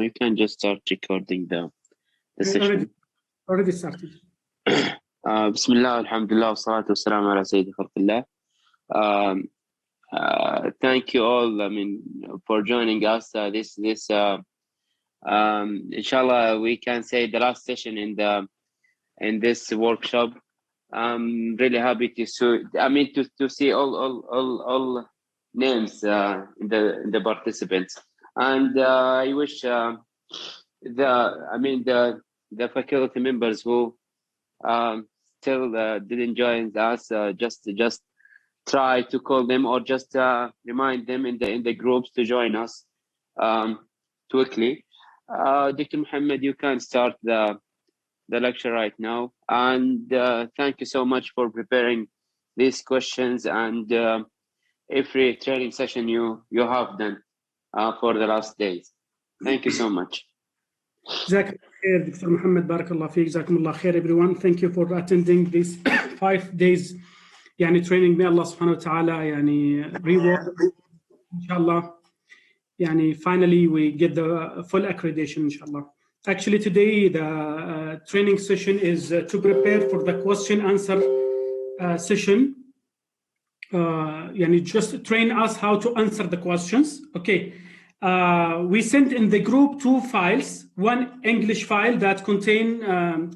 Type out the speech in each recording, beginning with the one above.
you can just start recording the session. Already started. Bismillah, alhamdulillah, wa salatu wa salam ala sayyidi khalqillah. Thank you all, for joining us. Inshallah, we can say the last session in this workshop. I'm really happy to see all names in the participants, and I wish the faculty members who still didn't join us, just try to call them or just remind them in the groups to join us quickly. Dr. Mohammed, you can start the lecture right now, and thank you so much for preparing these questions and every training session you have done for the last days. Thank you so much. Dr. Mohammed, barakallah fi, jazakumullah khair, everyone. Thank you for attending these 5 days training. May Allah subhanahu wa ta'ala reward, inshallah. Finally we get the full accreditation, inshallah. Actually, today the training session is to prepare for the question answer session. Just train us how to answer the questions. Okay. We sent in the group 2 files, one English file that contain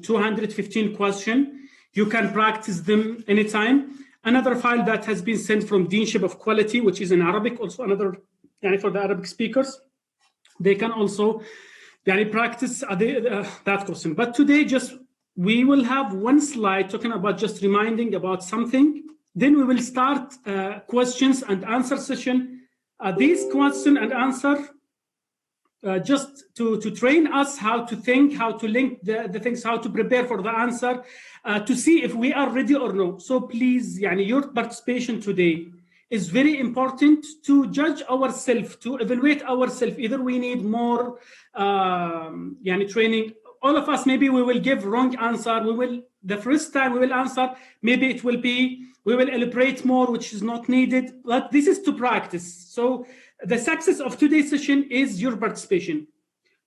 215 questions. You can practice them anytime. Another file that has been sent from Deanship of Quality, which is in Arabic, also another for the Arabic speakers. They can also practice that question. But today, we will have one slide talking about just reminding about something. Then we will start questions and answer session. These question and answer just to train us how to think, how to link the things, how to prepare for the answer, to see if we are ready or no. So please, your participation today is very important to judge ourselves, to evaluate ourselves. Either we need more training. All of us, maybe we will give wrong answer. The first time we will answer, maybe it will be, we will elaborate more, which is not needed. But this is to practice. So the success of today's session is your participation.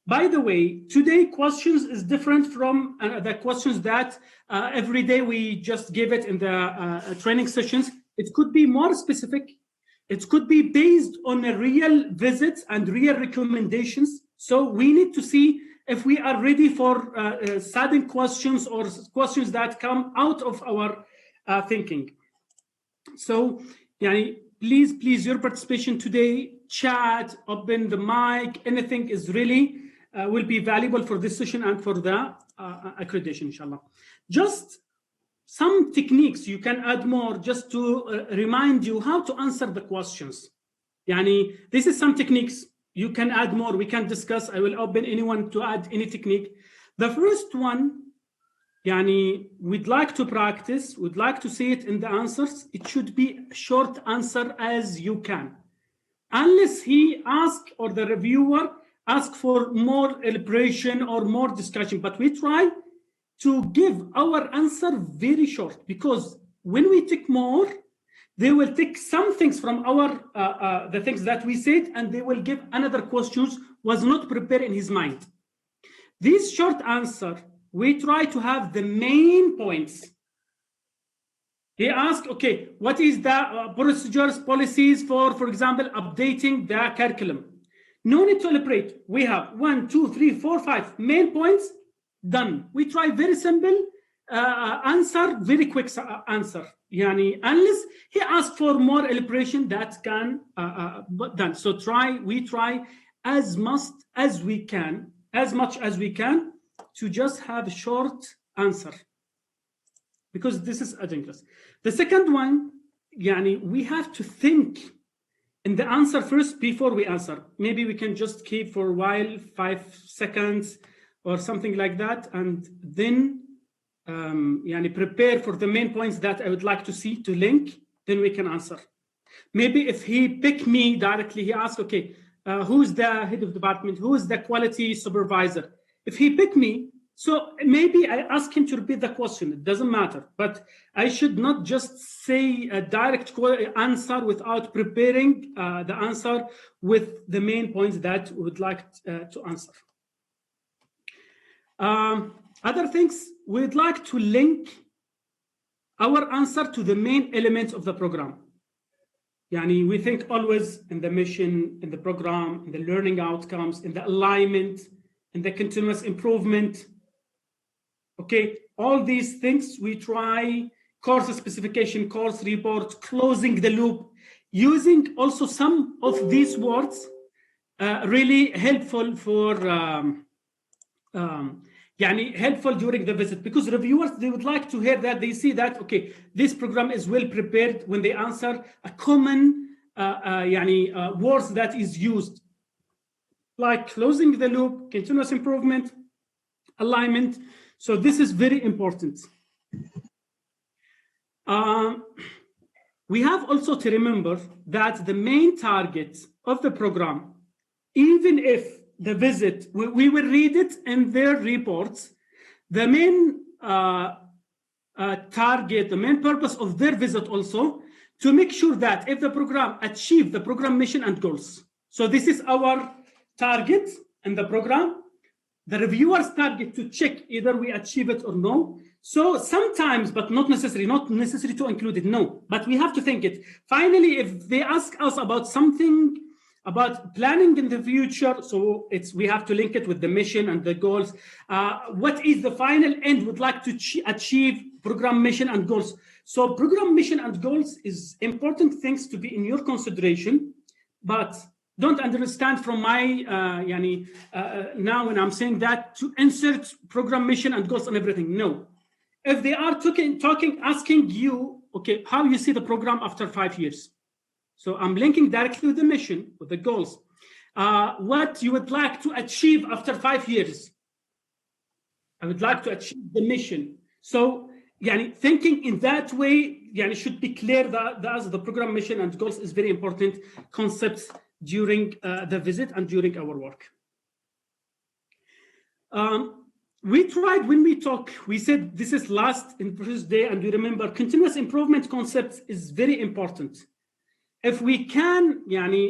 By the way, today questions is different from the questions that every day we just give it in the training sessions. It could be more specific. It could be based on a real visits and real recommendations. So we need to see if we are ready for sudden questions or questions that come out of our thinking. So, please, your participation today, chat, open the mic, anything is really will be valuable for this session and for the accreditation, inshallah. Just some techniques you can add more just to remind you how to answer the questions. This is some techniques. You can add more. We can discuss. I will open anyone to add any technique. The first one, we'd like to practice, we'd like to see it in the answers. It should be a short answer as you can. Unless he asks or the reviewer asks for more elaboration or more discussion. But we try to give our answer very short, because when we take more, they will take some things from our the things that we said, and they will give another questions was not prepared in his mind. This short answer, we try to have the main points. He asked, okay, what is the procedures, policies for example, updating the curriculum? No need to elaborate. We have 1, 2, 3, 4, 5 main points, done. We try very simple answer, very quick answer. Unless he asks for more elaboration, that can done. So we try as much as we can to just have a short answer, because this is adjunctless. The second one, we have to think in the answer first before we answer. Maybe we can just keep for a while, 5 seconds or something like that, and then prepare for the main points that I would like to see to link, then we can answer. Maybe if he pick me directly, he asks, okay, who's the head of department? Who is the quality supervisor? If he pick me, So maybe I ask him to repeat the question. It doesn't matter, but I should not just say a direct answer without preparing the answer with the main points that we would like to answer. Other things, we'd like to link our answer to the main elements of the program. Yani we think always in the mission, in the program, in the learning outcomes, in the alignment, in the continuous improvement. Okay, all these things we try, course specification, course report, closing the loop, using also some of these words really helpful for helpful during the visit, because reviewers, they would like to hear that, they see that, okay, this program is well prepared when they answer a common words that is used, like closing the loop, continuous improvement, alignment. So this is very important. We have also to remember that the main target of the program, even if the visit, we will read it in their reports, the main target, the main purpose of their visit also, to make sure that if the program achieves the program mission and goals. So this is our target in the program. The reviewer's target to check either we achieve it or no. So sometimes, but not necessary to include it, no. But we have to think it. Finally, if they ask us about something, about planning in the future, so we have to link it with the mission and the goals. What is the final end we'd like to achieve, program mission and goals. So program mission and goals is important things to be in your consideration, but don't understand from my, now when I'm saying that, to insert program mission and goals and everything, no. If they are asking you, okay, how you see the program after 5 years? So I'm linking directly with the mission, with the goals. What you would like to achieve after 5 years? I would like to achieve the mission. So thinking in that way should be clear that the program mission and goals is very important concepts during the visit and during our work. We tried, when we talk, we said this is last in first day, and we remember continuous improvement concept is very important. If we can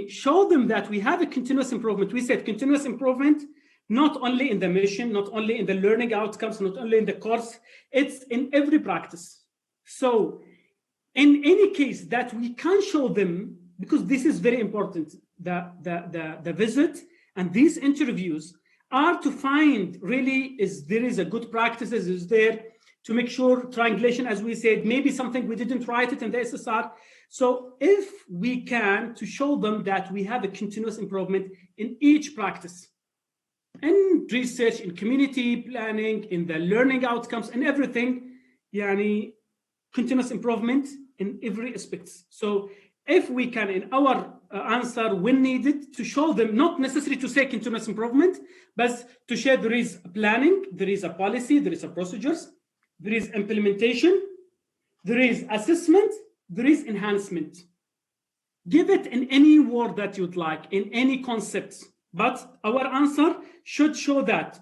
show them that we have a continuous improvement, we said continuous improvement, not only in the mission, not only in the learning outcomes, not only in the course, it's in every practice. So in any case that we can show them, because this is very important, the visit and these interviews are to find really there is a good practices is there to make sure triangulation, as we said, maybe something we didn't write it in the SSR. So if we can to show them that we have a continuous improvement in each practice, in research, in community planning, in the learning outcomes and everything, continuous improvement in every aspect. So if we can, in our answer when needed, to show them, not necessary to say continuous improvement, but to share there is planning, there is a policy, there is a procedures, there is implementation, there is assessment, there is enhancement. Give it in any word that you'd like, in any concepts, but our answer should show that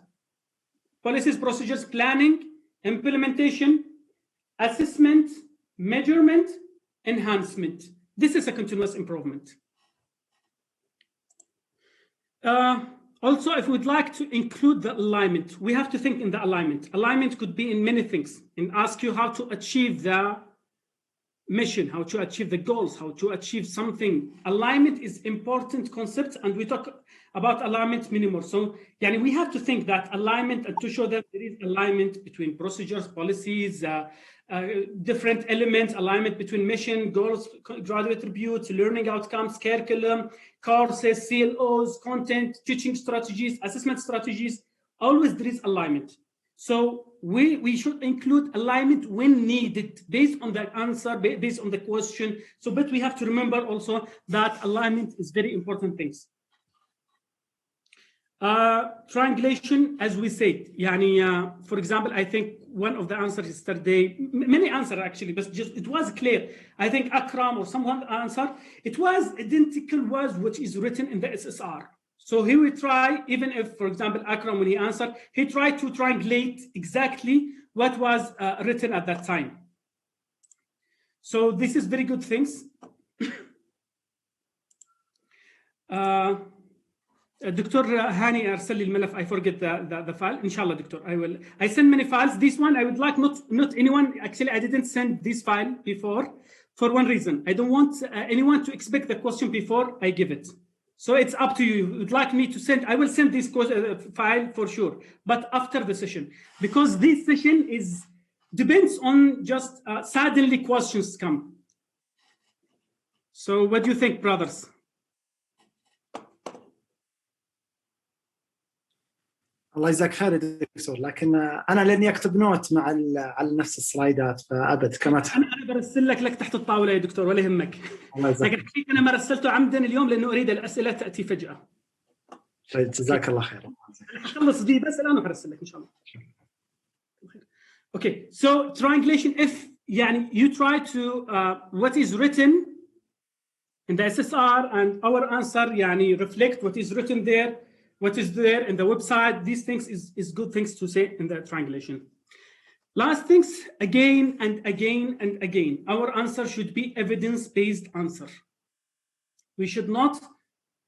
policies, procedures, planning, implementation, assessment, measurement, enhancement. This is a continuous improvement. Also, if we'd like to include the alignment, we have to think in the alignment. Alignment could be in many things, and ask you how to achieve the mission, how to achieve the goals, how to achieve something. Alignment is important concept, and we talk about alignment many more. So we have to think that alignment, and to show that there is alignment between procedures, policies, different elements, alignment between mission, goals, graduate attributes, learning outcomes, curriculum, courses, CLOs, content, teaching strategies, assessment strategies. Always there is alignment. So we should include alignment when needed, based on the answer, based on the question. So, but we have to remember also that alignment is very important things. Triangulation, as we said, for example, I think one of the answers yesterday, many answers actually, but just it was clear. I think Akram or someone answered, it was identical was what is written in the SSR. So he will try, even if, for example, Akram, when he answered, he tried to triangulate exactly what was written at that time. So this is very good things. Dr. Hani أرسل لي الملف. I forget the file. Inshallah, Doctor. I send many files. This one I would like not anyone. Actually, I didn't send this file before for one reason. I don't want anyone to expect the question before I give it. So it's up to you. You would like me to send? I will send this file for sure, but after the session, because this session depends on just suddenly questions come. So what do you think, brothers? الله يجزاك خير يا دكتور، لكن انا لاني اكتب نوت على نفس السلايدات فابد كما تحب. انا برسل لك تحت الطاوله يا دكتور ولا يهمك. الله يجزاك. لكن انا ما رسلته عمدا اليوم لانه اريد الاسئله تاتي فجاه. طيب جزاك الله خير. خلص دي بس الان وحرسل لك ان شاء الله. Okay, so triangulation, if يعني you try to what is written in the SSR and our answer يعني reflect what is written there, what is there in the website, these things is good things to say in the triangulation. Last things, again and again and again, our answer should be evidence-based answer. We should not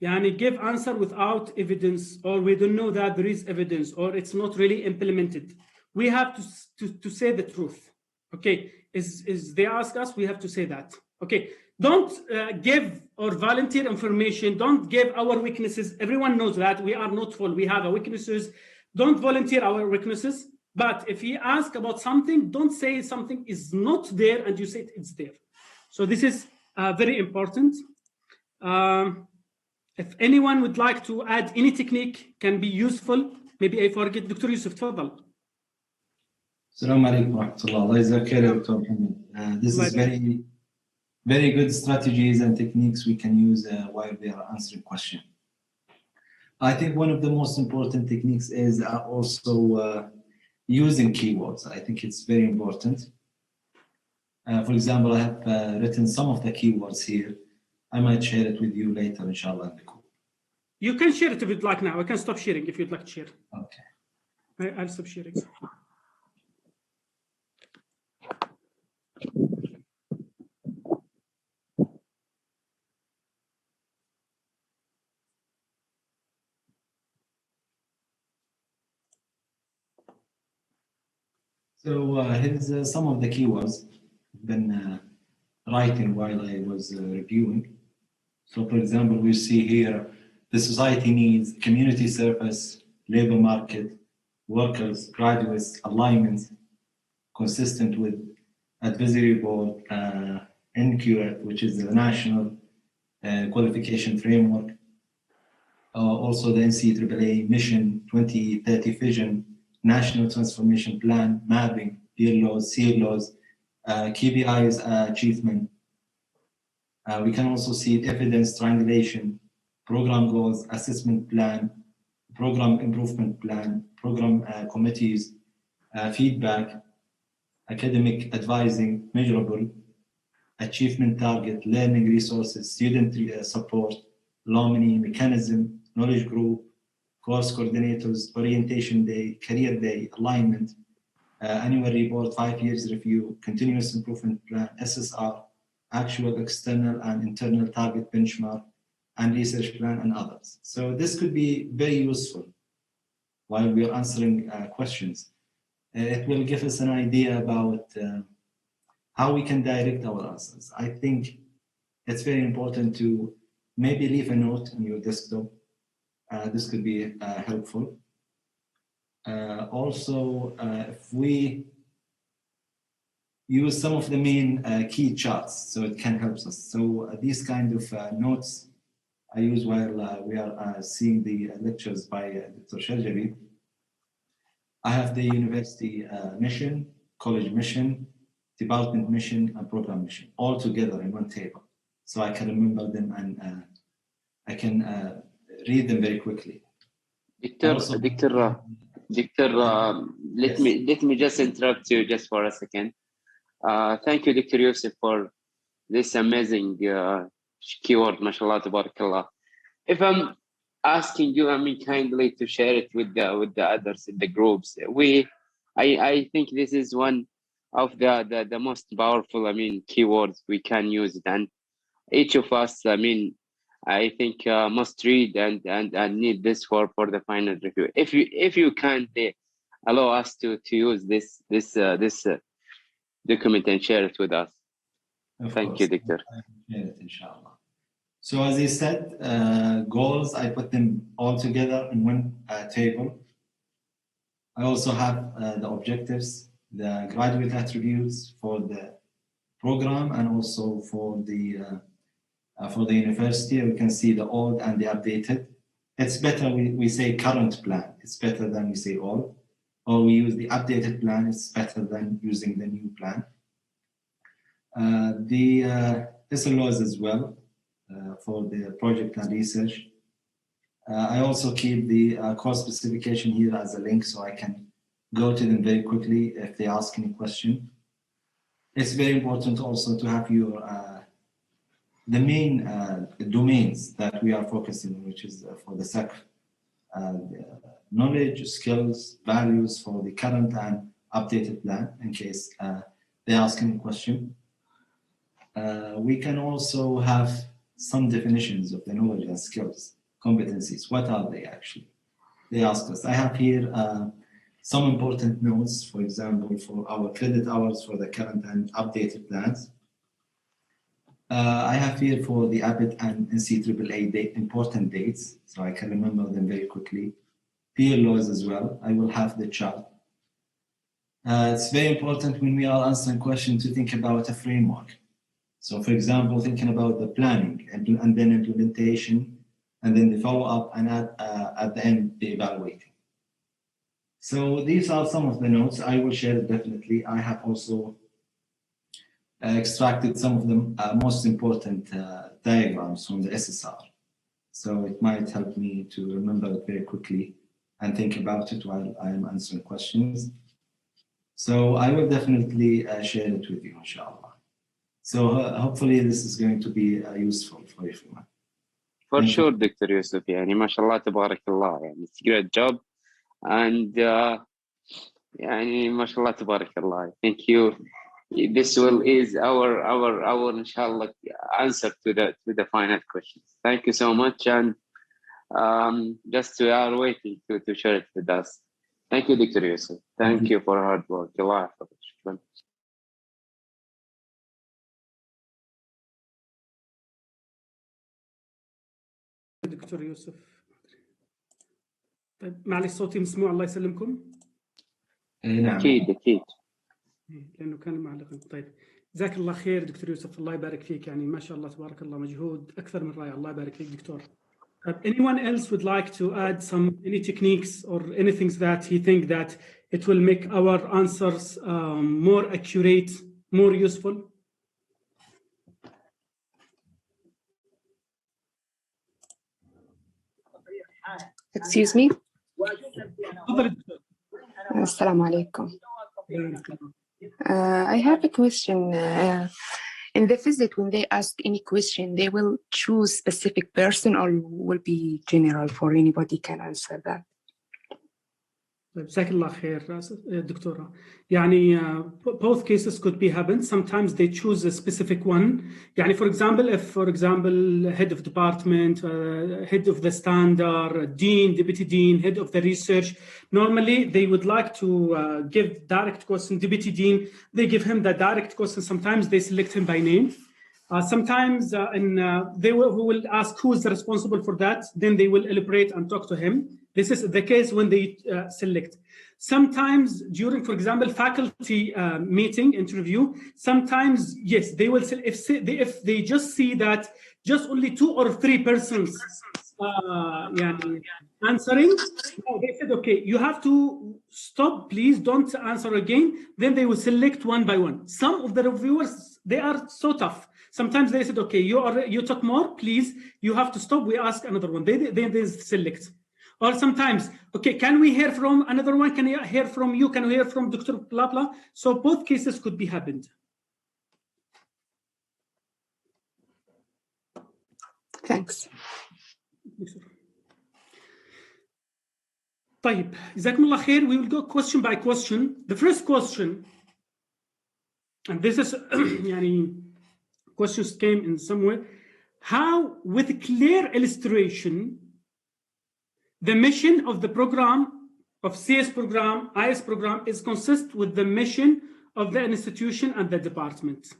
يعني give answer without evidence, or we don't know that there is evidence, or it's not really implemented. We have to say the truth. Okay, is they ask us, we have to say that. Okay, don't give or volunteer information. Don't give our weaknesses. Everyone knows that we are not full. We have our weaknesses. Don't volunteer our weaknesses. But if he asks about something, don't say something is not there and you say it's there. So this is very important. If anyone would like to add any technique can be useful, maybe I forget. Dr. Yusuf, تفضل. السلام عليكم ورحمة الله. الله يجزاك خير يا دكتور محمد. This is very good strategies and techniques we can use while we are answering questions. I think one of the most important techniques is also using keywords. I think it's very important. For example, I have written some of the keywords here. I might share it with you later, inshallah. You can share it if you'd like now. I can stop sharing if you'd like to share. Okay. I'll stop sharing. So here's some of the keywords I've been writing while I was reviewing. So for example, we see here the society needs community service, labor market, workers, graduates, alignments, consistent with advisory board, NCAAA, which is the National Qualification Framework. Also the NCAAA Mission 2030 Vision, National Transformation Plan, mapping, peer laws, CA laws, KPIs achievement. We can also see evidence triangulation, program goals, assessment plan, program improvement plan, program committees, feedback, academic advising, measurable, achievement target, learning resources, student support, alumni, mechanism, knowledge group, course coordinators, orientation day, career day, alignment, annual report, 5 years review, continuous improvement plan, SSR, actual external and internal target benchmark, and research plan, and others. So this could be very useful while we are answering questions. It will give us an idea about how we can direct our answers. I think it's very important to maybe leave a note on your desktop. This could be helpful. Also, if we use some of the main key charts, so it can help us. So these kind of notes I use while we are seeing the lectures by Dr. Alshargabi. I have the university mission, college mission, department mission, and program mission, all together in one table. So I can remember them and I can read them very quickly. Dr. Let me just interrupt you just for a second. Thank you, Dr. Yusuf, for this amazing keyword, mashallah, tabarakallah. asking you, I mean, kindly to share it with the others in the groups. I think this is one of the most powerful, I mean, keywords we can use it, and each of us, I mean, I think must read and need this for the final review. If you can allow us to use this document and share it with us. Thank you, Doctor. Share it, inshallah. So as I said, goals, I put them all together in one table. I also have the objectives, the graduate attributes for the program, and also for the university. We can see the old and the updated. It's better we say current plan. It's better than we say old. Or we use the updated plan. It's better than using the new plan. The SLOs as well for the project and research. I also keep the course specification here as a link, so I can go to them very quickly if they ask any question. It's very important also to have your the main domains that we are focusing on, which is for the SEC, knowledge, skills, values for the current and updated plan, in case they ask any question. We can also have some definitions of the knowledge and skills, competencies. What are they actually? They ask us. I have here some important notes, for example, for our credit hours for the current and updated plans. I have here for the ABIT and NCAAA important dates, so I can remember them very quickly. Peer laws as well. I will have the chart. It's very important when we are answering questions to think about a framework. So, for example, thinking about the planning and then implementation, and then the follow-up, and at the end, the evaluating. So these are some of the notes. I will share it definitely. I have also extracted some of the most important diagrams from the SSR. So it might help me to remember it very quickly and think about it while I am answering questions. So I will definitely share it with you, inshallah. So hopefully this is going to be useful for everyone. For sure, Dr. Yusuf. Yani, mashallah, tabarakallah. Yani, it's a great job. And yani, mashallah, tabarakallah. Thank you. This is our inshallah answer to the final questions. Thank you so much, and just we are waiting to share it with us. Thank you, Dr. Yusuf. Thank you for hard work. Allah Hafiz. دكتور يوسف. طيب معلش صوتي مسموع الله يسلمكم. نعم. أكيد. لأنه كان معلق. طيب جزاك الله خير دكتور يوسف الله يبارك فيك يعني ما شاء الله تبارك الله مجهود أكثر من رائع الله يبارك فيك دكتور. Anyone else would like to add any techniques or anything that he think that it will make our answers more accurate, more useful? Excuse me? Assalamu alaikum. I have a question. In the visit, when they ask any question, they will choose specific person or will be general for anybody can answer that? جزاك الله خير دكتورة. يعني both cases could be happen. Sometimes they choose a specific one. يعني for example, head of department, head of the standard, dean, deputy dean, head of the research. Normally, they would like to give direct question. Deputy dean, they give him the direct question. Sometimes they select him by name. Sometimes they will ask who is responsible for that. Then they will elaborate and talk to him. This is the case when they select. Sometimes during, for example, faculty meeting interview, sometimes, yes, they will if they just see that just only 2 or 3 persons answering, they said, okay, you have to stop, please don't answer again. Then they will select one by one. Some of the reviewers, they are so tough. Sometimes they said, okay, you talk more, please, you have to stop, we ask another one. They select. Or sometimes, okay, can we hear from another one? Can I hear from you? Can we hear from Dr. Blah, blah? So both cases could be happened. Thanks. طيب جزاكم الله خير. We will go question by question. The first question, and this is يعني questions came in some way. How, with clear illustration, the mission of the program, of CS program, IS program, is consistent with the mission of the institution and the department?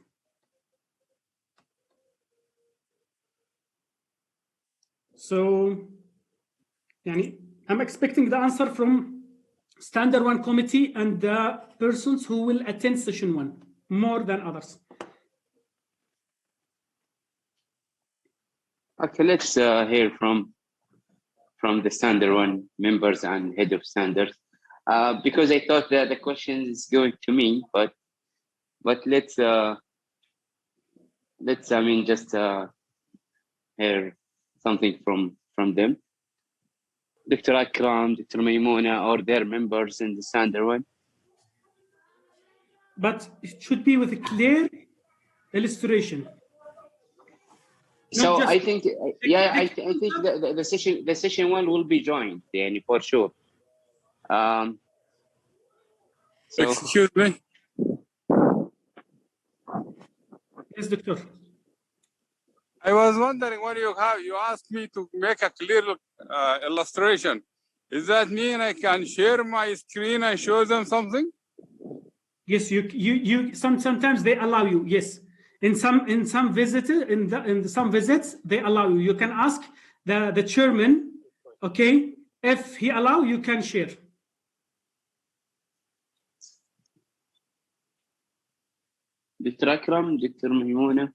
So, يعني, I'm expecting the answer from Standard 1 committee and the persons who will attend session 1 more than others. Okay, let's hear from the Standard 1 members and head of standards, because I thought that the question is going to me, but let's I mean just hear something from them. Dr. Akram, Dr. Maimuna, or their members in the Standard 1. But it should be with a clear illustration. So I think, yeah, I think the session 1 will be joined, yani, for sure. So, excuse me. Yes, doctor. I was wondering when you asked me to make a clear illustration. Does that mean I can share my screen and show them something? Yes, you sometimes they allow you. Yes, in some visits they allow you. You can ask the chairman, okay, if he allow you can share. Dr. Akram, Dr. Maimuna,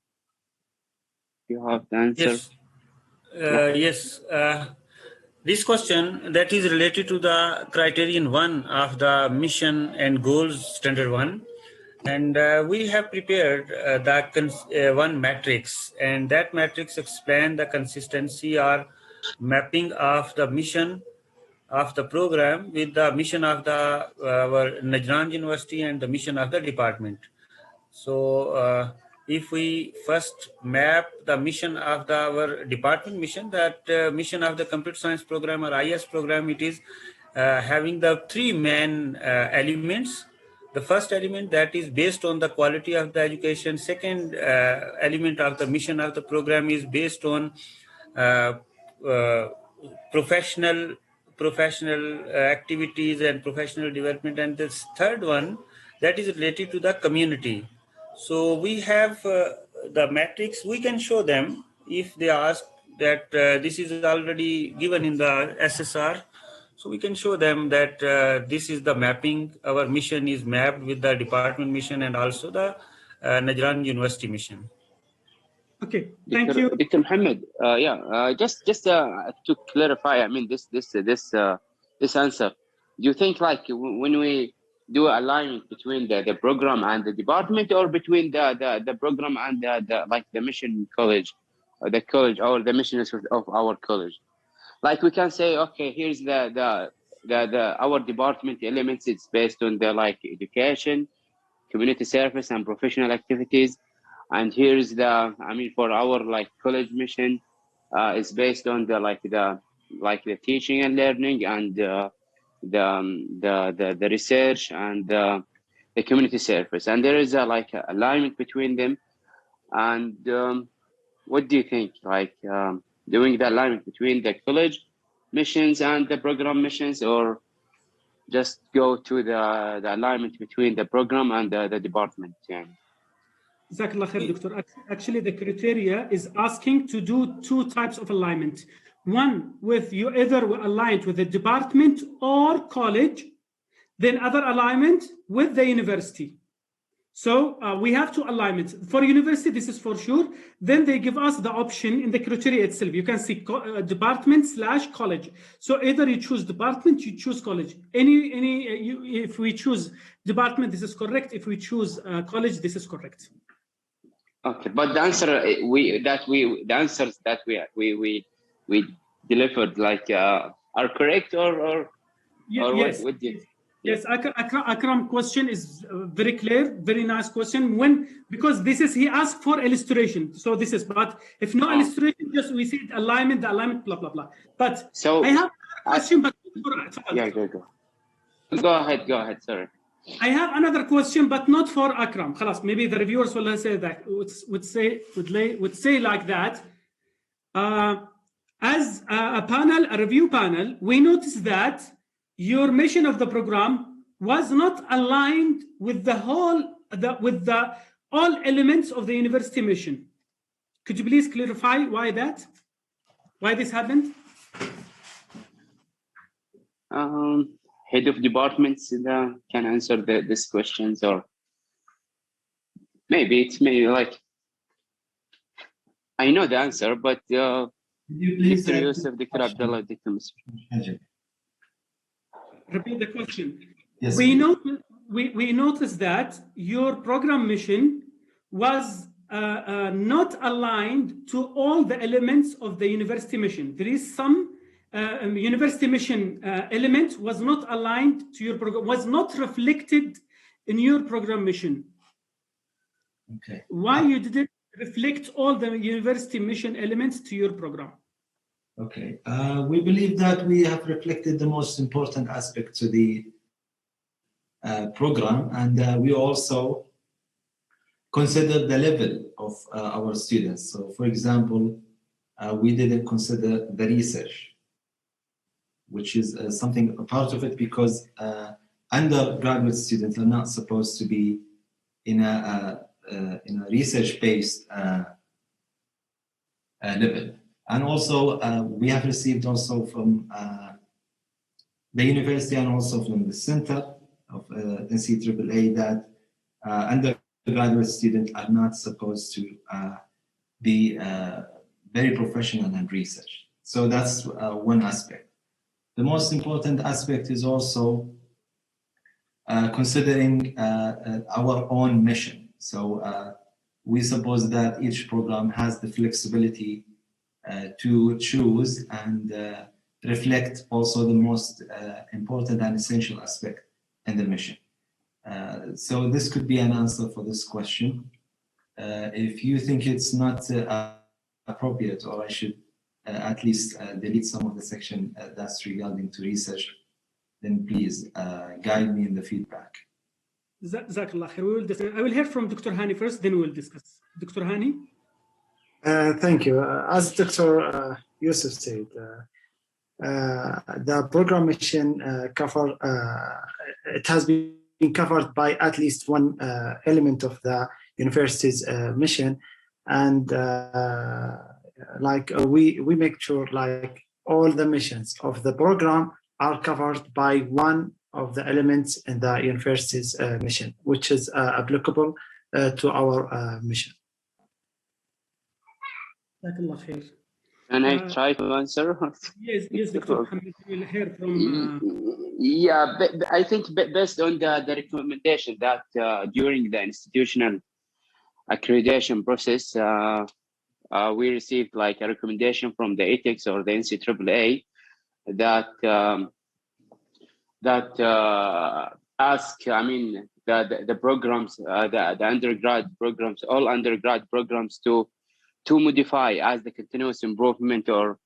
you have the answer. Yes. This question that is related to the criterion 1 of the mission and goals standard 1, and we have prepared one matrix, and that matrix explains the consistency or mapping of the mission of the program with the mission of our Najran University and the mission of the department. So if we first map the mission of our department mission, that mission of the computer science program or IS program, it is having the 3 main elements. The first element that is based on the quality of the education. Second element of the mission of the program is based on professional activities and professional development. And this third one that is related to the community. So we have the matrix. We can show them if they ask that this is already given in the SSR. So we can show them that this is the mapping. Our mission is mapped with the department mission and also the Najran University mission. Okay, thank you, Dr. Mohammed. Just to clarify, I mean this answer. Do you think like when we do alignment between the program and the department, or between the program and the mission college, or the college, or the mission of our college? Like we can say, okay, here's the our department elements. It's based on the education, community service, and professional activities. And here's for our college mission, it's based on the teaching and learning, and the research, and the community service. And there is a alignment between them. And what do you think? Doing the alignment between the college missions and the program missions, or just go to the alignment between the program and the department? Yeah. Jazakallah khair, Doctor. Actually, the criteria is asking to do 2 types of alignment. One, with you either aligned with the department or college, then other alignment with the university. So we have 2 alignments. For university, this is for sure. Then they give us the option in the criteria itself. You can see department/college. So either you choose department, you choose college. If we choose department, this is correct. If we choose college, this is correct. Okay, but the answers that we delivered are correct, or yes. what did? Yes, Akram question is very clear, very nice question. Because he asked for illustration. So this is, but if no illustration, just we see the alignment, blah, blah, blah. But so I have a question, but Yeah, go ahead, sorry. I have another question, but not for Akram. خلاص, maybe the reviewers will say that would say like that. As a panel, a review panel, we noticed that your mission of the program was not aligned with the all elements of the university mission. Could you please clarify why this happened? Head of departments can answer these questions, or maybe like I know the answer, but Dr. Yusuf, Dr. Abdullah, Dr. Mr. Repeat the question. Yes. We noticed that your program mission was not aligned to all the elements of the university mission. There is some university mission element was not aligned to your program, was not reflected in your program mission. Okay. Why you didn't reflect all the university mission elements to your program? Okay. We believe that we have reflected the most important aspects of the program, and we also consider the level of our students. So, for example, we didn't consider the research, which is something a part of it, because undergraduate students are not supposed to be in a research-based level. And also, we have received also from the university and also from the center of NCAAA that undergraduate students are not supposed to be very professional in research. So that's one aspect. The most important aspect is also considering our own mission. So we suppose that each program has the flexibility to choose and reflect also the most important and essential aspect in the mission. So this could be an answer for this question. If you think it's not appropriate, or I should at least delete some of the section that's regarding to research, then please guide me in the feedback. Jazakallah khair. I will hear from Dr. Hani first, then we'll discuss. Dr. Hani? Thank you. As Dr. Yusuf said, the program mission it has been covered by at least one element of the university's mission, and we make sure like all the missions of the program are covered by one of the elements in the university's mission, which is applicable to our mission. Can I try to answer? Yes, Dr. Mohammed, we'll hear from... Yeah, but I think based on the recommendation that during the institutional accreditation process, we received like a recommendation from the ethics or the NCAAA that ask, I mean, the programs, the undergrad programs, all undergrad programs to modify as the continuous improvement, or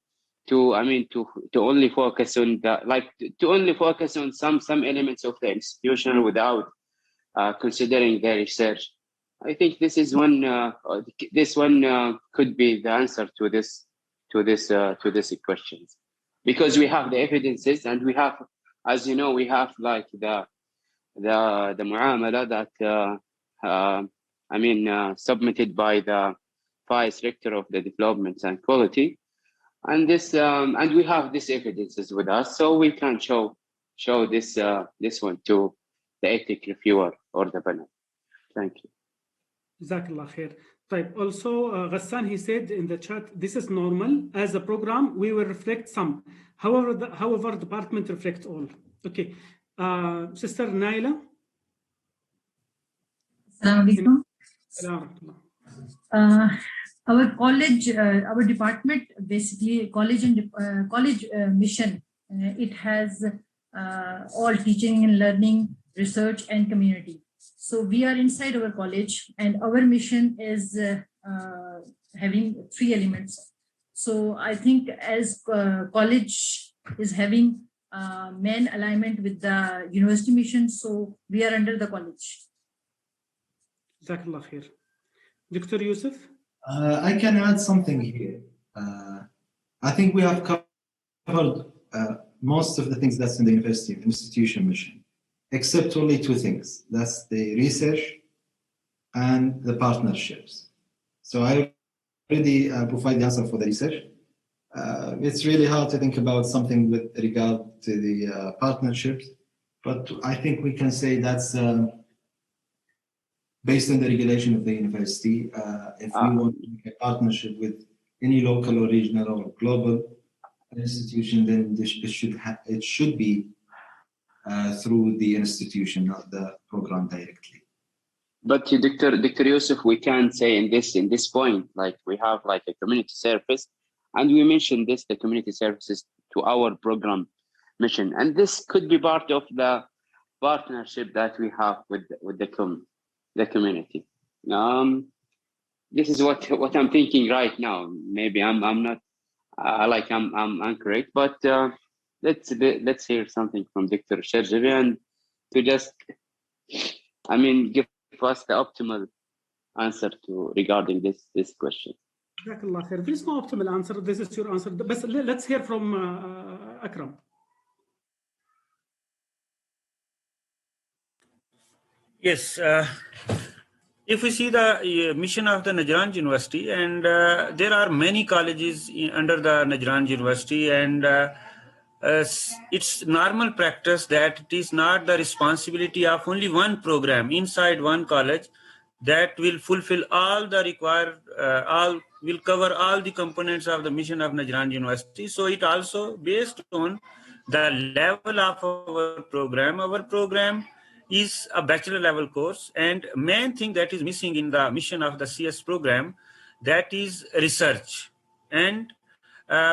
to only focus on some elements of the institution without considering the research. I think this is one. This one could be the answer to this questions, because we have the evidences, and we have, as you know, we have like the muamala that submitted by the Vice Rector of the Development and Quality, and this and we have these evidences with us, so we can show this one to the ethic reviewer or the panel. Thank you. Jazakallah khair. Right. Also, Ghassan, he said in the chat, this is normal. As a program, we will reflect some. However, department reflects all. Okay. Sister Naila. Assalamu alaikum. Our college, our department, basically college and college mission, it has all teaching and learning, research and community. So we are inside our college, and our mission is having 3 elements. So I think as college is having main alignment with the university mission. So we are under the college. Jazakallah khair. Dr. Yusuf? I can add something here. I think we have covered most of the things that's in the university institution mission, except only two things. That's the research and the partnerships. So I already provide the answer for the research. It's really hard to think about something with regard to the partnerships, but I think we can say that's based on the regulation of the university. If we want to make a partnership with any local or regional or global institution, then it should be through the institution, not the program directly. But Dr. Yusuf, we can say in this point, like we have like a community service, and we mentioned this, the community services to our program mission, and this could be part of the partnership that we have with the community. This is what I'm thinking right now. Maybe I'm not I'm incorrect, but let's hear something from Dr. Alshargabi and to just give us the optimal answer to regarding this question. There is no optimal answer. This is your answer. But let's hear from Akram. Yes. If we see the mission of the Najran University, and there are many colleges under the Najran University, and it's normal practice that it is not the responsibility of only one program inside one college that will fulfill all the required, will cover all the components of the mission of Najran University. So it also based on the level of our program. Our program is a bachelor level course, and main thing that is missing in the mission of the CS program, that is research. And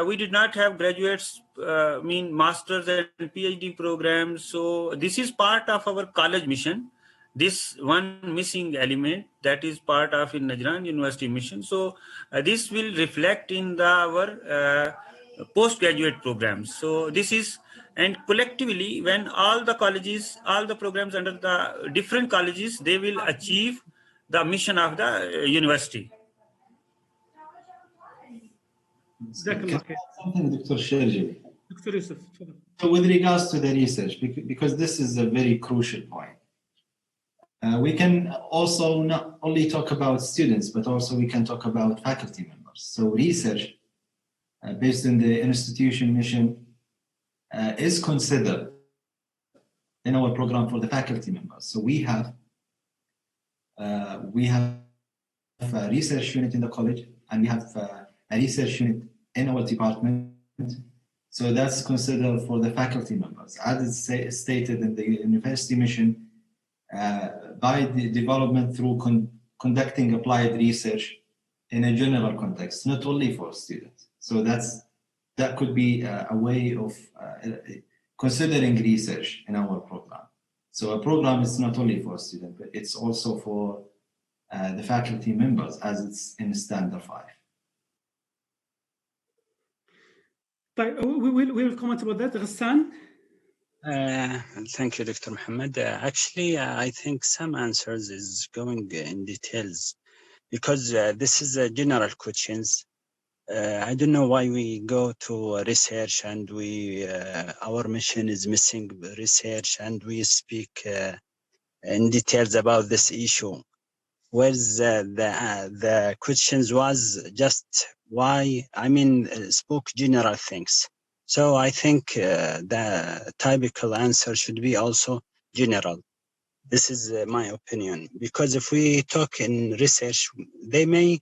we did not have graduates, masters and PhD programs. So this is part of our college mission. This one missing element that is part of in Najran University mission. So this will reflect in our postgraduate programs. So this is, and collectively, when all the colleges, all the programs under the different colleges, they will achieve the mission of the university. Something, Dr. Alshargabi. Dr. Yusuf. So with regards to the research, because this is a very crucial point, we can also not only talk about students, but also we can talk about faculty members. So research based on the institution mission is considered in our program for the faculty members. So we have a research unit in the college, and we have a research unit in our department. So that's considered for the faculty members. As it's stated in the university mission, by the development through conducting applied research in a general context, not only for students. So that could be a way of considering research in our program. So a program is not only for students, but it's also for the faculty members, as it's in Standard 5. We will comment about that. Ghassan? Thank you, Dr. Mohammed. Actually, I think some answers is going in details because this is general questions. I don't know why we go to research and our mission is missing research and we speak in details about this issue. Whereas the questions was just why, spoke general things. So I think the typical answer should be also general. This is my opinion, because if we talk in research, they may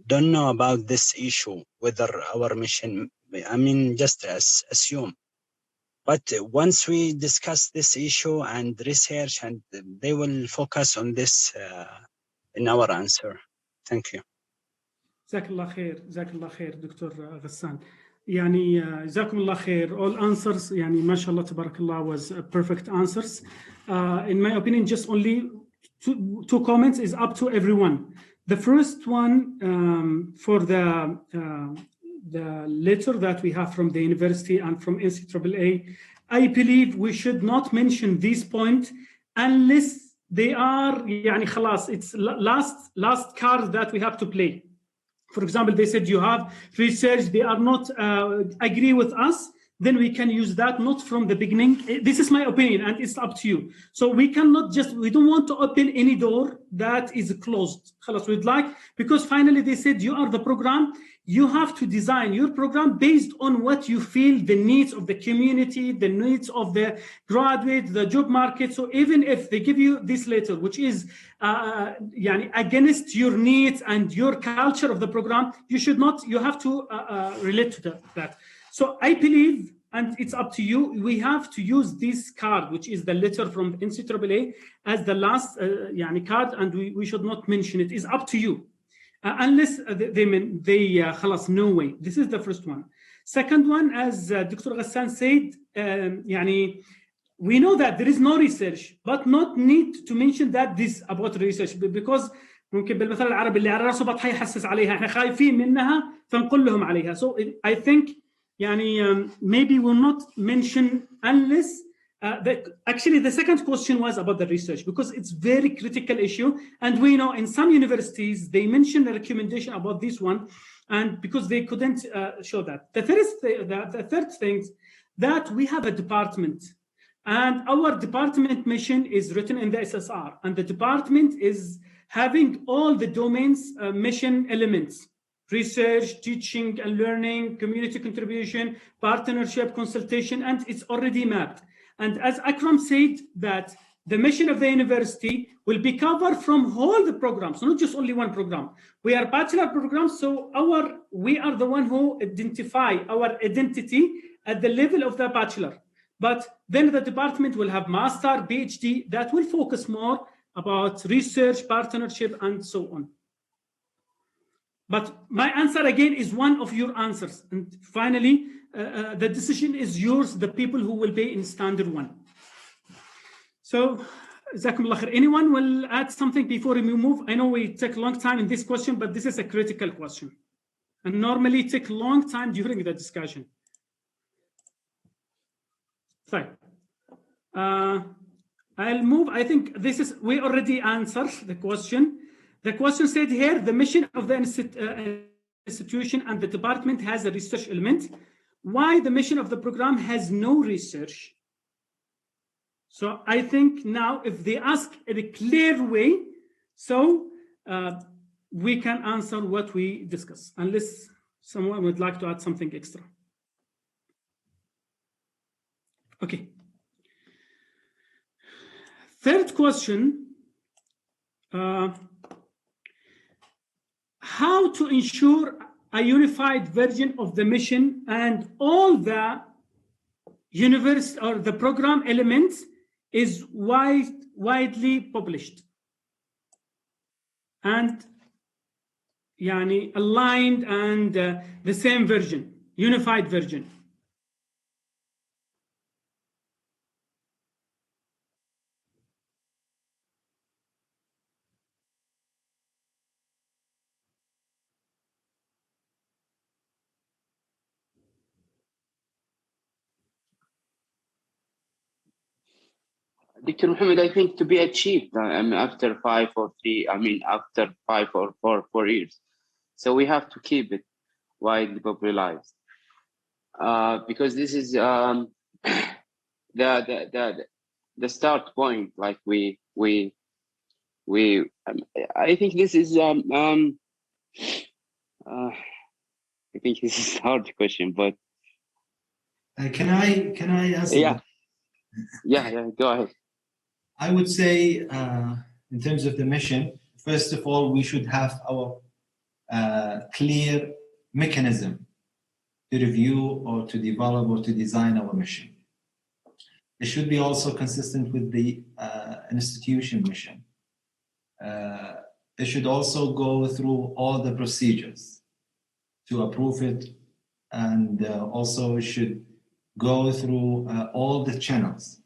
don't know about this issue, whether our mission, just assume. But once we discuss this issue and research, and they will focus on this in our answer. Thank you. Jazakallah khair, Dr. Ghassan. Jazakumullah khair. All answers, mashallah, tabarakallah, was perfect answers. In my opinion, just only two comments is up to everyone. The first one for the the letter that we have from the university and from NCAA, I believe we should not mention this point unless they are, يعني خلاص, it's last card that we have to play. For example, they said you have research, they are not agree with us, then we can use that, not from the beginning. This is my opinion, and it's up to you. So we cannot just, we don't want to open any door that is closed. We'd like, because finally they said you are the program, you have to design your program based on what you feel the needs of the community, the needs of the graduate, the job market. So even if they give you this letter, which is against your needs and your culture of the program, you should not, you have to relate to that. So I believe, and it's up to you, we have to use this card, which is the letter from NCAA, as the last card, and we should not mention it. It's up to you. Unless they خلاص, no way. This is the first one. Second one, as Dr. Ghassan said, we know that there is no research, but not need to mention that this about research, because ممكن بالمثل العربي اللي على راسه بطحة يحسس عليها، احنا خايفين منها فنقول لهم عليها. So I think maybe we'll not mention unless actually the second question was about the research, because it's very critical issue, and we know in some universities they mentioned a recommendation about this one, and because they couldn't show that. The third thing that we have a department, and our department mission is written in the SSR, and the department is having all the domains mission elements: research, teaching and learning, community contribution, partnership, consultation, and it's already mapped. And as Akram said, that the mission of the university will be covered from all the programs, not just only one program. We are bachelor programs, so we are the one who identify our identity at the level of the bachelor. But then the department will have master, PhD, that will focus more about research, partnership, and so on. But my answer again is one of your answers. And finally, the decision is yours, the people who will be in standard one. So, Jazakumullah khair. Anyone will add something before we move? I know we take a long time in this question, but this is a critical question. And normally take a long time during the discussion. So, I'll move. I think we already answered the question. The question said here, the mission of the institution and the department has a research element. Why the mission of the program has no research? So I think now if they ask in a clear way, so we can answer what we discuss, unless someone would like to add something extra. Okay. Third question, how to ensure a unified version of the mission and all the university or the program elements is widely published and aligned and the same version, unified version. Dr. Mohammed, I think to be achieved after 5 or 4 years. So we have to keep it widely popularized because this is the start point. Like I think this is I think this is a hard question, but can I answer? Yeah, go ahead. I would say, in terms of the mission, first of all, we should have our clear mechanism to review or to develop or to design our mission. It should be also consistent with the institution mission. It should also go through all the procedures to approve it, and also it should go through all the channels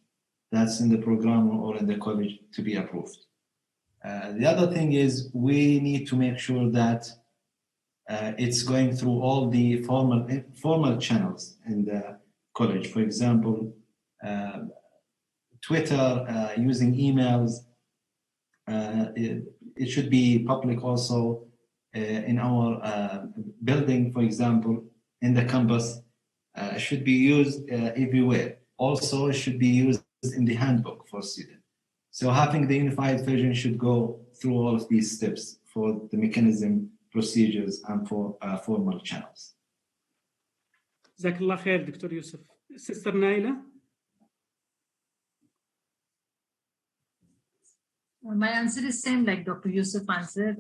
that's in the program or in the college to be approved. The other thing is we need to make sure that it's going through all the formal channels in the college. For example, Twitter, using emails. It should be public also in our building, for example, in the campus. Should be used everywhere. Also, it should be used in the handbook for students. So having the unified version should go through all of these steps for the mechanism, procedures, and for formal channels. جزاك الله خير دكتور يوسف. Sister Naila. My answer is same like Dr. Yusuf answered.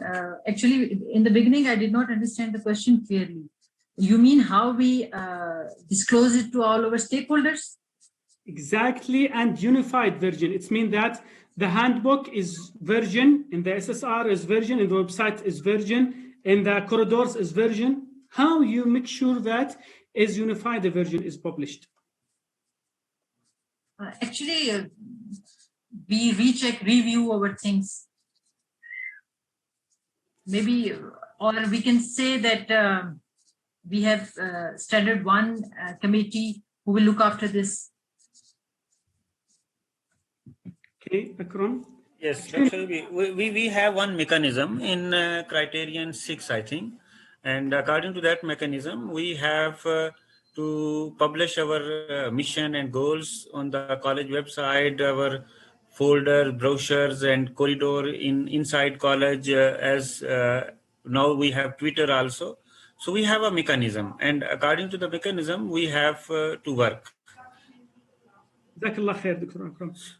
Actually, in the beginning, I did not understand the question clearly. You mean how we disclose it to all our stakeholders? Exactly, and unified version. It means that the handbook is version, in the SSR is version, in the website is version, in the corridors is version. How you make sure that is unified, the version is published? Actually, we recheck, review our things. Maybe, or we can say that we have standard 1 committee who will look after this. Okay, Akram. Yes, actually, we have one mechanism in criterion 6, I think. And according to that mechanism, we have to publish our mission and goals on the college website, our folder, brochures, and corridor inside college, as now we have Twitter also. So we have a mechanism, and according to the mechanism, we have to work.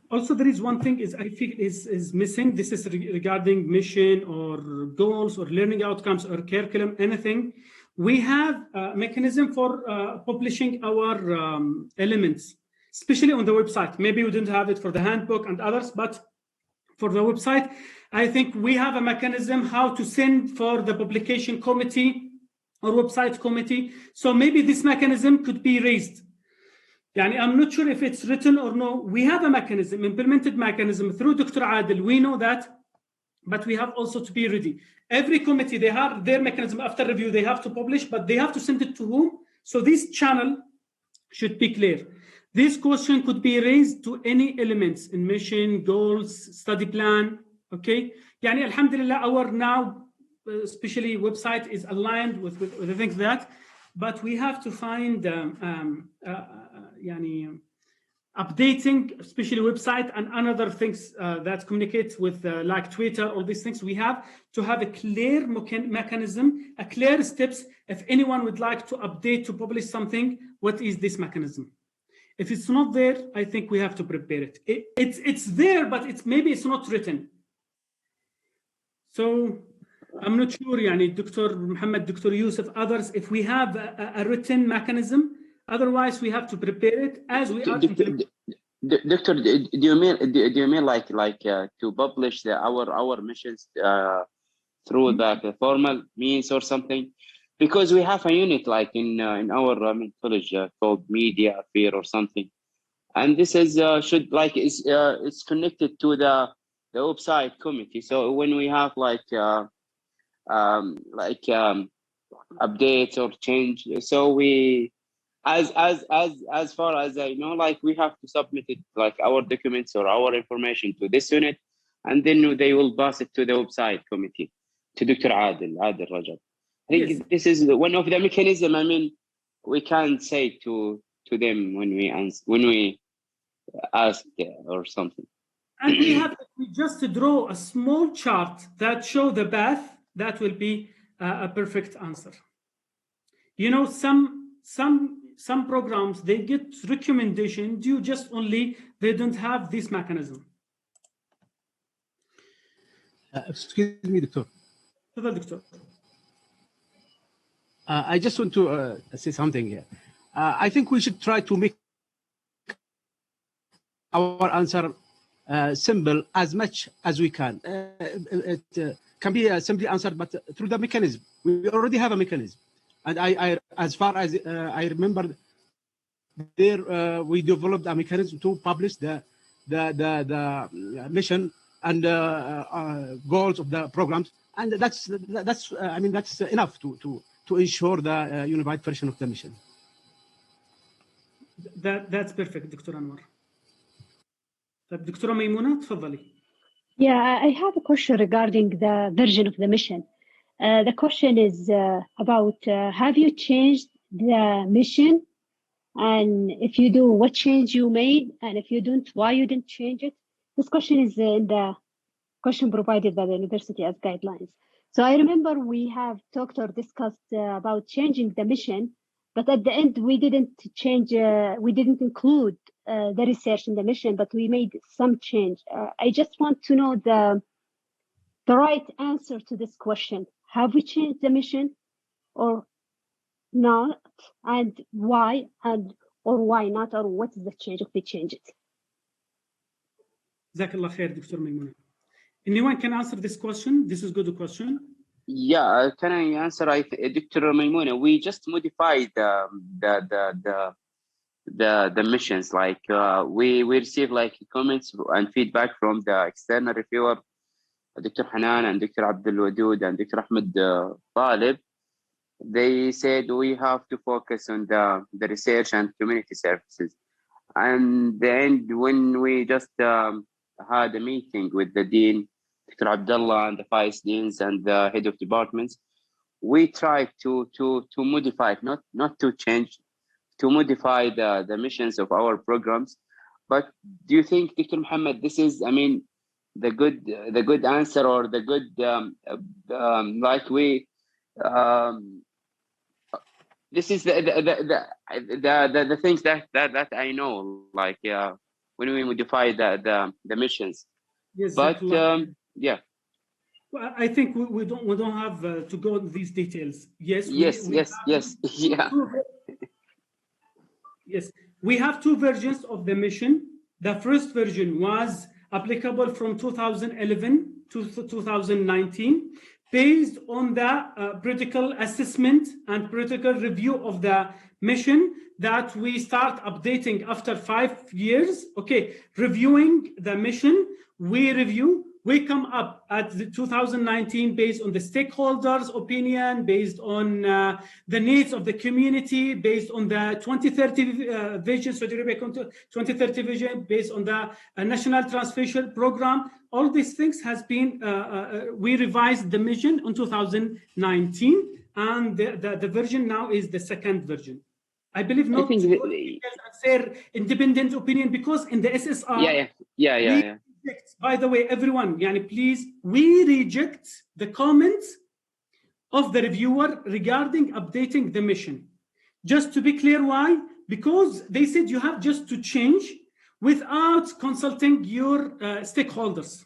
Also, there is one thing I feel is missing. This is regarding mission or goals or learning outcomes or curriculum, anything. We have a mechanism for publishing our elements, especially on the website. Maybe we didn't have it for the handbook and others, but for the website, I think we have a mechanism how to send for the publication committee or website committee. So maybe this mechanism could be raised. I'm not sure if it's written or no. We have a mechanism, implemented mechanism through Dr. Adil. We know that, but we have also to be ready. Every committee, they have their mechanism after review, they have to publish, but they have to send it to whom? So this channel should be clear. This question could be raised to any elements in mission, goals, study plan, okay? Alhamdulillah, our now, especially website is aligned with the things that, but we have to find updating, especially website and another things that communicate with like Twitter, all these things. We have to have a clear mechanism, a clear steps. If anyone would like to update, to publish something, what is this mechanism? If it's not there, I think we have to prepare it. It's there, but maybe it's not written. So I'm not sure, Dr. Mohammed, Dr. Yusuf, others, if we have a written mechanism. Otherwise, we have to prepare it as we are. Doctor, do you mean like to publish our missions through the formal means or something? Because we have a unit like in our college called media affair or something, and this is it's connected to the website committee. So when we have updates or change, so we. As far as I know, we have to submit it our documents or our information to this unit, and then they will pass it to the website committee, to Dr. Adil Rajab. I think this is one of the mechanism. We can't say to them when we ask or something. And we have just to draw a small chart that show the path. That will be a perfect answer. Some programs, they get recommendation due just only they don't have this mechanism. Excuse me, Doctor. Doctor. I just want to say something here. I think we should try to make our answer simple as much as we can. It can be simply answered, but through the mechanism. We already have a mechanism. And I as far as I remember, there we developed a mechanism to publish the mission and goals of the programs and that's I mean that's enough to ensure the unified version of the mission. That's perfect, Dr. Anwar. Dr. Maymuna, تفضلي. Yeah, I have a question regarding the version of the mission. The question is about have you changed the mission? And if you do, what change you made? And if you don't, why you didn't change it? This question is in the question provided by the university as guidelines. So I remember we have talked or discussed about changing the mission, but at the end we didn't change, we didn't include the research in the mission, but we made some change. I just want to know the right answer to this question. Have we changed the mission or not, and why, or why not, or what is the change if we change it? Jazakallah khair, Dr. Maymuna. Anyone can answer this question? This is a good question. Yeah, can I answer? Dr. Maymuna, we just modified the missions. Like we received like comments and feedback from the external reviewer, Dr. Hanan and Dr. Abdul Wadud and Dr. Ahmed Talib. They said we have to focus on the research and community services. And then when we just had a meeting with the dean, Dr. Abdullah, and the vice deans and the head of departments, we tried to modify, not to change, to modify the missions of our programs. But do you think, Dr. Mohammed, this is, I mean, the good answer, or the good like we this is the things that I know, like when we modify the missions. Yes, but yeah. Well, I think we don't have to go into these details. Yes. Yes. Yeah. Yes, we have two versions of the mission. The first version was applicable from 2011 to 2019, based on the critical assessment and critical review of the mission that we start updating after 5 years. Okay, reviewing the mission, we come up at the 2019 based on the stakeholders' opinion, based on the needs of the community, based on the 2030 vision, Saudi Arabia 2030 vision, based on the National Transmission Program. All these things has been, we revised the mission in 2019, and the version now is the second version. I believe not their independent opinion, because in the SSR, yeah. By the way, everyone, please, we reject the comments of the reviewer regarding updating the mission. Just to be clear, why? Because they said you have just to change without consulting your stakeholders,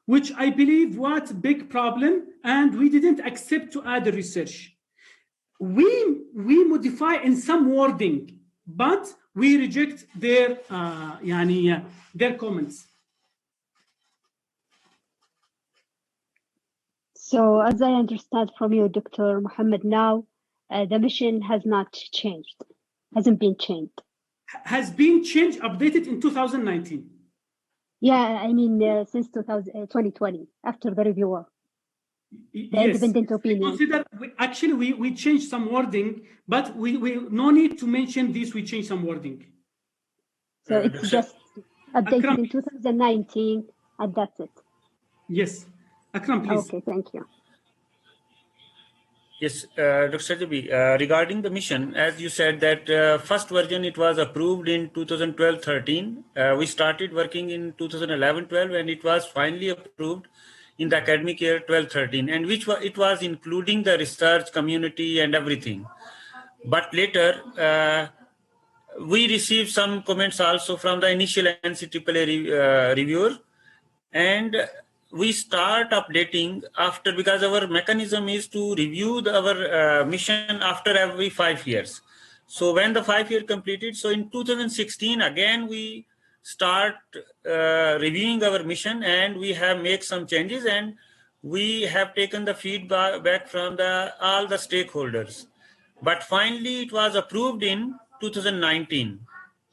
which I believe was a big problem, and we didn't accept to add the research. We modify in some wording, but we reject their comments. So as I understand from you, Dr. Mohammed, now the mission has not changed, hasn't been changed. Has been changed, updated in 2019. Yeah, I mean since 2020, after the reviewer. The independent opinion. We changed some wording, but we no need to mention this, we changed some wording. So it's just updated in 2019, and that's it. Yes. Akram, please. Okay, thank you. Yes, Dr. Alshargabi, regarding the mission, as you said that first version, it was approved in 2012-13. We started working in 2011-12, and it was finally approved in the academic year 12-13, and it was including the research community and everything. But later, we received some comments also from the initial NCAAA reviewer, and we start updating after, because our mechanism is to review our mission after every 5 years. So when the 5 year completed, so in 2016, again, we start reviewing our mission, and we have made some changes, and we have taken the feedback from all the stakeholders. But finally, it was approved in 2019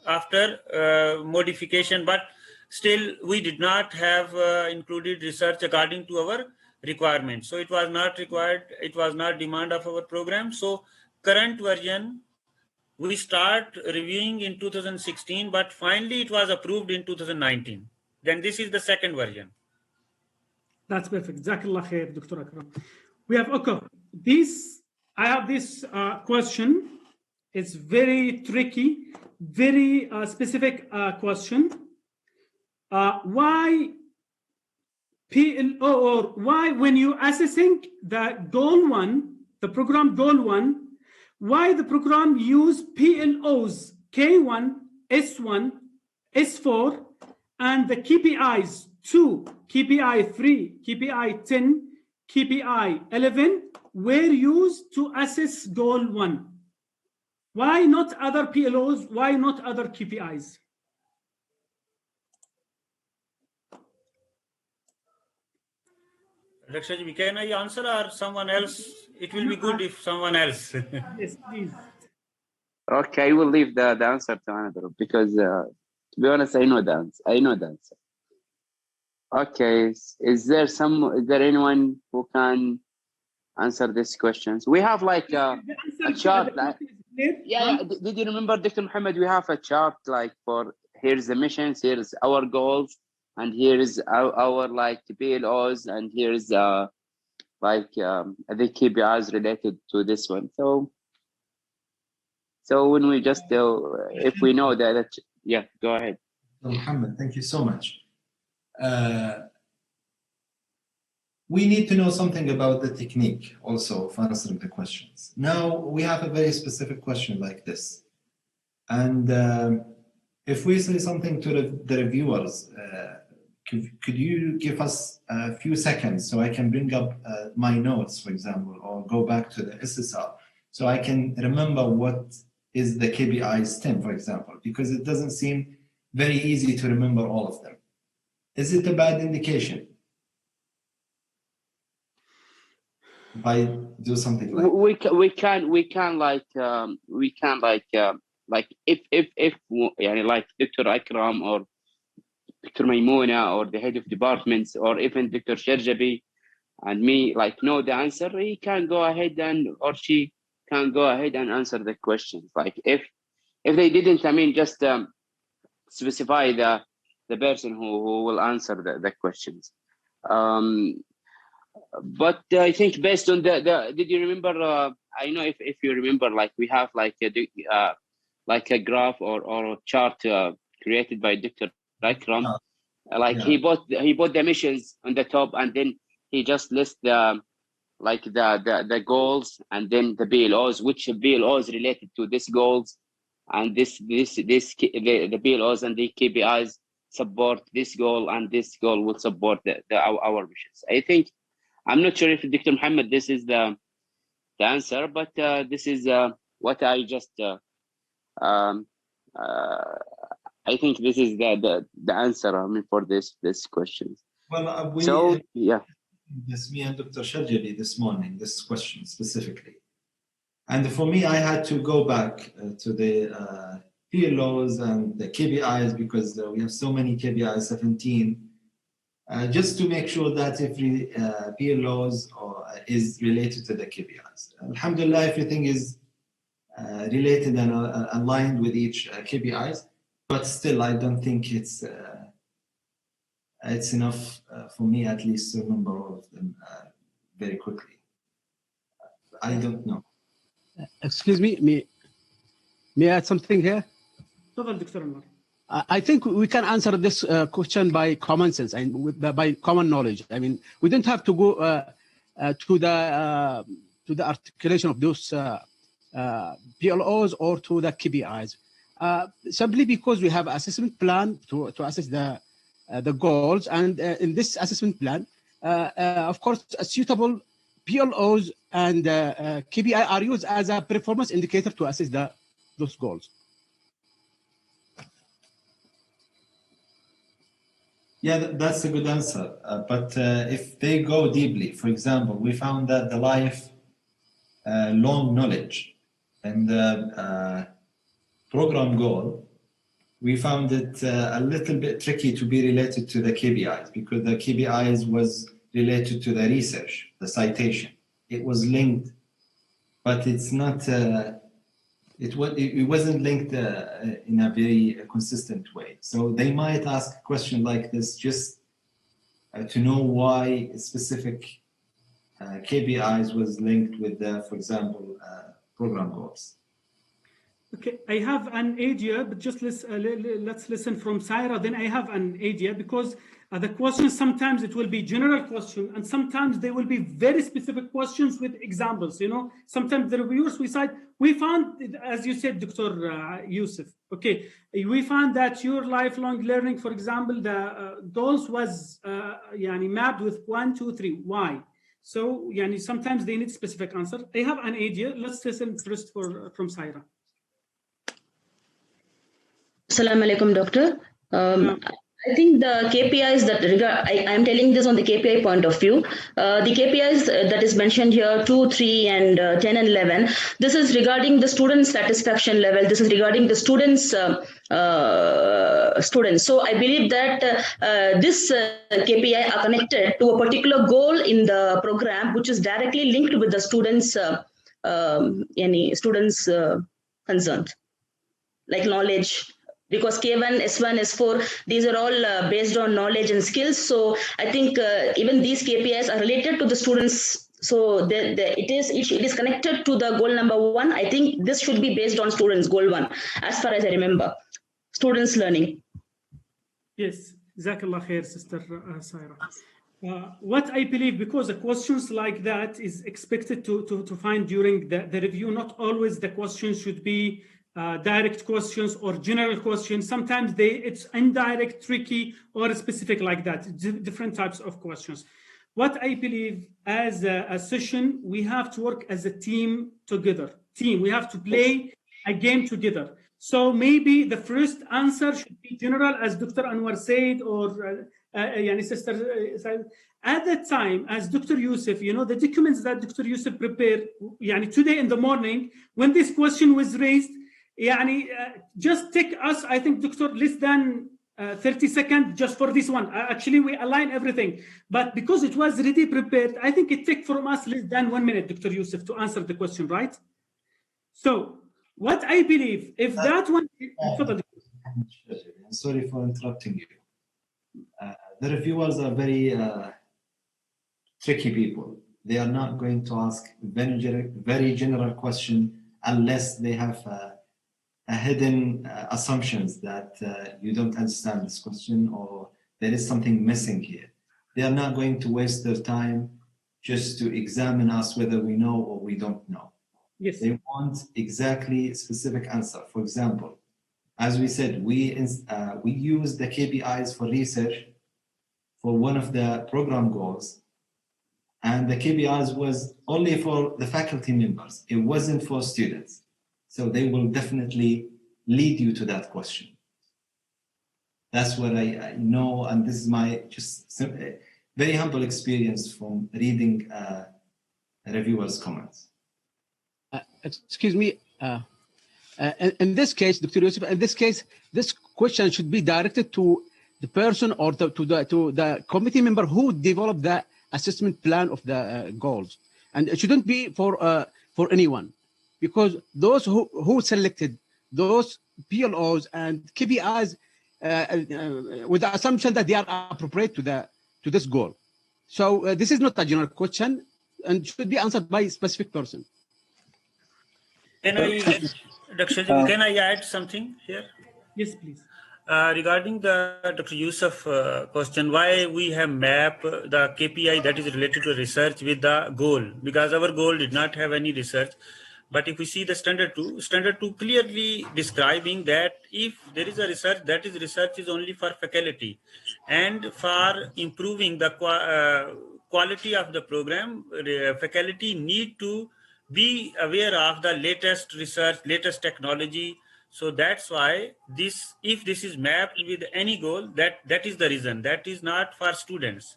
after modification, but still we did not have included research according to our requirement. So it was not required, it was not demand of our program. So current version, we start reviewing in 2016, but finally it was approved in 2019. Then this is the second version. That's perfect. Jazakallah khair, Dr. Akram. We have, okay, this, I have this question. It's very tricky, very specific question. Why PLO, or why when you assessing the goal one, the program goal one, why the program use PLOs K1, S1, S4, and the KPIs 2, KPI 3, KPI 10, KPI 11 were used to assess goal 1. Why not other PLOs? Why not other KPIs? Dr. Shajabi, can I answer or someone else? It will be good if someone else. Yes, please. Okay, we'll leave the answer to another, because to be honest, I know the answer. Okay, is there anyone who can answer these questions? We have like a chart. Yeah. Did you remember, Dr. Mohammed? We have a chart like for here's the missions, here's our goals, and here is our like PLOs, and here is like the KPIs related to this one. So when we just if we know that, yeah, go ahead. Mohammed, thank you so much. We need to know something about the technique also of answering the questions. Now we have a very specific question like this, and if we say something to the reviewers, could you give us a few seconds so I can bring up my notes, for example, or go back to the SSR so I can remember what is the KPI STEM, for example, because it doesn't seem very easy to remember all of them. Is it a bad indication if I do something like we can like if like Dr. Akram or Dr. Maimouna or the head of departments or even Dr. Alshargabi and me like know the answer, he can go ahead or she can go ahead and answer the questions. Like if they didn't, I mean, just specify the person who will answer the questions. But I think based on the did you remember? I know if you remember, like we have like a graph or a chart created by Dr. Akram. He bought the missions on the top, and then he just lists the goals and then the BLOs, which BLOs related to these goals, and the BLOs and the KPIs support this goal, and this goal will support our missions. I think, I'm not sure if Dr. Mohammed this is the answer, but this is what I just I think this is the answer, I mean, for this questions. Well, This me and Dr. Alshargabi this morning, this question specifically. And for me, I had to go back to the PLOs and the KPIs because we have so many KPIs, 17, just to make sure that every PLOs is related to the KPIs. Alhamdulillah, everything is related and aligned with each KPIs, but still, I don't think it's enough for me, at least, to remember all of them very quickly. I don't know. Excuse me, may I add something here? I think we can answer this question by common sense and by common knowledge. I mean, we don't have to go to the articulation of those PLOs or to the KPIs. Simply because we have assessment plan to assess the goals, and in this assessment plan, of course, suitable PLOs and KPI are used as a performance indicator to assess those goals. Yeah, that's a good answer. But if they go deeply, for example, we found that the life long knowledge and the program goal, we found it a little bit tricky to be related to the KPIs because the KPIs was related to the research, the citation. It was linked, but it's not. It wasn't linked in a very consistent way. So they might ask a question like this just to know why specific KPIs was linked with the, for example, program goals. Okay, I have an idea, but just let's listen from Saira. Then I have an idea, because the questions, sometimes it will be general question, and sometimes they will be very specific questions with examples. You know, sometimes the reviewers we found, as you said, Dr. Yusuf. Okay, we found that your lifelong learning, for example, the goals was mapped with 1, 2, 3. Why? So sometimes they need specific answer. I have an idea. Let's listen first from Saira. Assalamu alaikum, Doctor. I think the KPIs that I'm telling this on the KPI point of view. The KPIs that is mentioned here, 2, 3, and 10 and 11. This is regarding the student satisfaction level. This is regarding the students. So I believe that this KPI are connected to a particular goal in the program, which is directly linked with the students' concerns, like knowledge. Because K1, S1, S4, these are all based on knowledge and skills. So I think even these KPIs are related to the students. So it is connected to the goal number 1. I think this should be based on students' goal 1, as far as I remember. Students learning. Yes, Jazakallah khair, Sister Saira. What I believe, because the questions like that is expected to find during the review, not always the questions should be direct questions or general questions. Sometimes it's indirect, tricky, or specific like that, different types of questions. What I believe, as a session, we have to work as a team together. We have to play a game together. So maybe the first answer should be general, as Dr. Anwar said, or Sister said. At that time, as Dr. Yusuf, the documents that Dr. Yusuf prepared, today in the morning, when this question was raised, just take us, I think, Doctor, less than 30 seconds just for this one. Actually, we align everything. But because it was already prepared, I think it took from us less than 1 minute, Dr. Yusuf, to answer the question, right? So what I believe, if that one... Sorry for interrupting you. The reviewers are very tricky people. They are not going to ask very general question unless they have hidden assumptions that you don't understand this question or there is something missing here. They are not going to waste their time just to examine us whether we know or we don't know. Yes. They want exactly specific answer. For example, as we said, we use the KPIs for research for one of the program goals, and the KPIs was only for the faculty members. It wasn't for students. So they will definitely lead you to that question. That's what I know, and this is my just very humble experience from reading reviewers' comments. Excuse me. In this case, Dr. Yusuf, in this case, this question should be directed to the person or to the committee member who developed the assessment plan of the goals, and it shouldn't be for anyone. Because those who selected those PLOs and KPIs with the assumption that they are appropriate to this goal. So this is not a general question and should be answered by a specific person. Can I add something here? Yes, please. Regarding the Dr. Yusuf question, why we have mapped the KPI that is related to research with the goal? Because our goal did not have any research. But if we see the standard 2 clearly describing that if there is a research, that is research is only for faculty. And for improving the quality of the program, faculty need to be aware of the latest research, latest technology. So that's why if this is mapped with any goal, that is the reason. That is not for students.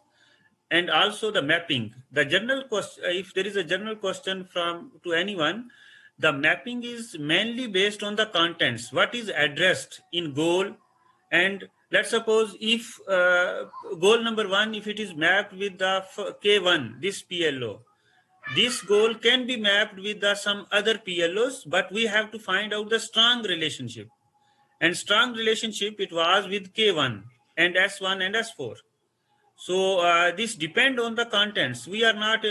And also the mapping, the general question, if there is a general question to anyone, the mapping is mainly based on the contents, what is addressed in goal And let's suppose if goal number 1, if it is mapped with the K1, this PLO, this goal can be mapped with some other PLOs, but we have to find out the strong relationship. And strong relationship, it was with K1 and S1 and S4. So this depend on the contents. We are not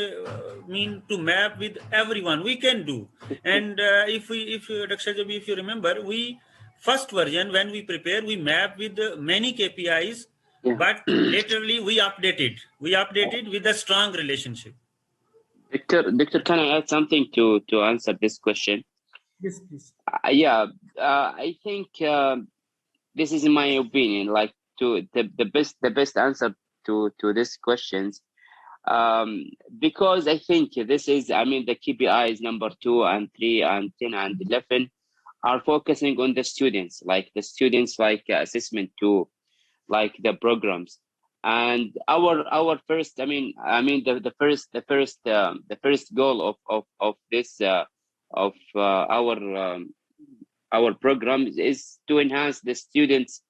mean to map with everyone. We can do. And if Dr. Jabi, if you remember, we first version when we prepare, we map with many KPIs, but laterally we updated. We updated with a strong relationship. Doctor, can I add something to answer this question? Yes, please. I think this is, in my opinion, like the best answer to these questions, because I think this is, I mean, the KPIs number 2 and 3 and 10 and 11 are focusing on the students, like assessment 2, like the programs. And our first, the first goal of this our program is to enhance the students'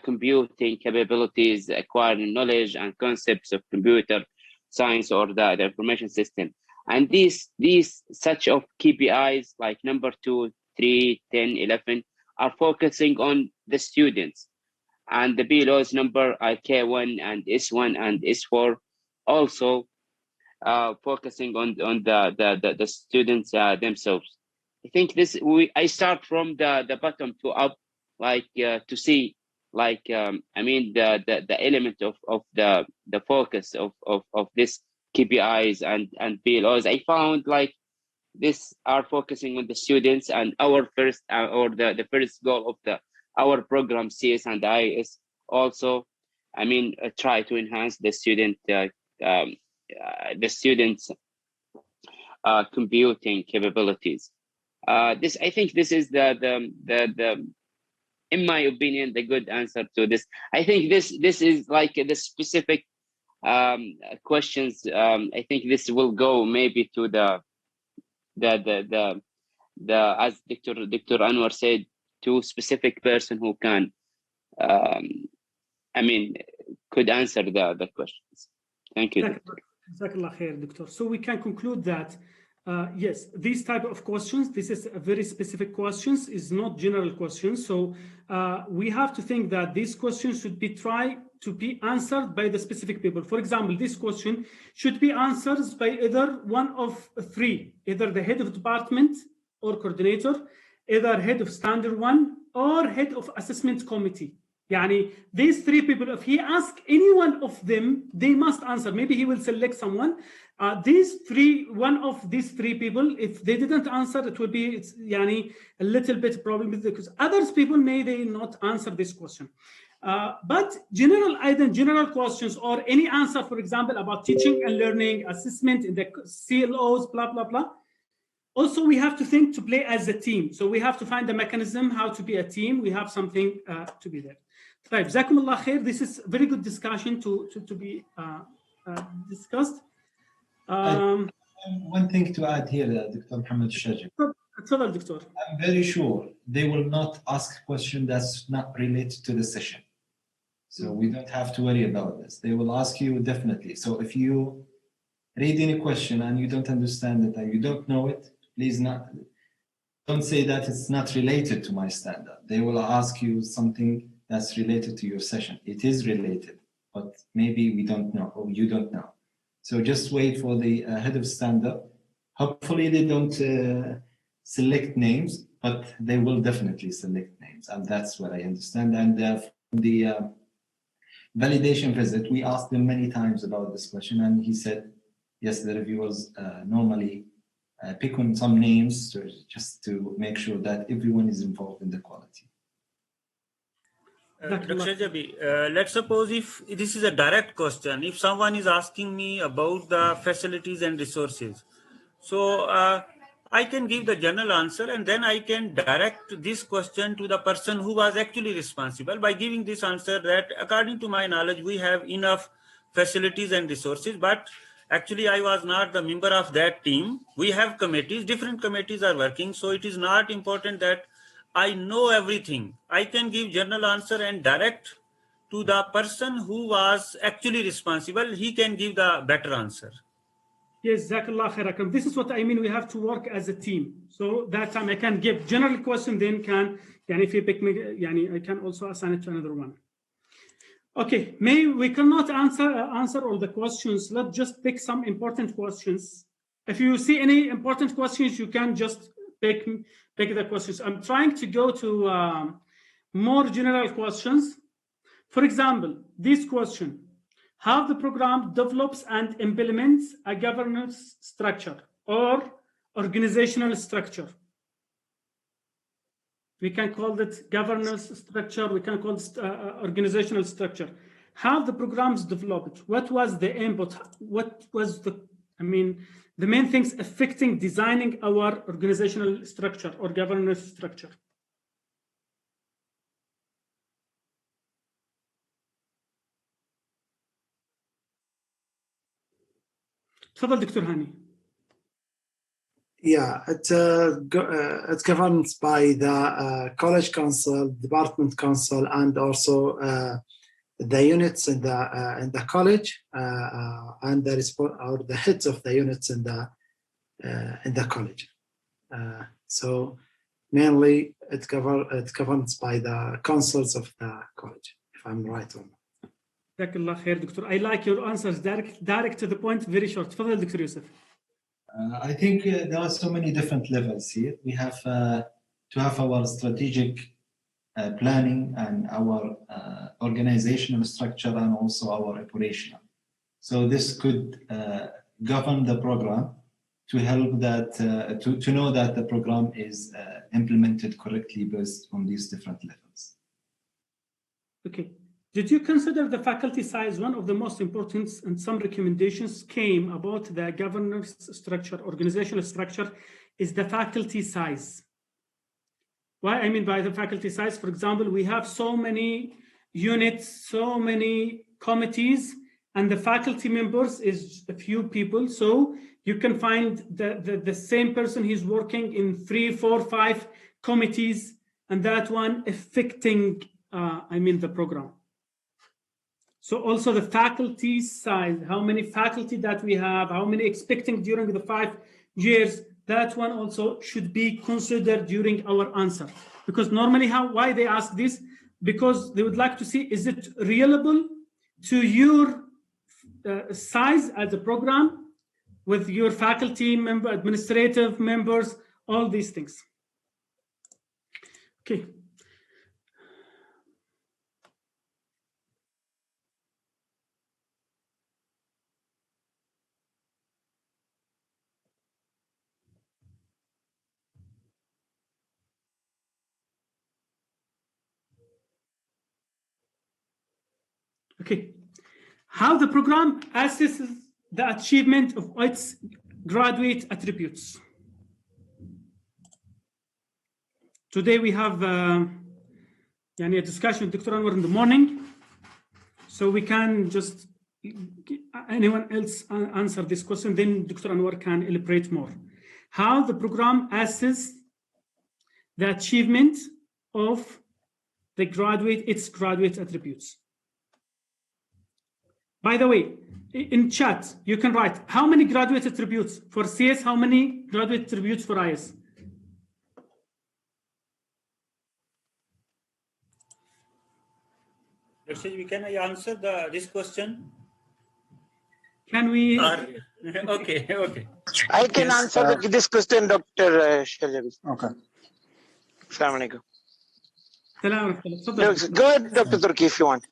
computing capabilities, acquiring knowledge and concepts of computer science or the information system. And these such of KPIs like number 2, 3, 10, 11 are focusing on the students. And the below number K1 and S1 and S4 also focusing on the students themselves. I think I start from the bottom to up, like to see, like the element of the focus of this KPIs and PLOs. I found like this are focusing on the students, and our first or the first goal of our program CS and I is also, try to enhance the students computing capabilities. I think this is the in my opinion the good answer to this. I think this is like the specific questions. I think this will go maybe to the as Dr. Anwar said, to specific person who can could answer the questions. Thank you, Doctor. Jazakallah khair, Doctor. So we can conclude that yes, these type of questions, this is a very specific questions, is not general questions. So we have to think that these questions should be tried to be answered by the specific people. For example, this question should be answered by either one of 3, either the head of department or coordinator, either head of standard 1 or head of assessment committee. Yani, these 3 people, if he asks any one of them, they must answer. Maybe he will select someone. One of these 3 people, if they didn't answer, it will be a little bit problem because others people may they not answer this question. But general questions or any answer, for example, about teaching and learning, assessment in the CLOs, blah, blah, blah. Also, we have to think to play as a team. So we have to find the mechanism how to be a team. We have something to be there. Right, Jazakumullah khair. This is very good discussion to be discussed. One thing to add here, Dr. Mohammed Alshargabi. I'm very sure they will not ask a question that's not related to the session. So we don't have to worry about this. They will ask you definitely. So if you read any question and you don't understand it and you don't know it, please don't say that it's not related to my standard. They will ask you something that's related to your session. It is related, but maybe we don't know or you don't know. So just wait for the head of standard. Hopefully they don't select names, but they will definitely select names. And that's what I understand. And from the validation visit, we asked him many times about this question, and he said, yes, the reviewers normally pick on some names just to make sure that everyone is involved in the quality. Dr. Alshargabi, let's suppose if this is a direct question, if someone is asking me about the facilities and resources, so I can give the general answer and then I can direct this question to the person who was actually responsible by giving this answer that according to my knowledge, we have enough facilities and resources, but actually I was not the member of that team. We have committees, different committees are working, so it is not important that I know everything. I can give general answer and direct to the person who was actually responsible. He can give the better answer. Yes, Jazakallah khair. This is what I mean. We have to work as a team. So that time I can give general question, then if you pick me, I can also assign it to another one. Okay, we cannot answer all the questions. Let's just pick some important questions. If you see any important questions, you can just pick the questions. I'm trying to go to more general questions. For example, this question: how the program develops and implements a governance structure or organizational structure. We can call it governance structure. We can call it organizational structure. How the programs developed. What was the input? What was the main things affecting designing our organizational structure or governance structure? تفضل دكتور هاني. Yeah, it's governed by the college council, department council, and also the units in the college and the heads of the units in the college. So mainly it's governed by the councils of the college, if I'm right or not. Jazakallah khair, Doctor. I like your answers, direct to the point, very short. تفضل دكتور يوسف. I think there are so many different levels here. We have to have our strategic planning and our organizational structure and also our operational. So this could govern the program to help that to know that the program is implemented correctly based on these different levels. Okay. Did you consider the faculty size? One of the most important, and some recommendations came about the governance structure, organizational structure, is the faculty size. What I mean by the faculty size, for example, we have so many units, so many committees, and the faculty members is a few people. So you can find the same person, he's working in 3, 4, 5 committees, and that one affecting, the program. So also the faculty size, how many faculty that we have, how many expecting during the 5 years, that one also should be considered during our answer. Because normally why they ask this? Because they would like to see, is it reliable to your size as a program with your faculty member, administrative members, all these things. Okay. Okay, how the program assesses the achievement of its graduate attributes. Today we have a discussion with Dr. Anwar in the morning, so we can just, anyone else answer this question, then Dr. Anwar can elaborate more. How the program assesses the achievement of the its graduate attributes. By the way, in chat, you can write how many graduate attributes for CS, how many graduate attributes for IS? Can I answer this question? Can we? Okay. I can answer this question, Dr. Alshargabi. Okay. Assalamu alaikum. Go ahead, Dr. Turki, if you want.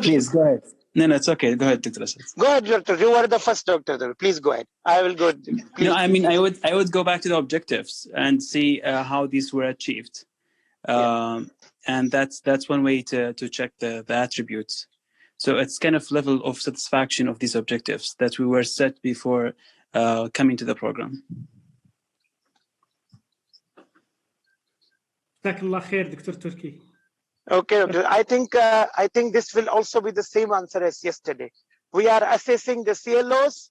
Please, go ahead. No, it's okay. Go ahead, Dr. Asad. Go ahead, Doctor. You were the first doctor. Please go ahead. I will go. Please. No, I would go back to the objectives and see how these were achieved. And that's one way to check the attributes. So it's kind of level of satisfaction of these objectives that we were set before coming to the program. Jazakallah khair, Dr. Turki. Okay, doctor. I think this will also be the same answer as yesterday. We are assessing the CLOs.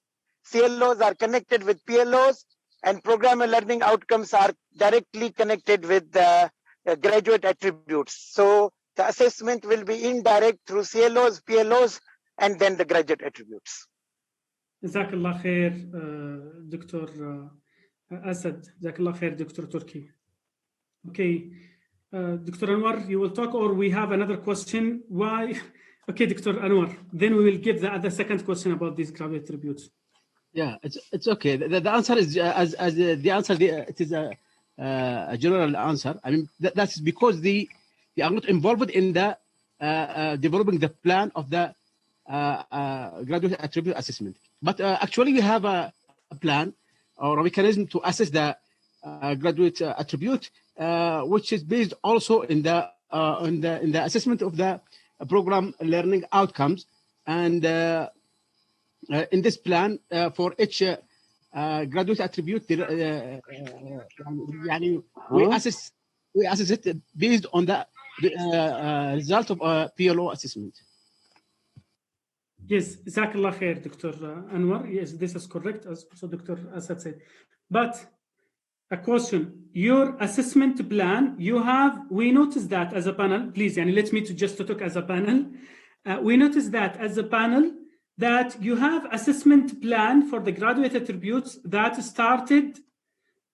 CLOs are connected with PLOs, and program and learning outcomes are directly connected with the graduate attributes. So the assessment will be indirect through CLOs, PLOs, and then the graduate attributes. Jazakallah khair, Dr. Asad. Jazakallah khair, Dr. Turki. Okay, Dr. Anwar, you will talk, or we have another question. Why? Okay, Dr. Anwar. Then we will give the second question about these graduate attributes. Yeah, it's okay. The answer is the answer. It is a general answer. I mean, that's because they are not involved in the developing the plan of the graduate attribute assessment. But actually, we have a plan or a mechanism to assess the graduate attribute, which is based also in the assessment of the program learning outcomes. And in this plan, for each graduate attribute, we assess it based on the result of a PLO assessment. Yes, Jazakallah khair, Dr. Anwar. Yes, this is correct, as so Dr. Asad said. But a question, your assessment plan, we noticed that as a panel, please, let me just talk as a panel. We noticed that as a panel, that you have assessment plan for the graduate attributes that started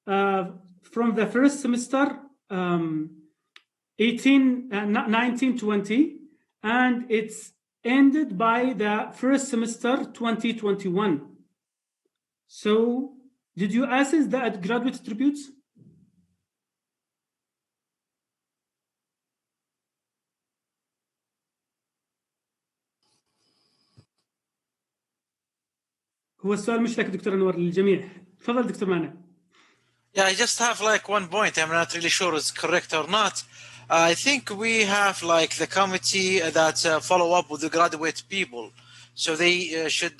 from the first semester 1920, and it's ended by the first semester 2021. So did you assess the graduate attributes? هو السؤال مش لك دكتور أنور للجميع. تفضل دكتور مانع. Yeah, I just have like one point. I'm not really sure it's correct or not. I think we have like the committee that follow up with the graduate people. So they should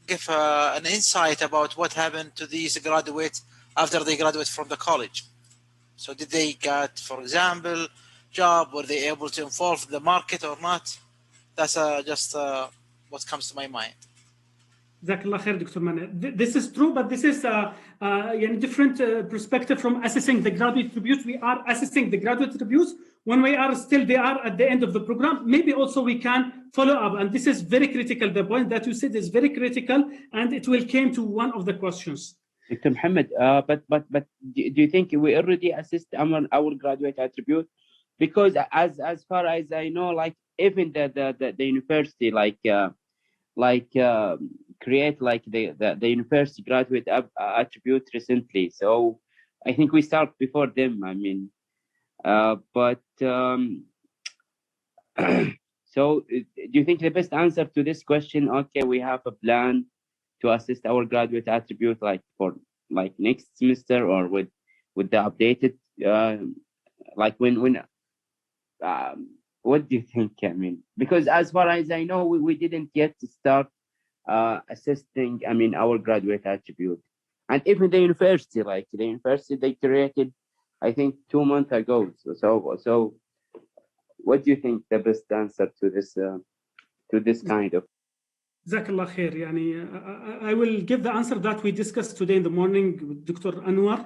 give an insight about what happened to these graduates after they graduate from the college. So did they get, for example, job? Were they able to involve the market or not? That's just what comes to my mind. Jazakallah khair, Dr. Mane. This is true, but this is a different perspective from assessing the graduate attributes. We are assessing the graduate attributes when they are at the end of the program. Maybe also we can follow up, and this is very critical. The point that you said is very critical, and it will come to one of the questions. Dr. Mohammed, but do you think we already assessed our graduate attribute? Because as far as I know, like even the university create like the university graduate attribute recently. So I think we start before them. I mean, so do you think the best answer to this question? Okay, we have a plan to assist our graduate attribute like for like next semester, or with the updated what do you think? I mean, because as far as I know, we didn't yet start assessing, our graduate attribute. And even the university, they created, I think 2 months ago. So what do you think the best answer to this kind of? Jazakallah khair. I will give the answer that we discussed today in the morning with Dr. Anwar.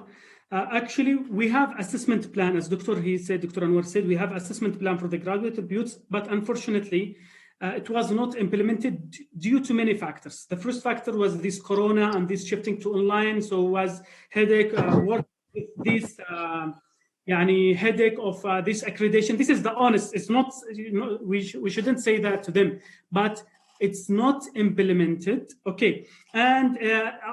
Actually, we have assessment plan, as Dr. Anwar said, we have assessment plan for the graduate attributes, but unfortunately, it was not implemented due to many factors. The first factor was this corona and this shifting to online, so was headache, work with this headache of this accreditation. This is the honest, it's not, we shouldn't say that to them, but it's not implemented. Okay. And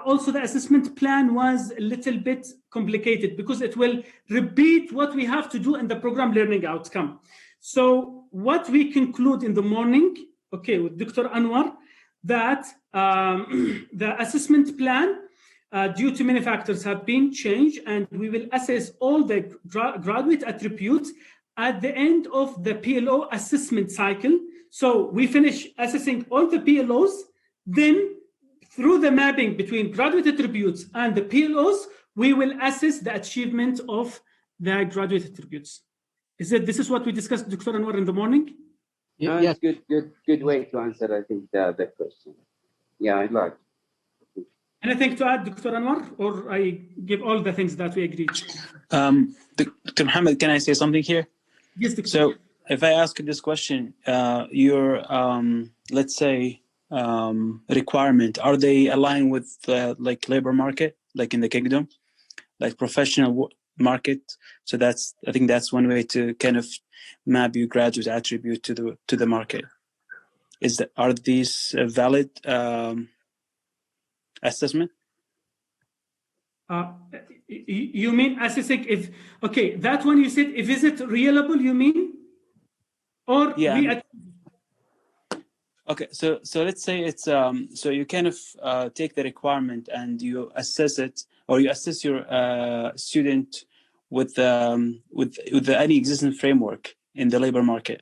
also the assessment plan was a little bit complicated because it will repeat what we have to do in the program learning outcome. So what we conclude in the morning, okay, with Dr. Anwar, that the assessment plan, due to many factors, have been changed, and we will assess all the graduate attributes at the end of the PLO assessment cycle. So we finish assessing all the PLOs, then through the mapping between graduate attributes and the PLOs, we will assess the achievement of the graduate attributes. This is what we discussed, Dr. Anwar, in the morning? Yes, good way to answer, I think, the question. Yeah, I like. Anything to add, Dr. Anwar, or I give all the things that we agreed? Dr. Mohammed, can I say something here? Yes, Dr. So if I ask you this question, your, let's say, requirement, are they aligned with like labor market, like in the kingdom, like professional market? So that's, I think that's one way to kind of map your graduate attribute to the market. Are these valid assessment? You mean assessing if, okay, that one you said, if is it reliable, you mean? Or yeah. Okay, so let's say it's so you kind of take the requirement and you assess it, or you assess your student with any existing framework in the labor market.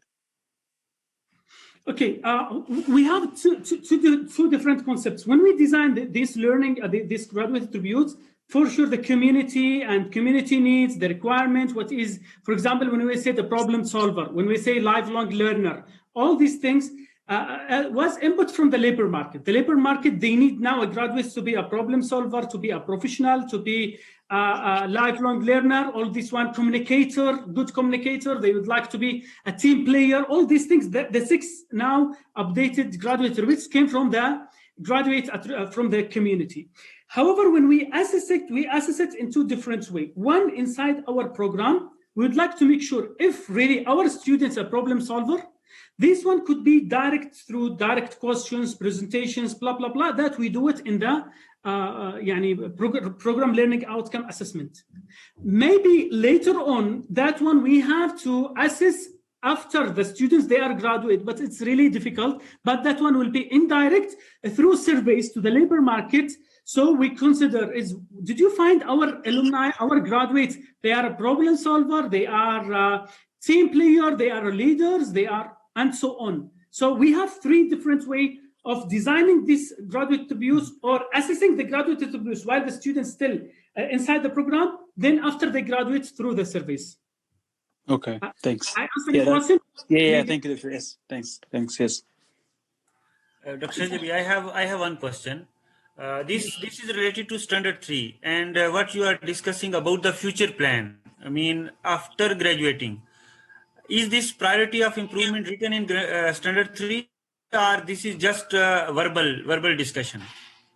Okay, we have two different concepts. When we design this learning, this graduate attributes, for sure the community and community needs, the requirement, what is, for example, when we say the problem solver, when we say lifelong learner, all these things was input from the labor market. The labor market, they need now a graduate to be a problem solver, to be a professional, to be a lifelong learner, all this one, communicator, good communicator. They would like to be a team player. All these things, the 6 now updated graduate attributes came from the graduate from the community. However, when we assess it in 2 different ways. One, inside our program, we would like to make sure if really our students are problem solver, this one could be through direct questions, presentations, blah, blah, blah, that we do it in the program learning outcome assessment. Maybe later on, that one we have to assess after the students, they are graduate, but it's really difficult. But that one will be indirect through surveys to the labor market. So we consider did you find our alumni, our graduates, they are a problem solver, they are a team player, they are leaders, they are, and so on. So we have 3 different ways of designing these graduate attributes or assessing the graduate attributes while the students still inside the program, then after they graduate through the surveys. Okay, thanks. I answered your question? Yeah, thank you. Yes, thanks, yes. Dr. Alshargabi, I have one question. This is related to Standard 3 and what you are discussing about the future plan. I mean, after graduating, is this priority of improvement written in Standard 3 or this is just verbal discussion?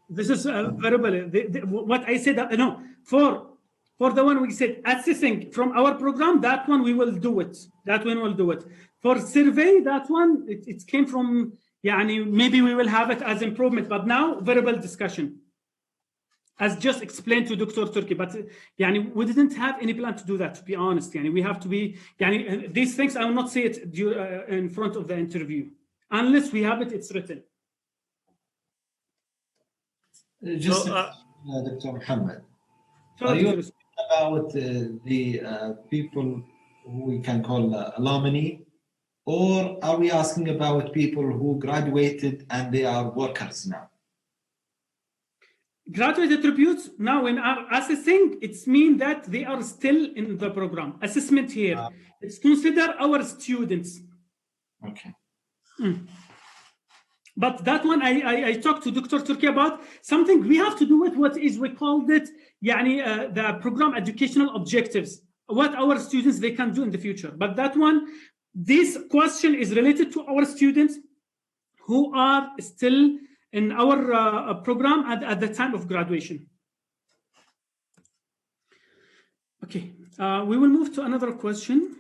This is verbal. What I said, no, for the one we said assessing from our program, that one we will do it. That one will do it. For survey, that one, it came from, maybe we will have it as improvement, but now verbal discussion. As just explained to Dr. Turki, but we didn't have any plan to do that, to be honest. We have to be, these things, I will not say it in front of the interview. Unless we have it, it's written. Just Dr. Mohammed, are you talking about the people who we can call alumni, or are we asking about people who graduated and they are workers now? Graduate attributes, now when are assessing, it's mean that they are still in the program. Assessment here, it's consider our students. Okay. But that one, I talked to Dr. Turki about something we have to do with we called it, the program educational objectives, what our students, they can do in the future. But that one, this question is related to our students who are still in our program at the time of graduation. Okay, we will move to another question.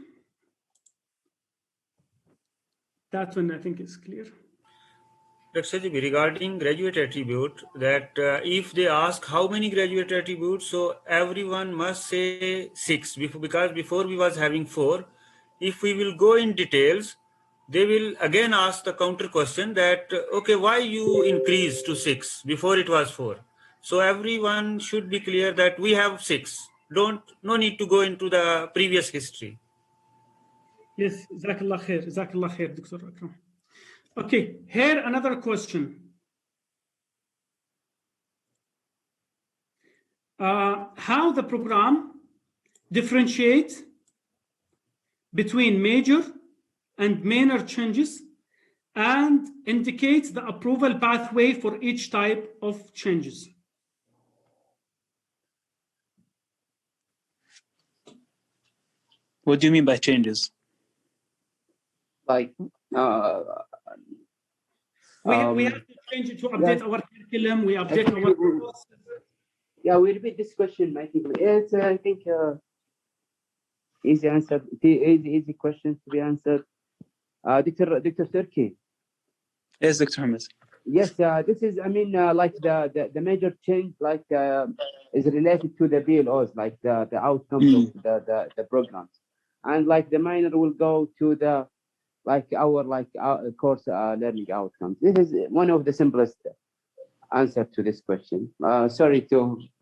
That one I think is clear. Dr. Alshargabi, regarding graduate attribute, that if they ask how many graduate attributes, so everyone must say 6, because before we was having 4. If we will go in details, they will again ask the counter question that, okay, why you increase to 6? Before it was 4. So everyone should be clear that we have 6. No need to go into the previous history. Yes, Jazakallah khair, Dr. Akram. Okay, here another question. How the program differentiates between major and minor changes and indicates the approval pathway for each type of changes. What do you mean by changes? Like we have to change it to update our curriculum. We update our courses. Yeah, we repeat this question. I think it's I think easy answer. Easy questions to be answered. Dr. Turkey. Yes, Dr. Hamid. Yes, this is, I mean, like the major change, like is related to the BLOs, like the outcomes of the programs, and like the minor will go to the our course learning outcomes. This is one of the simplest answer to this question. Sorry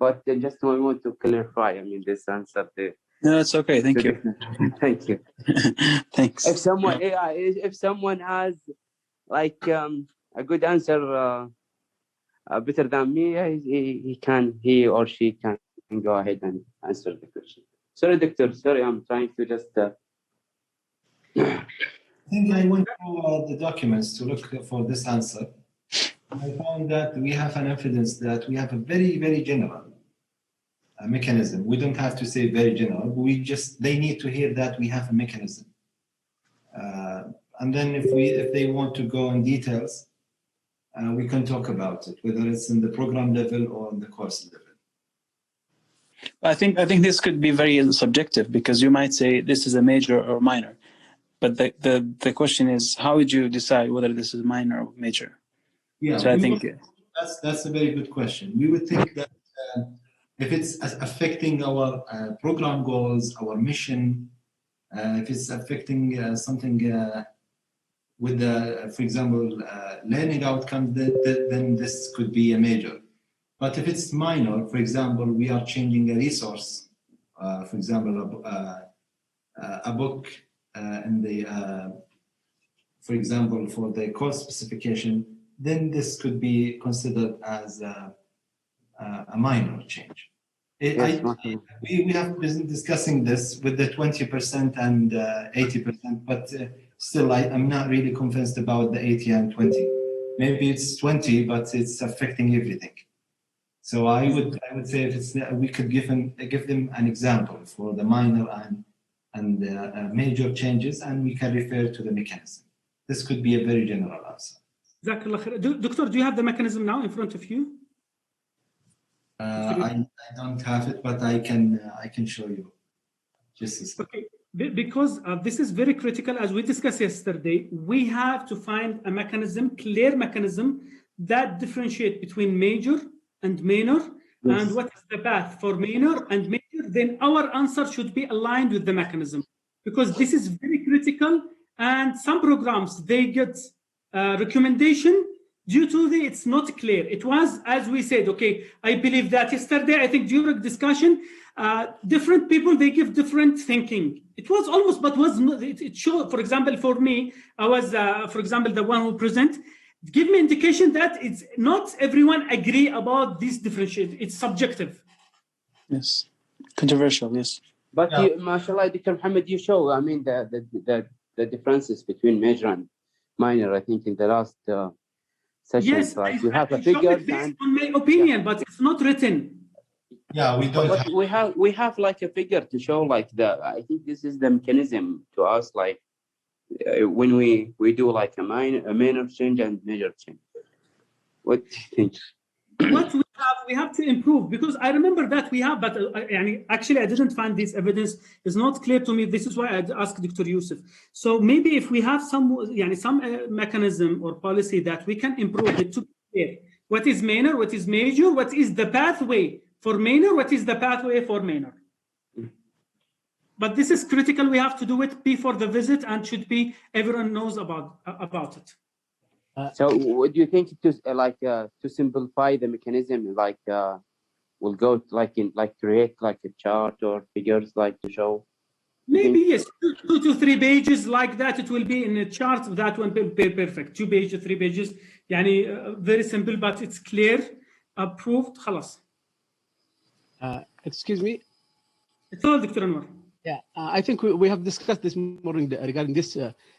but just I want to clarify. I mean, this answer. No, it's okay. Thank you. Thank you. Thanks. If someone has like a good answer better than me, he or she can go ahead and answer the question. Sorry, doctor. Sorry, I'm trying to just. I think I went through the documents to look for this answer. I found that we have an evidence that we have a very, very general mechanism. We don't have to say very general, but they need to hear that we have a mechanism. And then if they want to go in details, we can talk about it, whether it's in the program level or in the course level. I think this could be very subjective, because you might say this is a major or minor, but the question is, how would you decide whether this is minor or major? Yeah, so I think that's a very good question. We would think that if it's affecting our program goals, our mission, if it's affecting something with the, for example, learning outcomes, then this could be a major. But if it's minor, for example, we are changing a resource, for example, a book in the, for example, for the course specification, then this could be considered as a minor change. We have been discussing this with the 20% and 80%, but still I'm not really convinced about the 80 and 20. Maybe it's 20, but it's affecting everything. So I would say if it's, we could give them an example for the minor and major changes, and we can refer to the mechanism. This could be a very general answer. Doctor, do you have the mechanism now in front of you? I don't have it, but I can show you. Just a second. Okay. Because this is very critical, as we discussed yesterday. We have to find a mechanism, clear mechanism, that differentiate between major and minor, and what is the path for minor and major. Then our answer should be aligned with the mechanism, because this is very critical. And some programs, they get recommendation due to it's not clear. It was, as we said, okay, I believe that yesterday, I think during discussion, different people, they give different thinking. It was almost, but was not, it showed, for example, for me, I was, for example, the one who present, give me indication that it's not everyone agree about this differentiation. It's subjective. Yes, controversial, yes. But you, mashallah, Dr. Mohammed, you show, I mean, the differences between major and minor, I think, in the last session. Yes, like we have a figure based on my opinion, but it's not written. Yeah, we don't. But we have like a figure to show like I think this is the mechanism to us, like when we do like a minor change and major change. What do you think? What we have to improve, because I remember that we have, but actually I didn't find this evidence. It's not clear to me. This is why I asked Dr. Yusuf. So maybe if we have some mechanism or policy that we can improve it to be clear. What is minor? What is major? What is the pathway for minor? What is the pathway for minor? But this is critical. We have to do it before the visit, and should be everyone knows about it. So, what do you think to simplify the mechanism? We'll go create like a chart or figures to show. Maybe yes, 2 to 3 pages like that. It will be in a chart. That one will be perfect. 2 pages, 3 pages. Very simple, but it's clear, approved. خلاص. Excuse me. It's all, Dr. Anwar. Yeah, I think we have discussed this morning regarding this,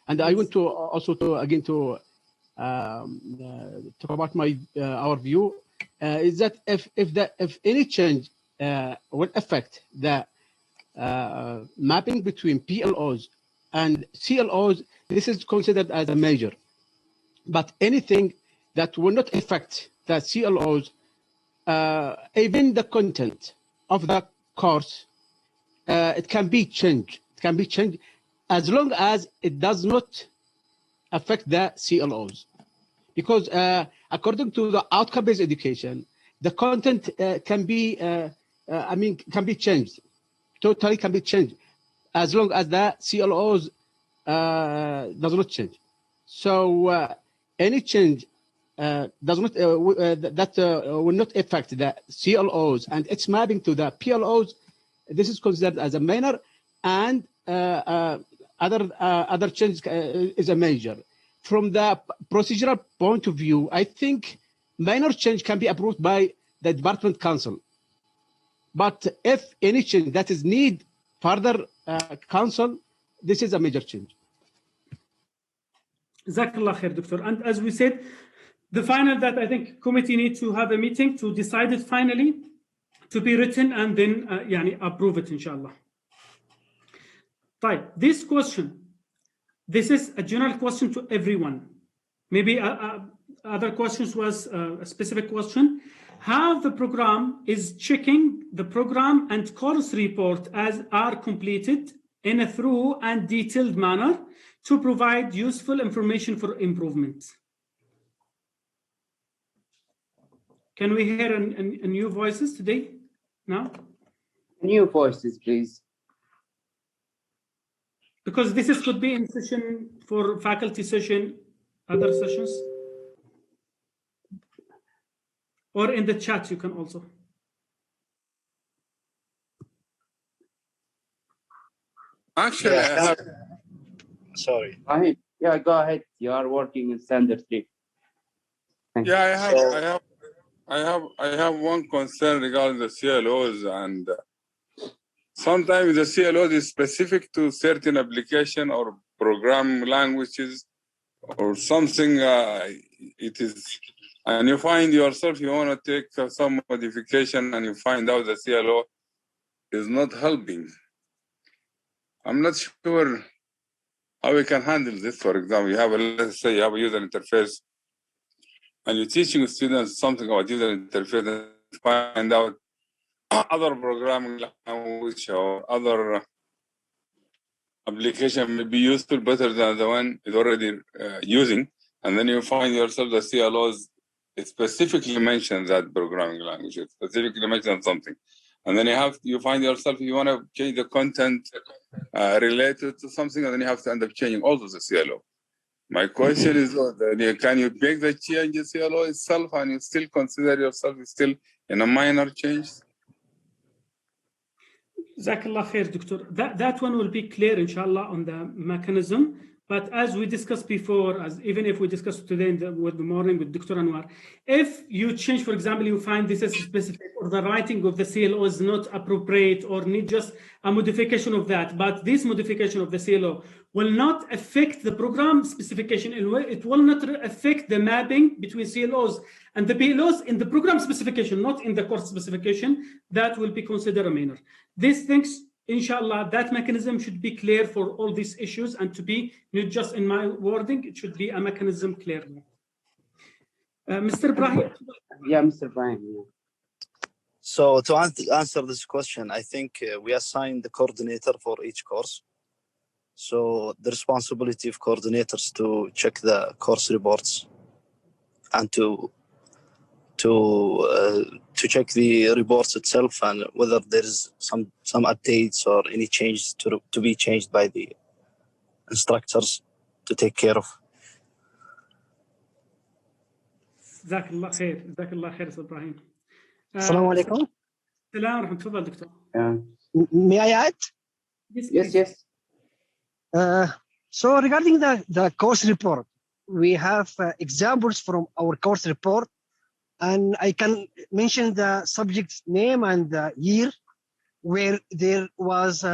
and I want to also talk about our view. Is that if any change will affect the mapping between PLOs and CLOs, this is considered as a major. But anything that will not affect the CLOs, even the content of the course, it can be changed. It can be changed as long as it does not affect the CLOs. Because according to the outcome-based education, the content can be, can be changed. Totally can be changed as long as the CLOs does not change. So any change does not will not affect the CLOs and its mapping to the PLOs. This is considered as a minor, and other change is a major. From the procedural point of view, I think minor change can be approved by the department council. But if any change that is need further council, this is a major change. Jazakallah khair, Doctor. And as we said, the final that I think committee needs to have a meeting to decide it finally, to be written, and then approve it, inshallah. Right. This question, this is a general question to everyone. Maybe other questions was a specific question. How the program is checking the program and course report as are completed in a thorough and detailed manner to provide useful information for improvement. Can we hear a new voices today? No? New voices, please. Because this could be in session for faculty session, other sessions. Or in the chat, you can also. Actually, I have... Sorry. Yeah, go ahead. You are working in standard 3. Yeah, I have one concern regarding the CLOs, and sometimes the CLOs is specific to certain application or program languages or something. It is, and you find yourself you want to take some modification, and you find out the CLO is not helping. I'm not sure how we can handle this. For example, you have let's say you have a user interface, and you're teaching students something about user interface, and find out other programming language or other application may be useful better than the one is already using, and then you find yourself the CLOs specifically mention that programming language, specifically mention something, and then you find yourself you want to change the content related to something, and then you have to end up changing also the CLO. My question is, can you make the change in CLO itself and you still consider yourself still in a minor change? Jazakallah khair, Doctor. That one will be clear, inshallah, on the mechanism. But as we discussed before, even if we discussed today in the morning with Dr. Anwar, if you change, for example, you find this is specific or the writing of the CLO is not appropriate or need just a modification of that, but this modification of the CLO will not affect the program specification. It will not affect the mapping between CLOs and the PLOs in the program specification, not in the course specification. That will be considered a minor. These things, inshallah, that mechanism should be clear for all these issues, and to be not just in my wording, it should be a mechanism clearly. Mr. Ibrahim. Yeah, Mr. Ibrahim. Yeah. So to answer this question, I think we assign the coordinator for each course. So the responsibility of coordinators to check the course reports and to check the reports itself, and whether there is some updates or any changes to be changed by the instructors to take care of. Jazakallah khair. Jazakallah khair, Ibrahim. Assalamu alaikum. Salam wa rahmatullah, Doctor. May I add? Yes. So regarding the course report, we have examples from our course report, and I can mention the subject's name and the year where there was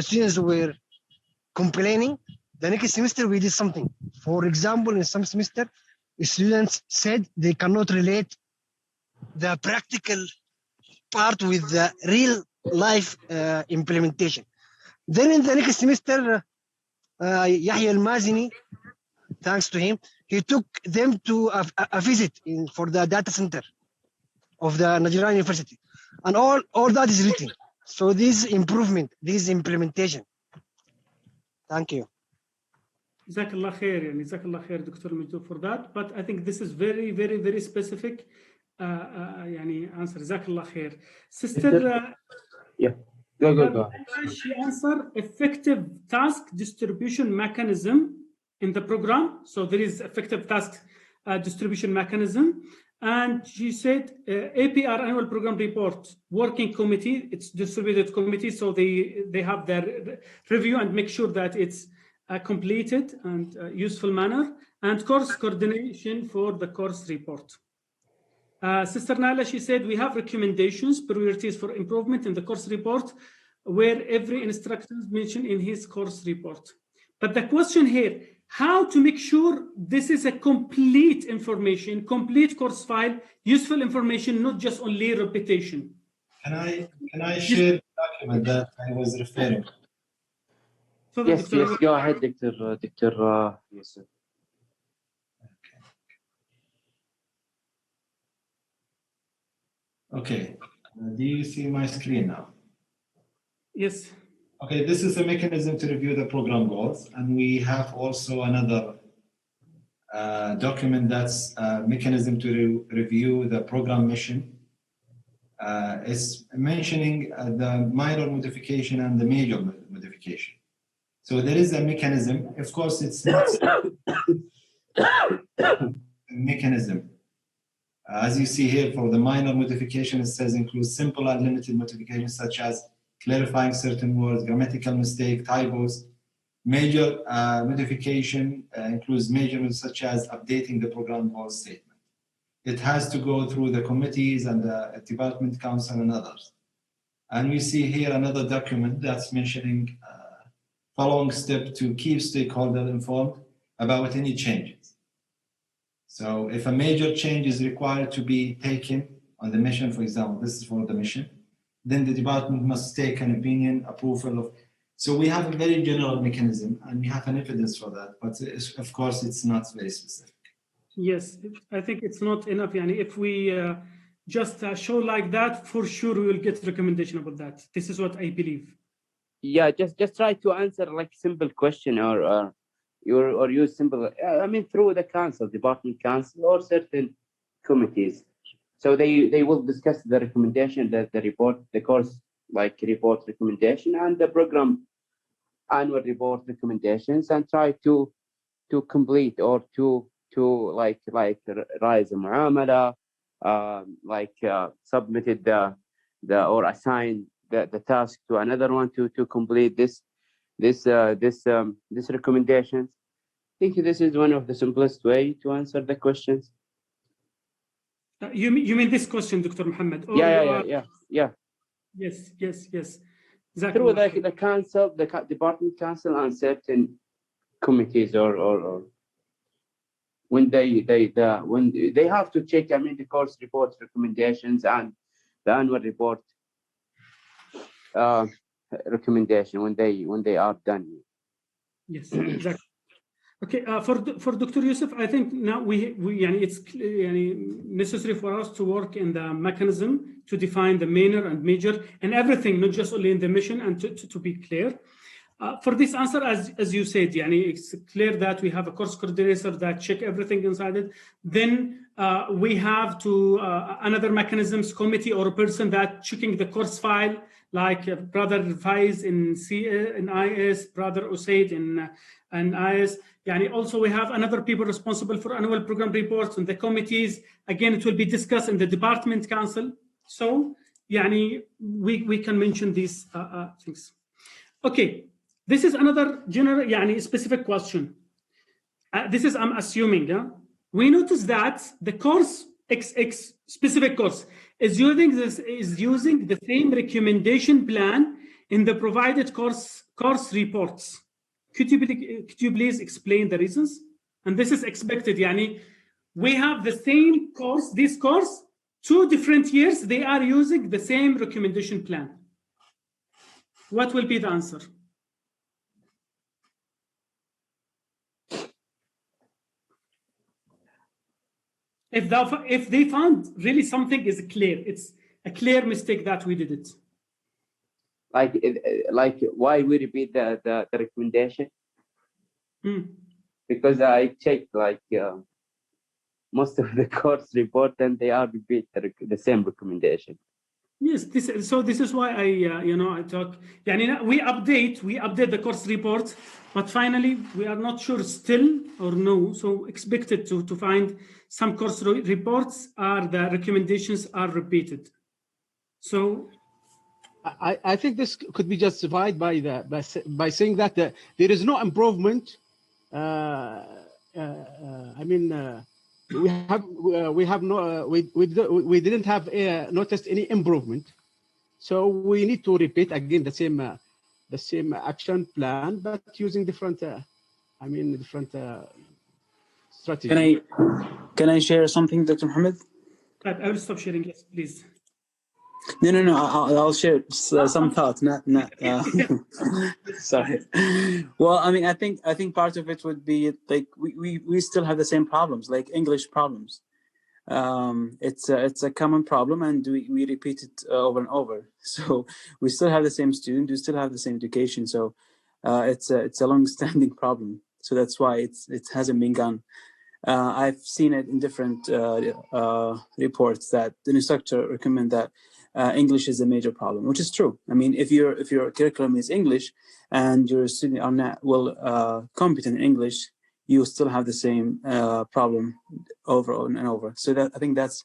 students were complaining. The next semester we did something. For example, in some semester, students said they cannot relate the practical part with the real life implementation. Then in the next semester, Yahya Al-Mazini, thanks to him, he took them to a visit for the data center of the Najran University. And all that is written. So this improvement, this implementation. Thank you. جزاك الله خير يعني جزاك الله خير دكتور مجدو for that, but I think this is very very very specific يعني answer. جزاك الله خير. Sister yeah, go. She answered effective task distribution mechanism in the program. So there is effective task distribution mechanism, and she said APR annual program report working committee. It's distributed committee, so they have their review and make sure that it's completed and useful manner, and course coordination for the course report. Sister Naila, she said we have recommendations, priorities for improvement in the course report, where every instructor is mentioned in his course report. But the question here, how to make sure this is a complete information, complete course file, useful information, not just only repetition. Can I share the document that I was referring to? So yes, go ahead, Dr. Yusuf. Okay, do you see my screen now? Yes. Okay, this is a mechanism to review the program goals, and we have also another document that's a mechanism to review the program mission. It's mentioning the minor modification and the major modification. So there is a mechanism. Of course, it's not a mechanism. As you see here, for the minor modification, it says includes simple and limited modifications such as clarifying certain words, grammatical mistake, typos. Major modification includes measurements such as updating the program goal statement. It has to go through the committees and the department council and others. And we see here another document that's mentioning following step to keep stakeholders informed about any changes. So if a major change is required to be taken on the mission, for example, this is for the mission, then the department must take an opinion, approval of. So we have a very general mechanism and we have an evidence for that, but of course it's not very specific. Yes, I think it's not enough. Yani if we just show like that, for sure we will get recommendation about that. This is what I believe. Yeah, just try to answer like simple question or use simple. I mean through the council, department council, or certain committees. So they will discuss the recommendation, the report, the course like report recommendation, and the program annual report recommendations, and try to complete or to like rise a muamala, submitted the or assign the task to another one to complete this recommendations. I think this is one of the simplest way to answer the questions. You mean this question, Dr. Mohammed? Yeah. Yes. Exactly. Through the council, the department council, and certain committees, or when they have to check. I mean, the course report recommendations and the annual report recommendation when they are done. Yes, exactly. Okay, for Dr. Yusuf, I think now it's necessary for us to work in the mechanism to define the minor and major and everything, not just only in the mission, and to be clear. For this answer, as you said, it's clear that we have a course coordinator that check everything inside it. Then we have to another mechanisms committee or a person that checking the course file, like Brother Faiz in IS, Brother Usaid in IS. Also, we have another people responsible for annual program reports and the committees. Again, it will be discussed in the department council. So, we can mention these things. Okay, this is another general, specific question. This is, I'm assuming, we notice that the course XX specific course is using the same recommendation plan in the provided course reports. Could you please explain the reasons? And this is expected. We have the same course, this course, 2 different years, they are using the same recommendation plan. what will be the answer? If they found really something is clear, it's a clear mistake that we did it. Like why we repeat the recommendation? Because I checked like most of the course report and they are repeat the same recommendation. Yes, this is why I talk. We update the course report, but finally we are not sure still or no. So expected to find some course reports are the recommendations are repeated. So I think this could be justified by saying that there is no improvement. We didn't have noticed any improvement, so we need to repeat again the same action plan, but using different strategies. Can I share something, Dr. Mohammed? I will stop sharing. Yes, please. No. I'll share some thoughts. Not. Sorry. Well, I think part of it would be like we still have the same problems, like English problems. It's a common problem, and we repeat it over and over. So we still have the same student, we still have the same education. So it's a long-standing problem. So that's why it hasn't been gone. I've seen it in different reports that the instructor recommend that English is a major problem, which is true. I mean, if your curriculum is English and your students are not competent in English, you still have the same problem over and over. So I think that's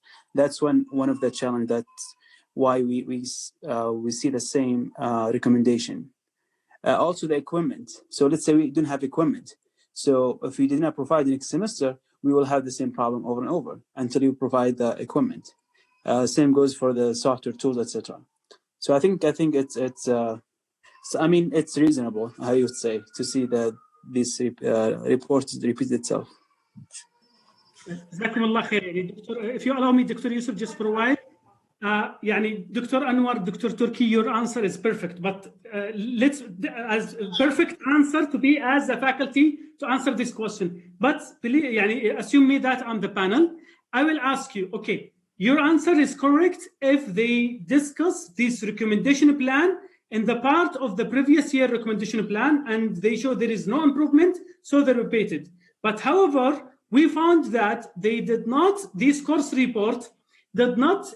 one of the challenge. That's why we see the same recommendation. Also the equipment. So let's say we don't have equipment. So if we did not provide next semester, we will have the same problem over and over until you provide the equipment. Same goes for the software tools, etc. So I think it's reasonable, I would say, to see that this report repeats itself. If you allow me, Dr. Yusuf, just for a while. Dr. Anwar, Dr. Turki, your answer is perfect, but let's as perfect answer to be as a faculty to answer this question. But assume me that I'm the panel. I will ask you, okay, your answer is correct if they discuss this recommendation plan in the part of the previous year recommendation plan and they show there is no improvement, so they repeat it. But however, we found that they did not, this course report did not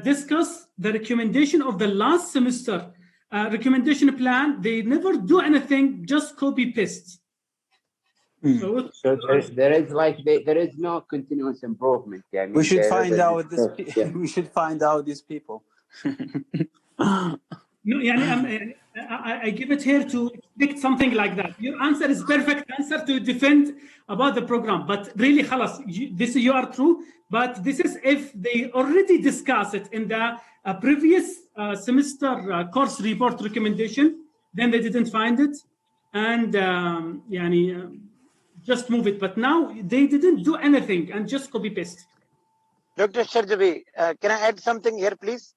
discuss the recommendation of the last semester recommendation plan. They never do anything, just copy paste. So there is no continuous improvement. We should find out this. We should find out these people. No, I give it here to expect something like that. Your answer is perfect answer to defend about the program, but really, khalas, you are true. But this is if they already discuss it in the previous semester course report recommendation, then they didn't find it, and just move it. But now they didn't do anything and just copy paste. Dr. Alshargabi, can I add something here, please?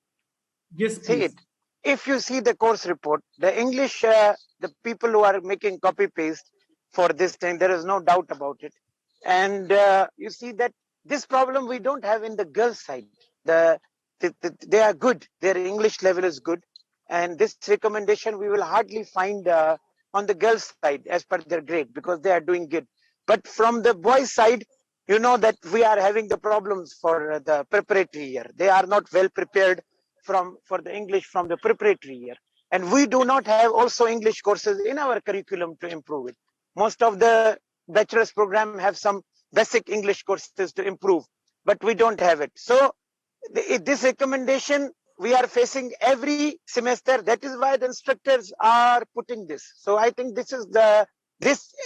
Yes, please. See it. If you see the course report, the English, the people who are making copy paste for this thing, there is no doubt about it. And you see that this problem we don't have in the girls' side. They are good. Their English level is good. And this recommendation we will hardly find on the girls' side as per their grade because they are doing good. But from the boys' side, you know that we are having the problems for the preparatory year. They are not well prepared for the English from the preparatory year. And we do not have also English courses in our curriculum to improve it. Most of the bachelor's program have some basic English courses to improve, but we don't have it. So this recommendation we are facing every semester. That is why the instructors are putting this. So I think this is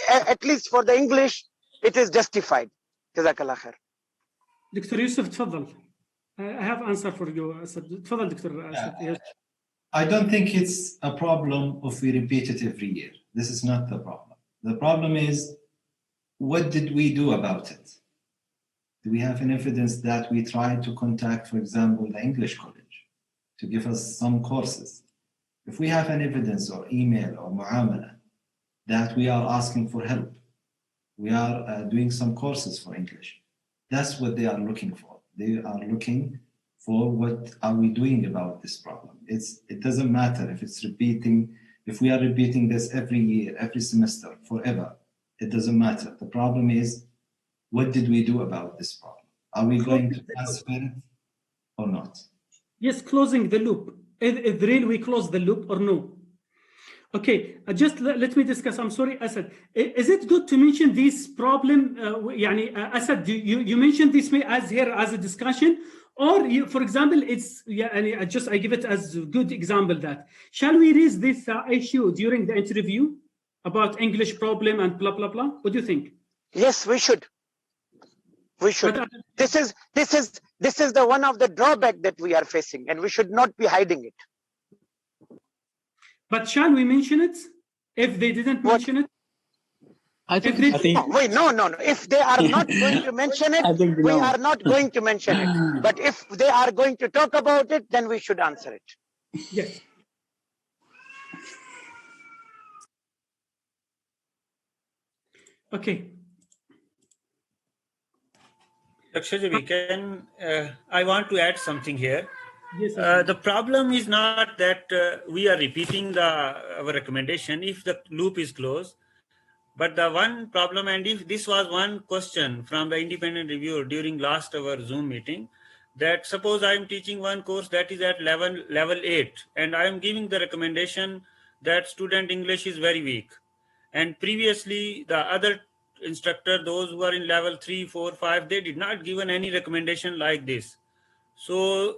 at least for the English, it is justified. Jazakallah khair. Dr. Yusuf, tafadhal. I have answer for you. Tafadhal, Dr. Yes. I don't think it's a problem if we repeat it every year. This is not the problem. The problem is, what did we do about it? Do we have an evidence that we tried to contact, for example, the English college to give us some courses? If we have an evidence or email or muamala that we are asking for help, we are doing some courses for English, that's what they are looking for. They are looking for what are we doing about this problem. It doesn't matter if it's repeating, if we are repeating this every year, every semester, forever, it doesn't matter. The problem is, what did we do about this problem? Are we going to transfer it or not? Yes, closing the loop. Is really we close the loop or no? Okay, just let me discuss. I'm sorry, Asad. Is it good to mention this problem? Asad, you mentioned this as here as a discussion, or you, for example, it's I give it as a good example that shall we raise this issue during the interview about English problem and blah blah blah? What do you think? Yes, we should. We should. This is the one of the drawback that we are facing, and we should not be hiding it. But shall we mention it if they didn't mention it? No. If they are not going to mention it, we are not going to mention it. But if they are going to talk about it, then we should answer it. Yes. Okay. Dr. Alshargabi, I want to add something here. Yes, the problem is not that we are repeating our recommendation if the loop is closed, but the one problem, and if this was one question from the independent reviewer during last our Zoom meeting, that suppose I am teaching one course that is at level 8, and I am giving the recommendation that student English is very weak. And previously the other instructor, those who are in level 3, 4, 5, they did not given any recommendation like this. So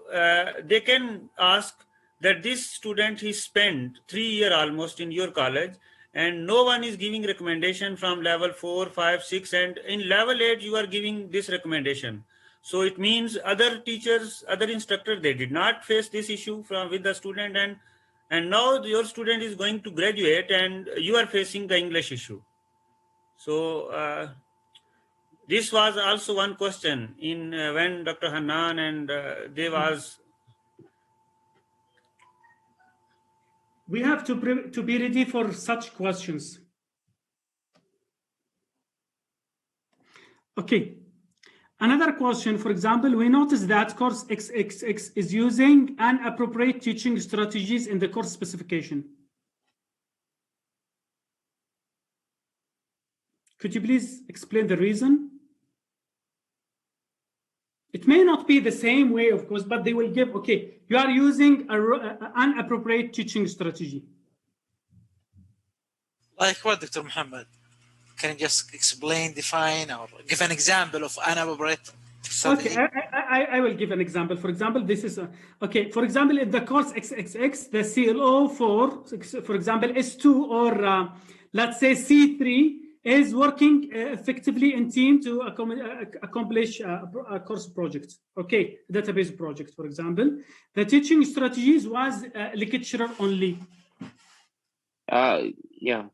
they can ask that this student, he spent 3 years almost in your college, and no one is giving recommendation from level 4, 5, 6, and in level 8 you are giving this recommendation. So it means other teachers, other instructors, they did not face this issue with the student, and now your student is going to graduate and you are facing the English issue. So this was also one question in when Dr. Hanan and there was. We have to be ready for such questions. Okay. Another question, for example, we noticed that course XXX is using inappropriate teaching strategies in the course specification. Could you please explain the reason? It may not be the same way, of course, but they will give, okay, you are using an appropriate teaching strategy. Like what, Dr. Mohammed? Can you just explain, define, or give an example of inappropriate strategy? Okay, I will give an example. For example, this is, okay, for example, in the course XXX, the CLO for example, S2 or let's say C3, is working effectively in team to accomplish a course project. Okay, database project, for example. The teaching strategies was lecturer only. Yeah.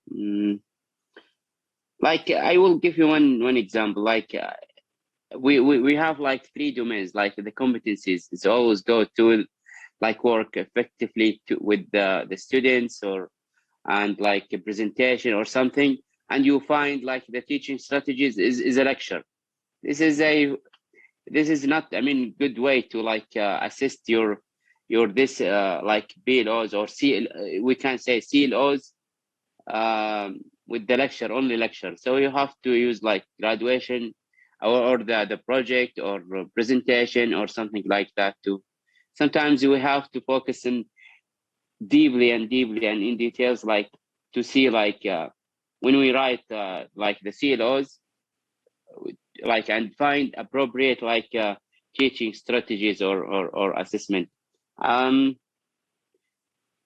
Like I will give you one example. Like we have like 3 domains. Like the competencies is always go to like work effectively with the students and like a presentation or something. And you find like the teaching strategies is a lecture. This is not, I mean, good way to like assist your this like BLOs or we can say CLOs with the lecture, only lecture. So you have to use like graduation or the project or presentation or something like that too. Sometimes we have to focus in deeply and in details, like to see like when we write like the CLOs, like and find appropriate like teaching strategies or assessment.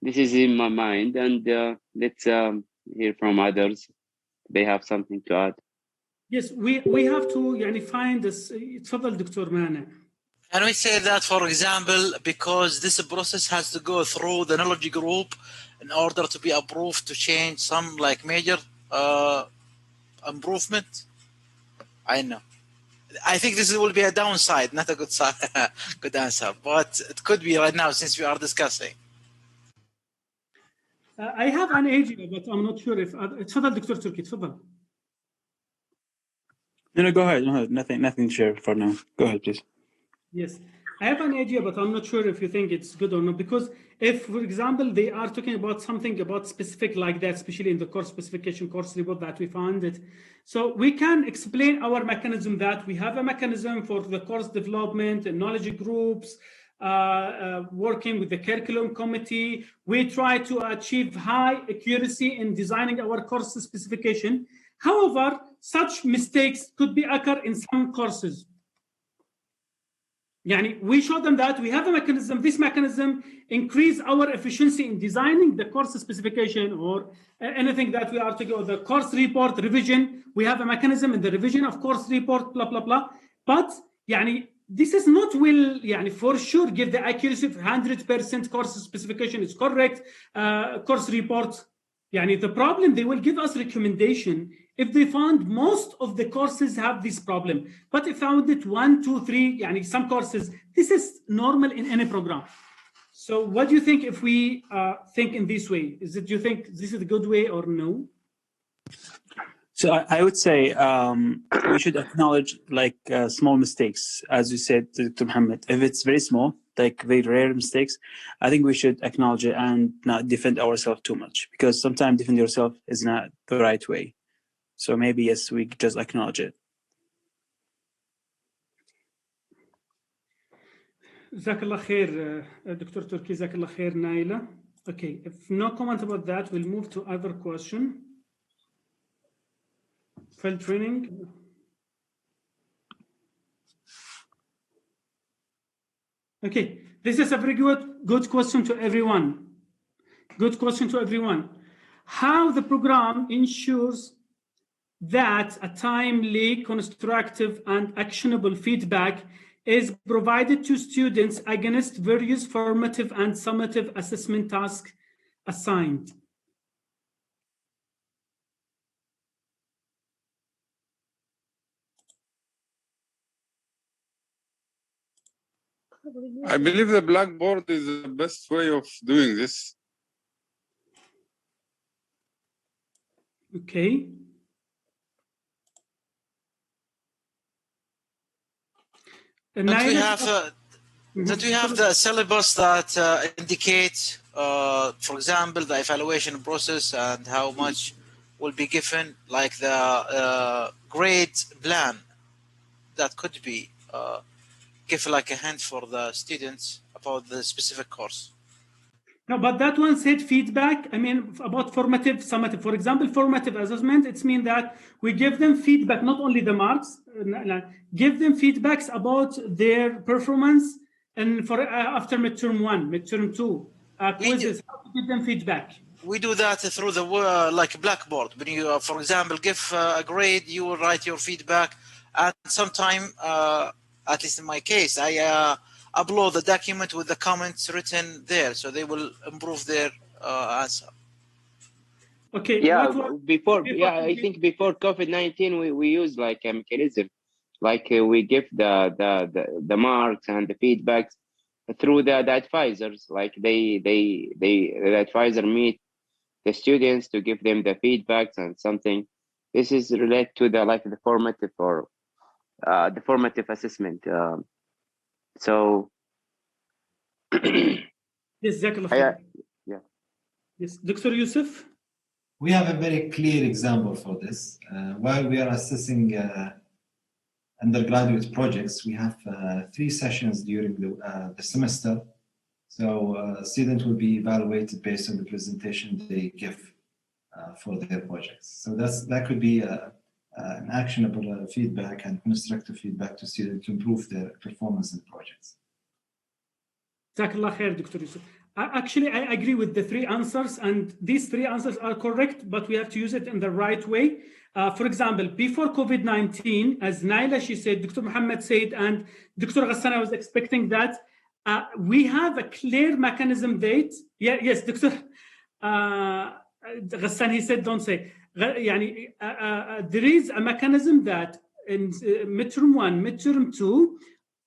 This is in my mind, and let's hear from others. They have something to add. Yes, we have to find this. تفضل دكتور مانع. And we say that, for example, because this process has to go through the knowledge group in order to be approved to change some like major improvement. I know. I think this will be a downside, not a good side, good answer, but it could be right now since we are discussing. I have an idea, but I'm not sure if تفضل دكتور تركي تفضل. No, go ahead. No, nothing to share for now. Go ahead, please. Yes, I have an idea, but I'm not sure if you think it's good or not. Because if, for example, they are talking about something about specific like that, especially in the course specification course report that we found it. So we can explain our mechanism that we have a mechanism for the course development and knowledge groups, working with the curriculum committee. We try to achieve high accuracy in designing our course specification. However, such mistakes could be occur in some courses. We show them that we have a mechanism. This mechanism increase our efficiency in designing the course specification or anything that we are to go. The course report revision, we have a mechanism in the revision of course report, blah, blah, blah. But this is not will for sure give the accuracy of 100% course specification is correct. Course report, the problem, they will give us recommendation if they found most of the courses have this problem. But if found it 1, 2, 3, some courses, this is normal in any program. So what do you think if we think in this way? Do you think this is a good way or no? So I would say we should acknowledge small mistakes, as you said, Dr. Mohammed. If it's very small, like very rare mistakes, I think we should acknowledge it and not defend ourselves too much, because sometimes defend yourself is not the right way. So maybe, yes, we just acknowledge it. Jazakallah khair, Dr. Turki, Jazakallah khair, Naila. Okay, if no comment about that, we'll move to other question. Field training. Okay, this is a very good question to everyone. Good question to everyone. How the program ensures that a timely, constructive, and actionable feedback is provided to students against various formative and summative assessment tasks assigned. I believe the Blackboard is the best way of doing this. Okay. Don't we have the syllabus that indicate, for example, the evaluation process and how much will be given, like the grade plan that could be give like a hint for the students about the specific course? No, but that one said feedback. I mean, about formative, summative. For example, formative assessment, it's mean that we give them feedback, not only the marks, give them feedbacks about their performance, and for after midterm 1, midterm 2, quizzes, how to give them feedback. We do that through the like Blackboard. When you, for example, give a grade, you will write your feedback, and sometime, at least in my case, I upload the document with the comments written there, so they will improve their answer. Okay. Yeah, I think before COVID-19, we used like a mechanism, like we give the marks and the feedbacks through the advisors. Like the advisor meet the students to give them the feedbacks and something. This is related to the formative or the formative assessment. So yes, yeah. Yes, Dr. Yusuf. We have a very clear example for this. While we are assessing undergraduate projects, we have 3 sessions during the semester. So students will be evaluated based on the presentation they give for their projects. So that could be an actionable feedback and constructive feedback to students to improve their performance in projects. Jazakallah khair, Dr. Yusuf. Actually, I agree with the 3 answers, and these 3 answers are correct, but we have to use it in the right way. For example, before COVID-19, as Naila, she said, Dr. Mohammed said, and Dr. Ghassan, I was expecting that, we have a clear mechanism date. Yes, Dr. Ghassan, he said, don't say. There is a mechanism that in midterm 1, midterm 2,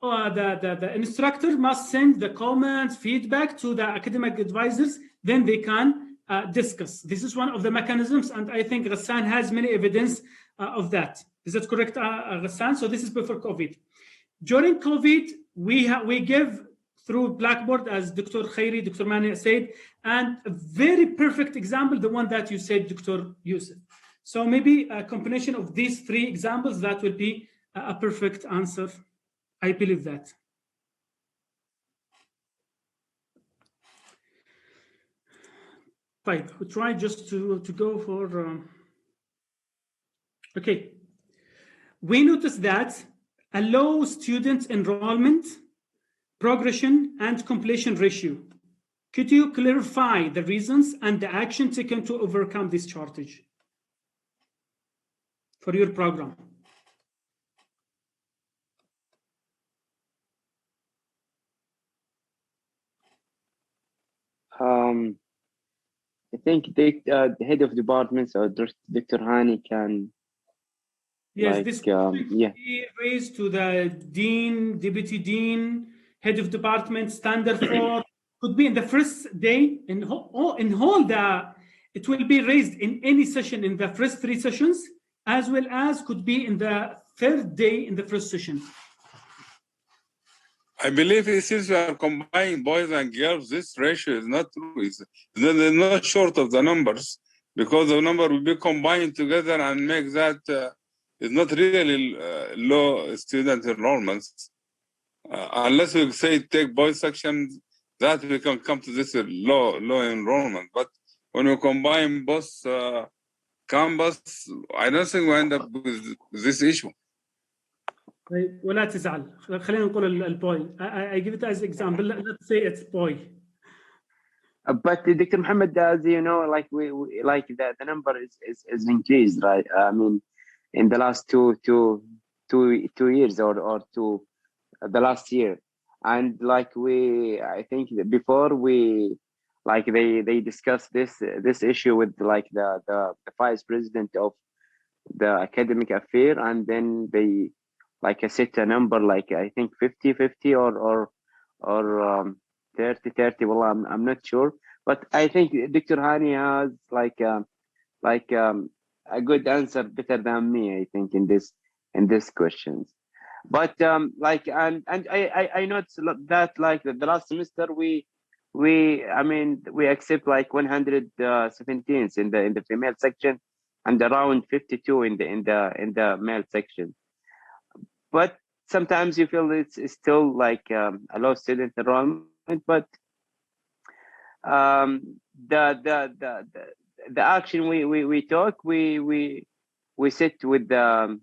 the instructor must send the comments, feedback to the academic advisors, then they can discuss. This is one of the mechanisms, and I think Ghassan has many evidence of that. Is that correct, Ghassan? So this is before COVID. During COVID, we give through Blackboard, as Dr. Khairi, Dr. Mani said, and a very perfect example, the one that you said, Dr. Yusuf. So maybe a combination of these three examples, that will be a perfect answer. I believe that. Fine, we'll try just to go for, okay. We noticed that a low student enrollment, progression, and completion ratio. Could you clarify the reasons and the action taken to overcome this shortage for your program? I think the head of departments or Dr. Hani can. Yes, like, this yeah. be raised to the dean, deputy dean, head of department, standard 4. Could be in the first day, it will be raised in any session in the first 3 sessions, as well as could be in the 3rd day in the first session. I believe since we are combining boys and girls, this ratio is not true. They're not short of the numbers, because the number will be combined together and make that it's not really low student enrollments. Unless we say take boys sections, that we can come to this low enrollment. But when we combine both campus, I don't think we end up with this issue. ولا تزعل. خلينا نقول البوي. I give it as example. Let's say it's boy. But Dr. Mohammed, as you know, like we like the number is increased, right? I mean, in the last two years or the last year, and like I think that before we like they discussed this issue with like the vice president of the academic affair, and then they like set a number like I think 50-50 or 30-30. Well, I'm not sure, but I think Dr. Hani has like a good answer, better than me, I think, in this questions. But like and I noticed that like the last semester we accept like 117 in the female section and around 52 in the male section. But sometimes you feel it's still like a low student enrollment, but the action we talk, we sit with the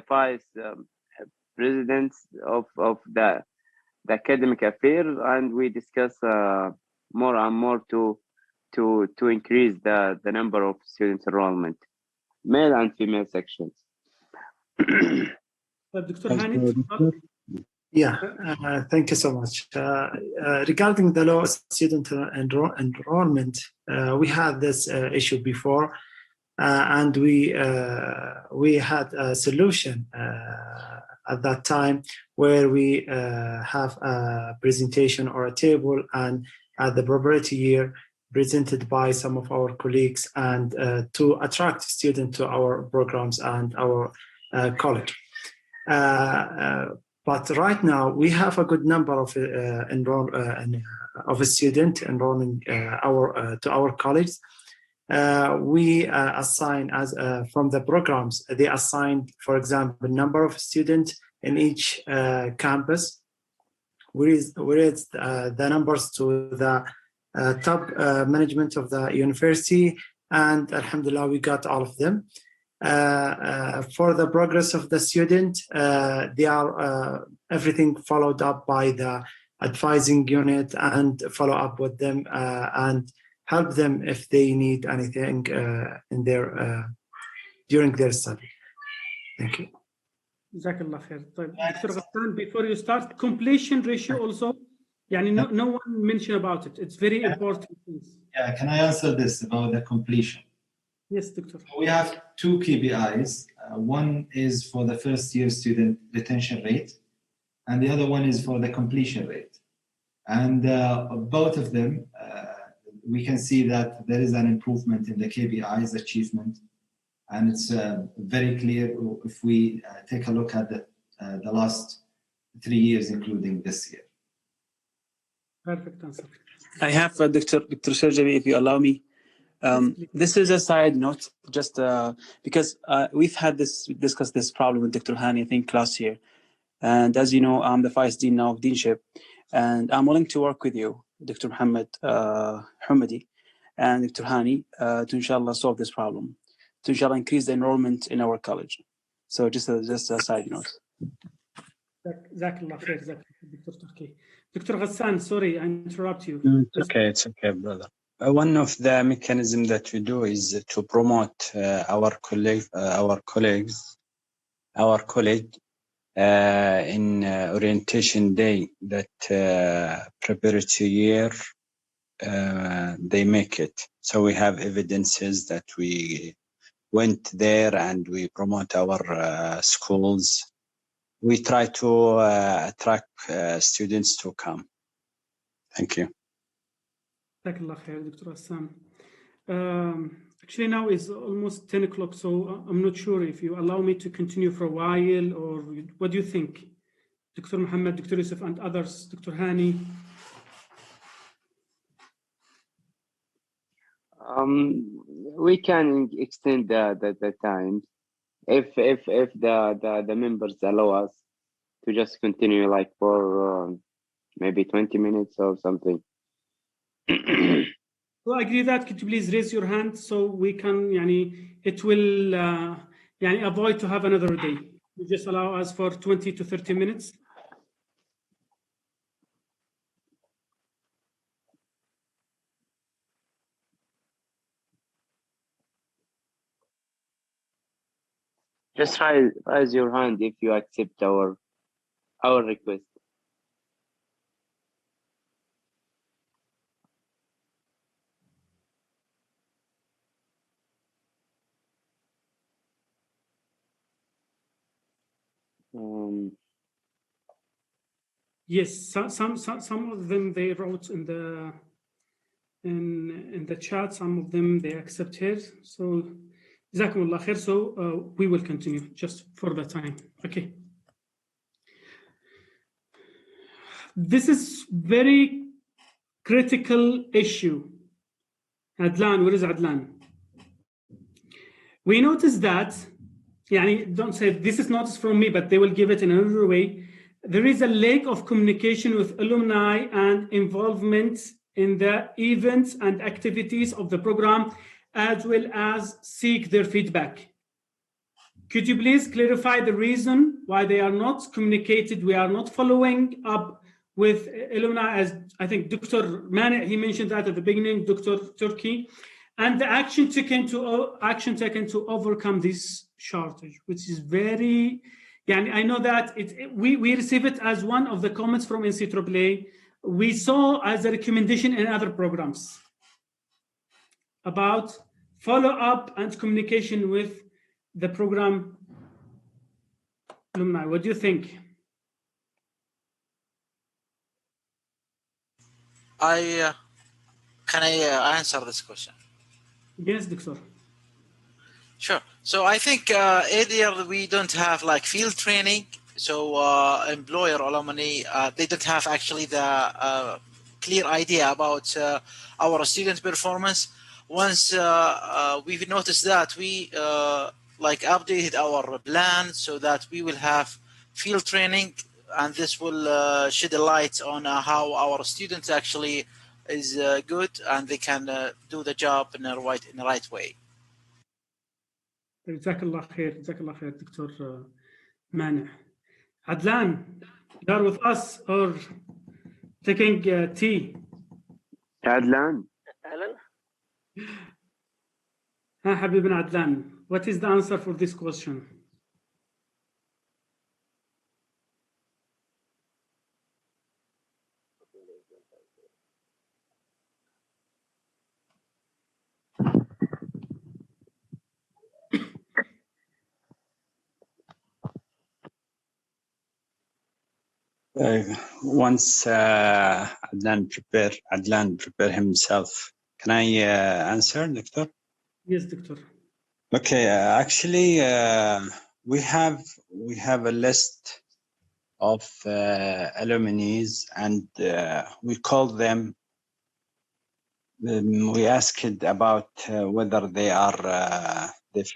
vice presidents of the academic affair, and we discuss more and more to increase the number of student enrollment, male and female sections. Dr. Hani. Yeah, thank you so much. Regarding the low student enrollment, we had this issue before, and we had a solution at that time where we have a presentation or a table, and at the preparatory year presented by some of our colleagues, and to attract students to our programs and our college. But right now we have a good number of a student enrolling to our college. We assign as from the programs, they assigned, for example, number of students in each campus, whereas the numbers to the top management of the university, and alhamdulillah we got all of them. For the progress of the student, they are everything followed up by the advising unit, and follow up with them and help them if they need anything in their during their study. Thank you. Jazakallah khair. Dr. Ghassan, before you start, completion ratio also, no one mentioned about it. It's very important. Yeah, can I answer this about the completion? Yes, Doctor. We have 2 KPIs. One is for the first year student retention rate, and the other one is for the completion rate. And both of them, we can see that there is an improvement in the KPIs achievement, and it's very clear if we take a look at the last 3 years, including this year. Perfect answer. I have Dr. Alshargabi, if you allow me. This is a side note, just because we've had discussed this problem with Dr. Hani, I think, last year. And as you know, I'm the Vice Dean now of Deanship, and I'm willing to work with you, Dr. Mohammed Hamadi and Dr. Hani, to inshallah solve this problem, to inshallah increase the enrollment in our college. So just a side note. Jazakallah khair, Dr. Turki. Dr. Ghassan, sorry, I interrupt you. It's okay, brother. One of the mechanisms that we do is to promote our college in orientation day, that preparatory year they make it. So we have evidences that we went there and we promote our schools. We try to attract students to come. Thank you. Jazakallah khair, Dr. Hassan. Actually, now is almost 10 o'clock, so I'm not sure if you allow me to continue for a while, or what do you think? Dr. Mohammed, Dr. Yusuf, and others, Dr. Hani. We can extend the time if the members allow us to just continue like for maybe 20 minutes or something. So I agree that. Could you please raise your hand so we can, it will avoid to have another day. You just allow us for 20 to 30 minutes. Just raise your hand if you accept our request. Yes, some of them they wrote in the chat. Some of them they accept here. So, Jazakumullah khair. So we will continue just for the time. Okay. This is very critical issue. Adlan, where is Adlan? We noticed that. Don't say this is not from me, but they will give it in another way. There is a lack of communication with alumni and involvement in the events and activities of the program, as well as seek their feedback. Could you please clarify the reason why they are not communicated? We are not following up with alumni, as I think Dr. Mani, he mentioned that at the beginning, Dr. Turki, and the action taken to overcome this shortage, which is very. I know that we receive it as one of the comments from NCAAA. We saw as a recommendation in other programs about follow-up and communication with the program alumni. What do you think? Can I answer this question? Yes, Doctor. Sure. So I think either we don't have like field training, so employer alumni, they don't have actually the clear idea about our student performance. Once we've noticed that, we like updated our plan so that we will have field training, and this will shed a light on how our students actually is good, and they can do the job in the right way. Jazakallah khair, Dr. Mani. Adlan, you are with us or taking tea? Adlan. Habib Adlan, what is the answer for this question? Once Adlan prepare himself Can I answer, Doctor? Yes, Doctor. Okay, actually, we have a list of alumni, and we call them. We asked about whether they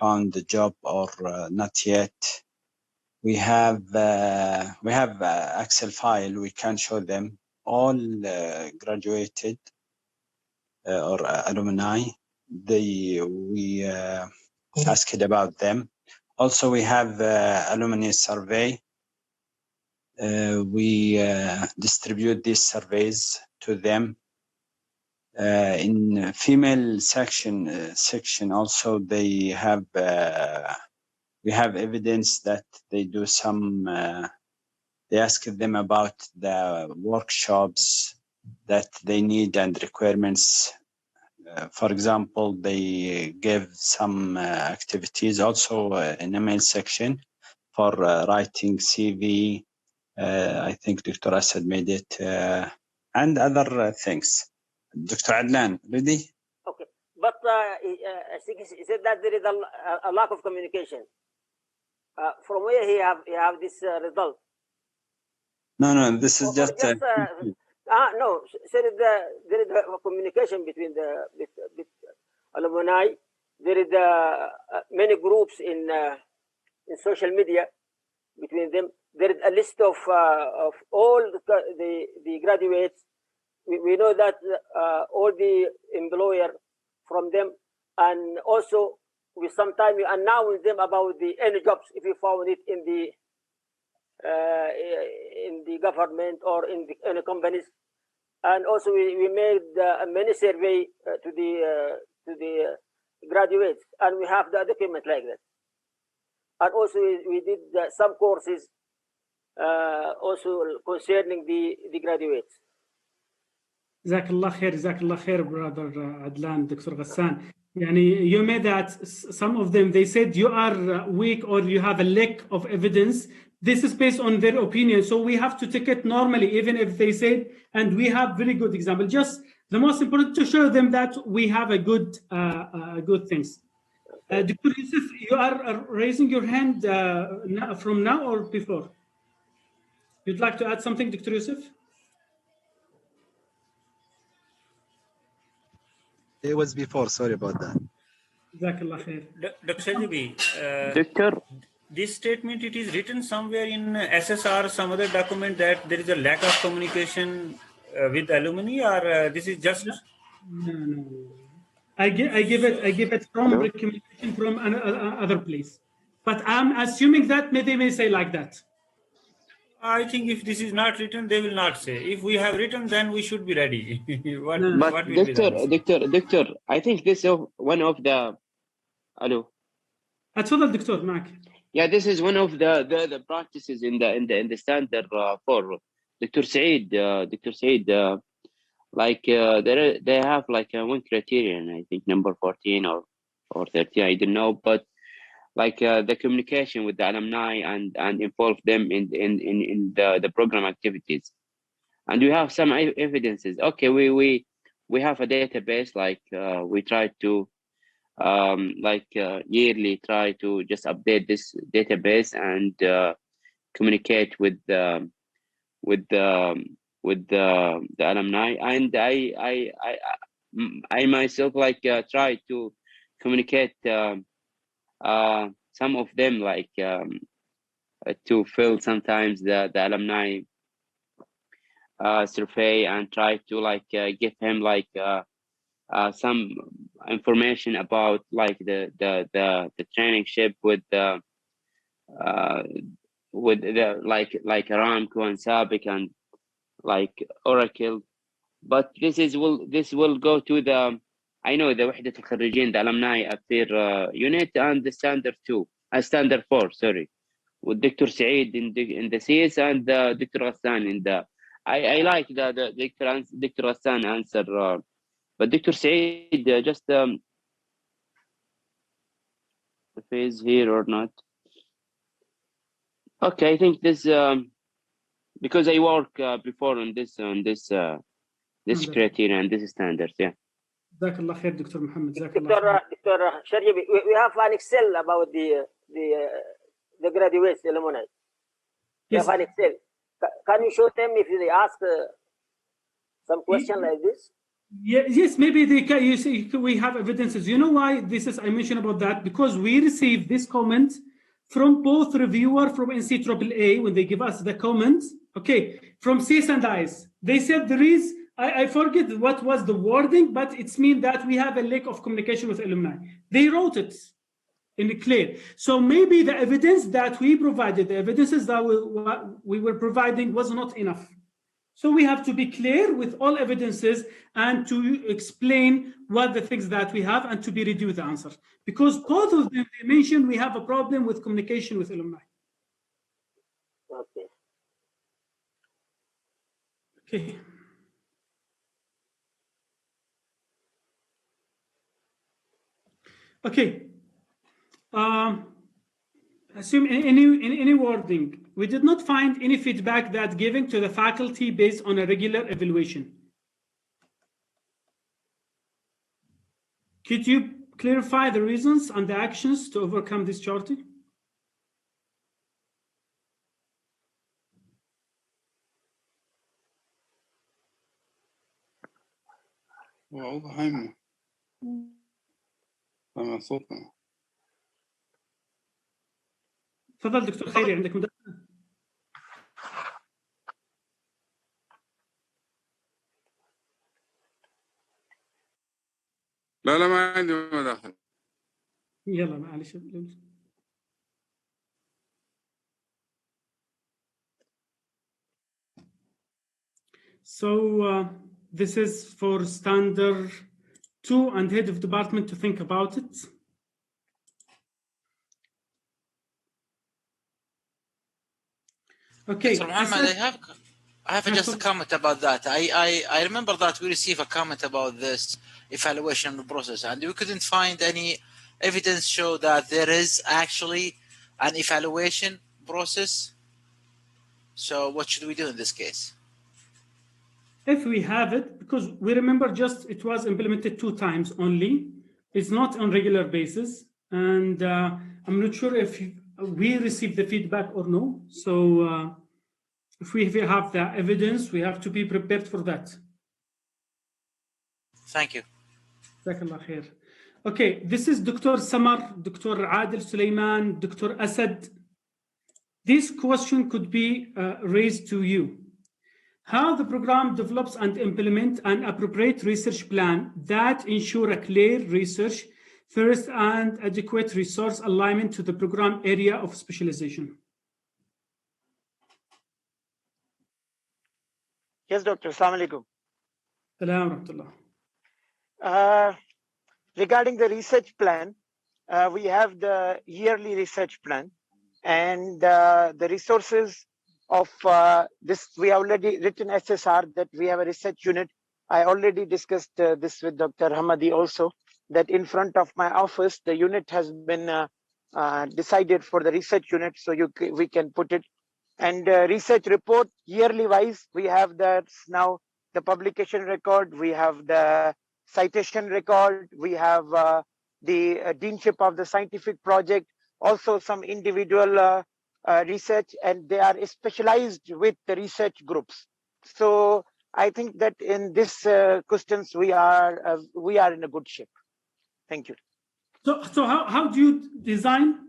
found a job or not yet. We have Excel file. We can show them all graduated or alumni. We asked about them. Also, we have alumni survey. We distribute these surveys to them. In female section also they have we have evidence that they do some they ask them about the workshops that they need and requirements. For example, they give some activities also in the male section for writing CV. I think Dr. Asad made it and other things. Dr. Adlan, ready? Okay, but I think he said that there is a lack of communication. From where he have this result? No, this is just. No, there is a communication between the alumni. There is many groups in social media between them. There is a list of all the graduates. We know that all the employer from them, and also we sometimes announce them about the any jobs if you found it in the government or in the companies, and also we made many survey to the graduates, and we have the document like that, and also we did some courses also concerning the graduates. Jazakallah khair, brother Adlan, Dr. Ghassan. You made that some of them, they said you are weak or you have a lack of evidence. This is based on their opinion. So we have to take it normally, even if they said, and we have very good example. Just the most important to show them that we have a good things. Dr. Yusuf, you are raising your hand from now or before? You'd like to add something, Dr. Yusuf? It was before, sorry about that. Dr. Alshargabi, Doctor, this statement, it is written somewhere in SSR, some other document, that there is a lack of communication with alumni, or this is just... No. I give it from recommendation from another place. But I'm assuming that they may say like that. I think if this is not written, they will not say. If we have written, then we should be ready. what will be the Doctor, I think this is one of the. Hello. أتفضل دكتور معك. Yeah, this is one of the practices in the standard for Dr. Said. Dr. Said, they have like one criterion. I think number 14 or 13. I don't know, but like the communication with the alumni and involve them in the program activities, and we have some evidences. Okay, we have a database, like we try to yearly try to just update this database and communicate with the alumni, and I myself try to communicate some of them to fill sometimes the alumni survey, and try to give him some information about the traineeship with the Aramco and Sabic and Oracle. But this will go to the the وحدة الخريجين, the alumni affair unit, and the standard 4, sorry, with Dr. Said in the CS and Dr. Ghassan in the. I like the Dr. Ghassan answer, but Dr. Said just if he's here or not. Okay, I think this because I work before on this criteria and this standards, yeah. Jazakallah khair, Dr. Mohammed. Dr. Sharjabi, we have an Excel about the graduates, the alumni. We Yes. have an Excel. Can you show them if they ask some question like this? Yeah, yes, maybe they can. You see, we have evidences. You know why this is? I mentioned about that because we received this comment from both reviewer from NCAAA when they give us the comments. Okay, from Cs and Is, they said there is. I forget what was the wording, but it's mean that we have a lack of communication with alumni. They wrote it in clear. So maybe the evidence that we provided, the evidences that we were providing was not enough. So we have to be clear with all evidences and to explain what the things that we have and to be ready with the answer. Because both of them they mentioned we have a problem with communication with alumni. Okay. Okay. Okay. Assume in any wording, we did not find any feedback that given to the faculty based on a regular evaluation. Could you clarify the reasons and the actions to overcome this shortage? تفضل دكتور خيري عندك مداخلة. لا ما عندي مداخلة. يلا معلش. So this is for standard 2 and head of department to think about it. Okay. Dr. Mohammed, I have just a comment about that. I remember that we received a comment about this evaluation process, and we couldn't find any evidence show that there is actually an evaluation process. So what should we do in this case? If we have it, because we remember just it was implemented 2 times only. It's not on regular basis, and I'm not sure if we received the feedback or no. So if we have the evidence, we have to be prepared for that. Thank you. Okay, this is Dr. Samar, Dr. Adil Suleiman, Dr. Asad. This question could be raised to you. How the program develops and implement an appropriate research plan that ensure a clear research first and adequate resource alignment to the program area of specialization. Yes, Doctor. Assalamu alaikum. Assalamu alaikum. Regarding the research plan, we have the yearly research plan, and the resources of this, we already written SSR that we have a research unit. I already discussed this with Dr. Hamadi also, that in front of my office, the unit has been decided for the research unit, so we can put it. And research report, yearly wise, we have that now the publication record, we have the citation record, we have the deanship of the scientific project, also some individual research, and they are specialized with the research groups. So I think that in this questions we are in a good shape. Thank you. So how do you design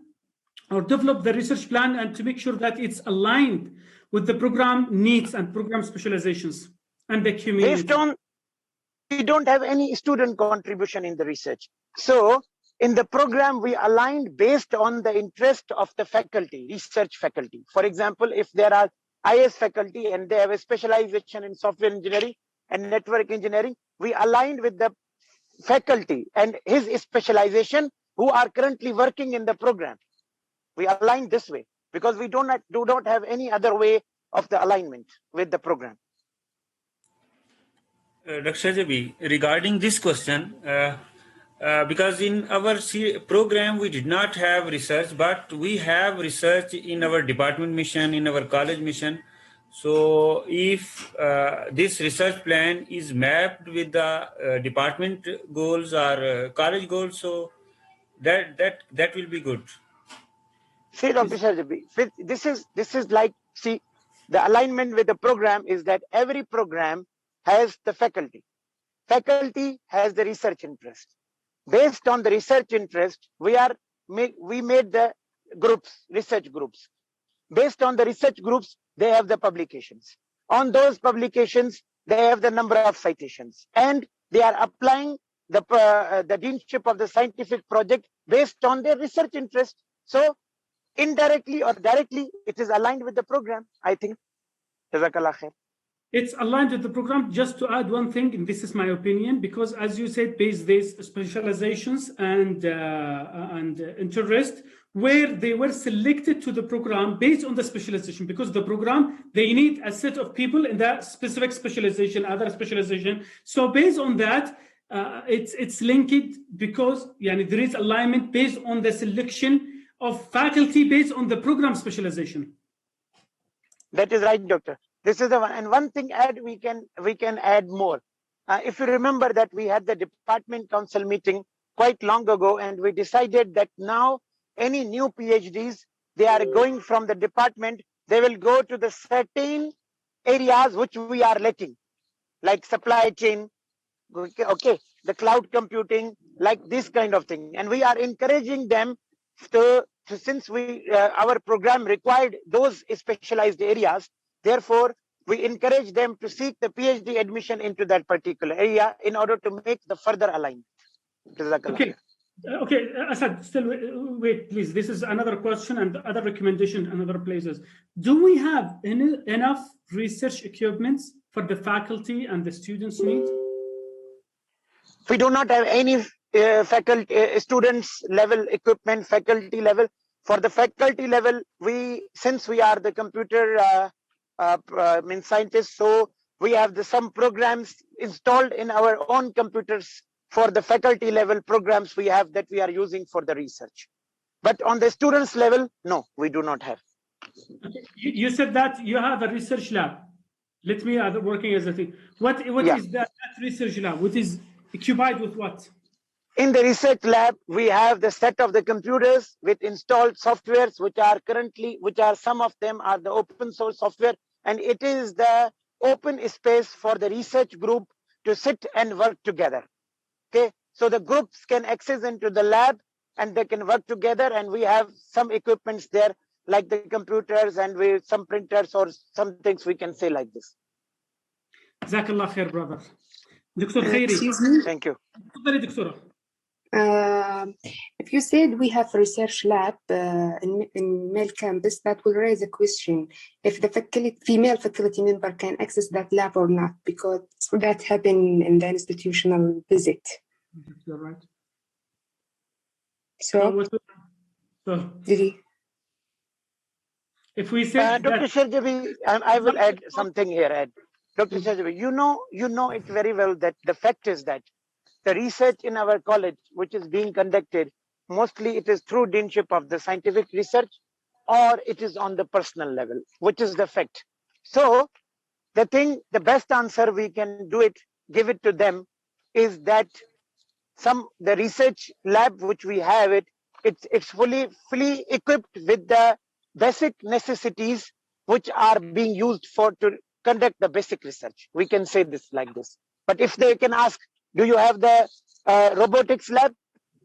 or develop the research plan and to make sure that it's aligned with the program needs and program specializations and the community? Based on, we don't have any student contribution in the research. So in the program, we aligned based on the interest of the faculty, research faculty. For example, if there are IS faculty and they have a specialization in software engineering and network engineering, we aligned with the faculty and his specialization who are currently working in the program. We align this way because we do not have any other way of the alignment with the program. Dr. Alshargabi, regarding this question, because in our program we did not have research, but we have research in our department mission, in our college mission. So if this research plan is mapped with the department goals or college goals, so that will be good. See, Dr. Sharjabi, this is like, see, the alignment with the program is that every program has the faculty. Faculty has the research interest. Based on the research interest, we made the groups, research groups. Based on the research groups, they have the publications. On those publications, they have the number of citations, and they are applying the deanship of the scientific project based on their research interest. So indirectly or directly, it is aligned with the program, I think. Jazakallah khair. It's aligned with the program. Just to add one thing, and this is my opinion, because as you said, based these specializations and interest, where they were selected to the program based on the specialization, because the program, they need a set of people in that specific specialization, other specialization. So based on that, it's linked because there is alignment based on the selection of faculty based on the program specialization. That is right, doctor. This is the one. And one thing we can add more. If you remember that we had the department council meeting quite long ago, and we decided that now any new PhDs, they are going from the department, they will go to the certain areas which we are letting, like supply chain, okay, the cloud computing, like this kind of thing. And we are encouraging them to since our program required those specialized areas, therefore we encourage them to seek the PhD admission into that particular area in order to make the further alignment. Okay, Asad, still wait, please. This is another question and other recommendation in other places. Do we have enough research equipments for the faculty and the students need? We do not have any faculty, students level equipment, faculty level. For the faculty level, since we are the computer scientists, so we have some programs installed in our own computers for the faculty level programs we have that we are using for the research. But on the students level, no, we do not have. Okay. You said that you have a research lab. Let me working as a thing. What is that research lab? What is occupied with what? In the research lab, we have the set of the computers with installed softwares, which are some of them are the open source software, and it is the open space for the research group to sit and work together. Okay, so the groups can access into the lab and they can work together, and we have some equipments there, like the computers and some printers or some things we can say like this. Jazakallah khair, brother. Dr. Khairi. Excuse me? Thank you. If you said we have a research lab in male campus, that will raise a question if the female faculty member can access that lab or not, because that happened in the institutional visit. You're right. So did he? If we say Dr. Sharjabi, I will add something here, Ed. Dr. Sharjabi, you know it very well that the fact is that the research in our college, which is being conducted, mostly it is through deanship of the scientific research, or it is on the personal level, which is the fact. So the best answer we can give it to them is that the research lab which we have it's fully equipped with the basic necessities which are being used to conduct the basic research. We can say this like this. But if they can ask, do you have the robotics lab?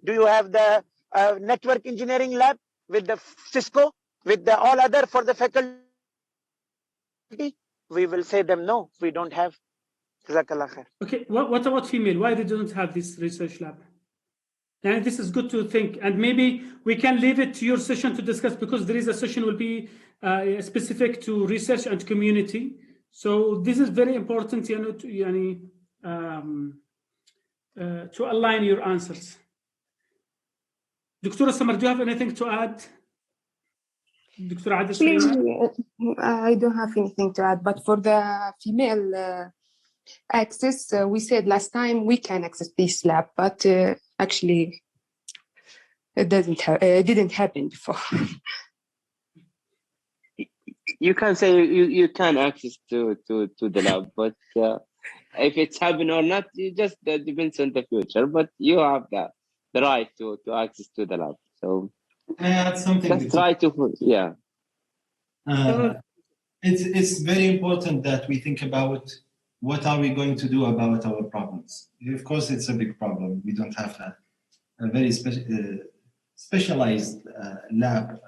Do you have the network engineering lab with the Cisco, with the all other for the faculty? We will say them, no, we don't have. Okay, what about female? Why they don't have this research lab? And this is good to think, and maybe we can leave it to your session to discuss, because there is a session will be specific to research and community. So this is very important, to align your answers. Dr. Samar, do you have anything to add? Dr. I don't have anything to add, but for the female access, we said last time we can access this lab, but actually it didn't happen before. you can say you can access to the lab, but if it's happening or not, it just depends on the future. But you have the right to access to the lab. So May I add something? just try to, yeah. It's very important that we think about what are we going to do about our problems. Of course, it's a big problem. We don't have a very specialized lab,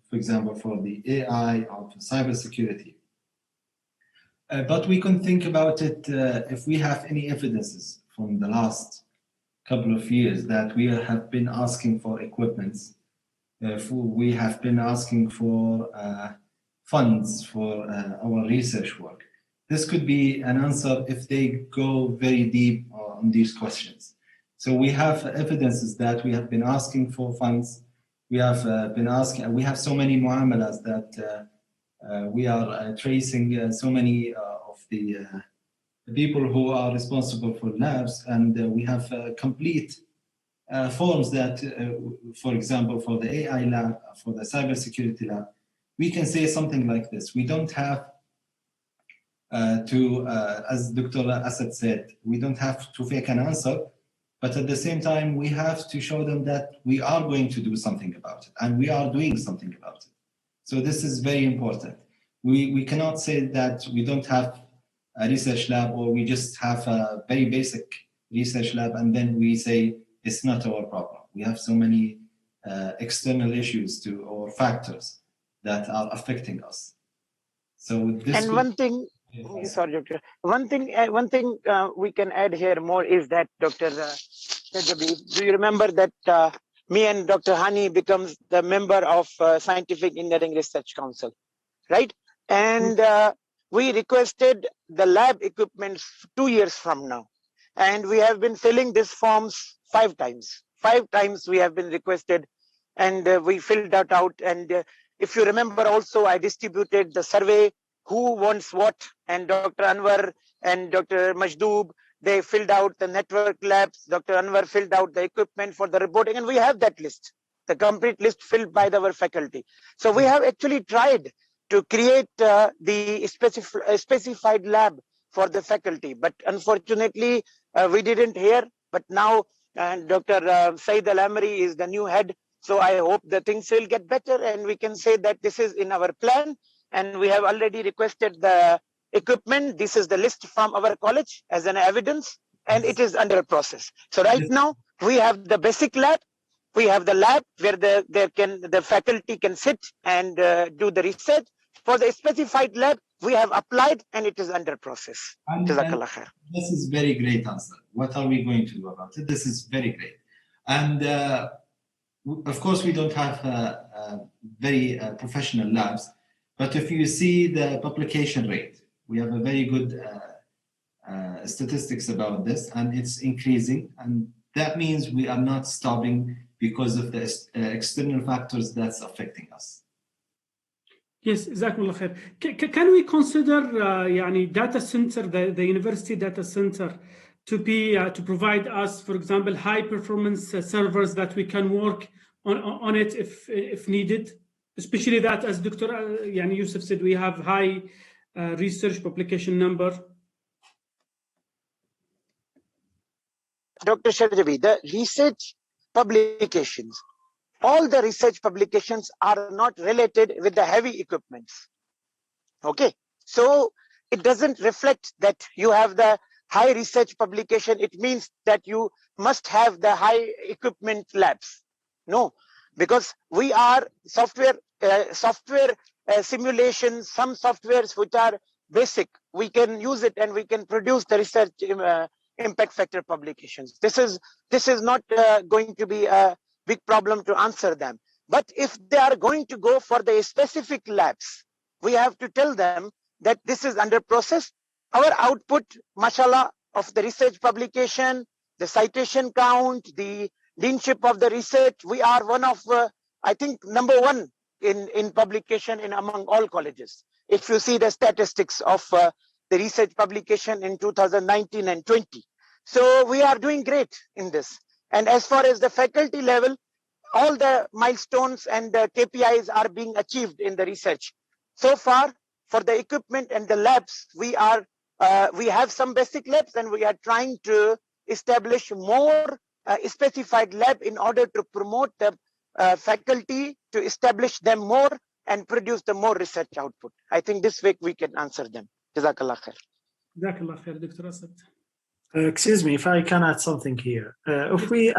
for example, for the AI or for cybersecurity. But we can think about it if we have any evidences from the last couple of years that we have been asking for equipments, we have been asking for funds for our research work. This could be an answer if they go very deep on these questions. So we have evidences that we have been asking for funds. We have been asking, we have so many muamalas that we are tracing so many of the people who are responsible for labs, and we have complete forms that, for example, for the AI lab, for the cybersecurity lab, we can say something like this. We don't have as Dr. Asad said, we don't have to fake an answer, but at the same time, we have to show them that we are going to do something about it, and we are doing something about it. So this is very important. We cannot say that we don't have a research lab, or we just have a very basic research lab, and then we say it's not our problem. We have so many external issues or factors that are affecting us. So this. And one thing, sorry, Doctor. One thing we can add here more is that, Dr. Alshargabi, do you remember that me and Dr. Hani becomes the member of Scientific Engineering Research Council, right? And we requested the lab equipment 2 years from now, and we have been filling these forms 5 times. 5 times we have been requested, and we filled that out. And if you remember, also I distributed the survey, who wants what, and Dr. Anwar and Dr. Majdoob, they filled out the network labs. Dr. Anwar filled out the equipment for the reporting, and we have that list, the complete list filled by our faculty. So we have actually tried to create the specified lab for the faculty, but unfortunately we didn't hear. But now Dr. Saeed Al-Amri is the new head, so I hope the things will get better, and we can say that this is in our plan, and we have already requested the equipment. This is the list from our college as an evidence, and it is under process. So right now we have the basic lab. We have the lab where the faculty can sit and do the research. For the specified lab, we have applied, and it is under process. Jazakallah khair. This is very great answer. What are we going to do about it? This is very great. And of course, we don't have very professional labs, but if you see the publication rate, we have a very good statistics about this, and it's increasing. And that means we are not stopping because of the external factors that's affecting us. Yes, Jazakumullah khair. Can we consider data center, the university data center, to be to provide us, for example, high performance servers that we can work on it if needed, especially that, as Dr. Yusuf said, we have high research publication number. Dr. Alshargabi, the research publications, all the research publications are not related with the heavy equipments. Okay, so it doesn't reflect that you have the high research publication. It means that you must have the high equipment labs. No, because we are software simulations, some softwares which are basic, we can use it and we can produce the research impact factor publications. This is not going to be a big problem to answer them. But if they are going to go for the specific labs, we have to tell them that this is under process. Our output, mashallah, of the research publication, the citation count, the deanship of the research, we are one of, I think, #1 in publication among all colleges. If you see the statistics of the research publication in 2019 and 20. So we are doing great in this. And as far as the faculty level, all the milestones and the KPIs are being achieved in the research. So far, for the equipment and the labs, we have some basic labs, and we are trying to establish more specified lab in order to promote the faculty to establish them more and produce the more research output. I think this way we can answer them. Jazakallah khair. Jazakallah khair, Dr. Asad. Excuse me, if I can add something here. If we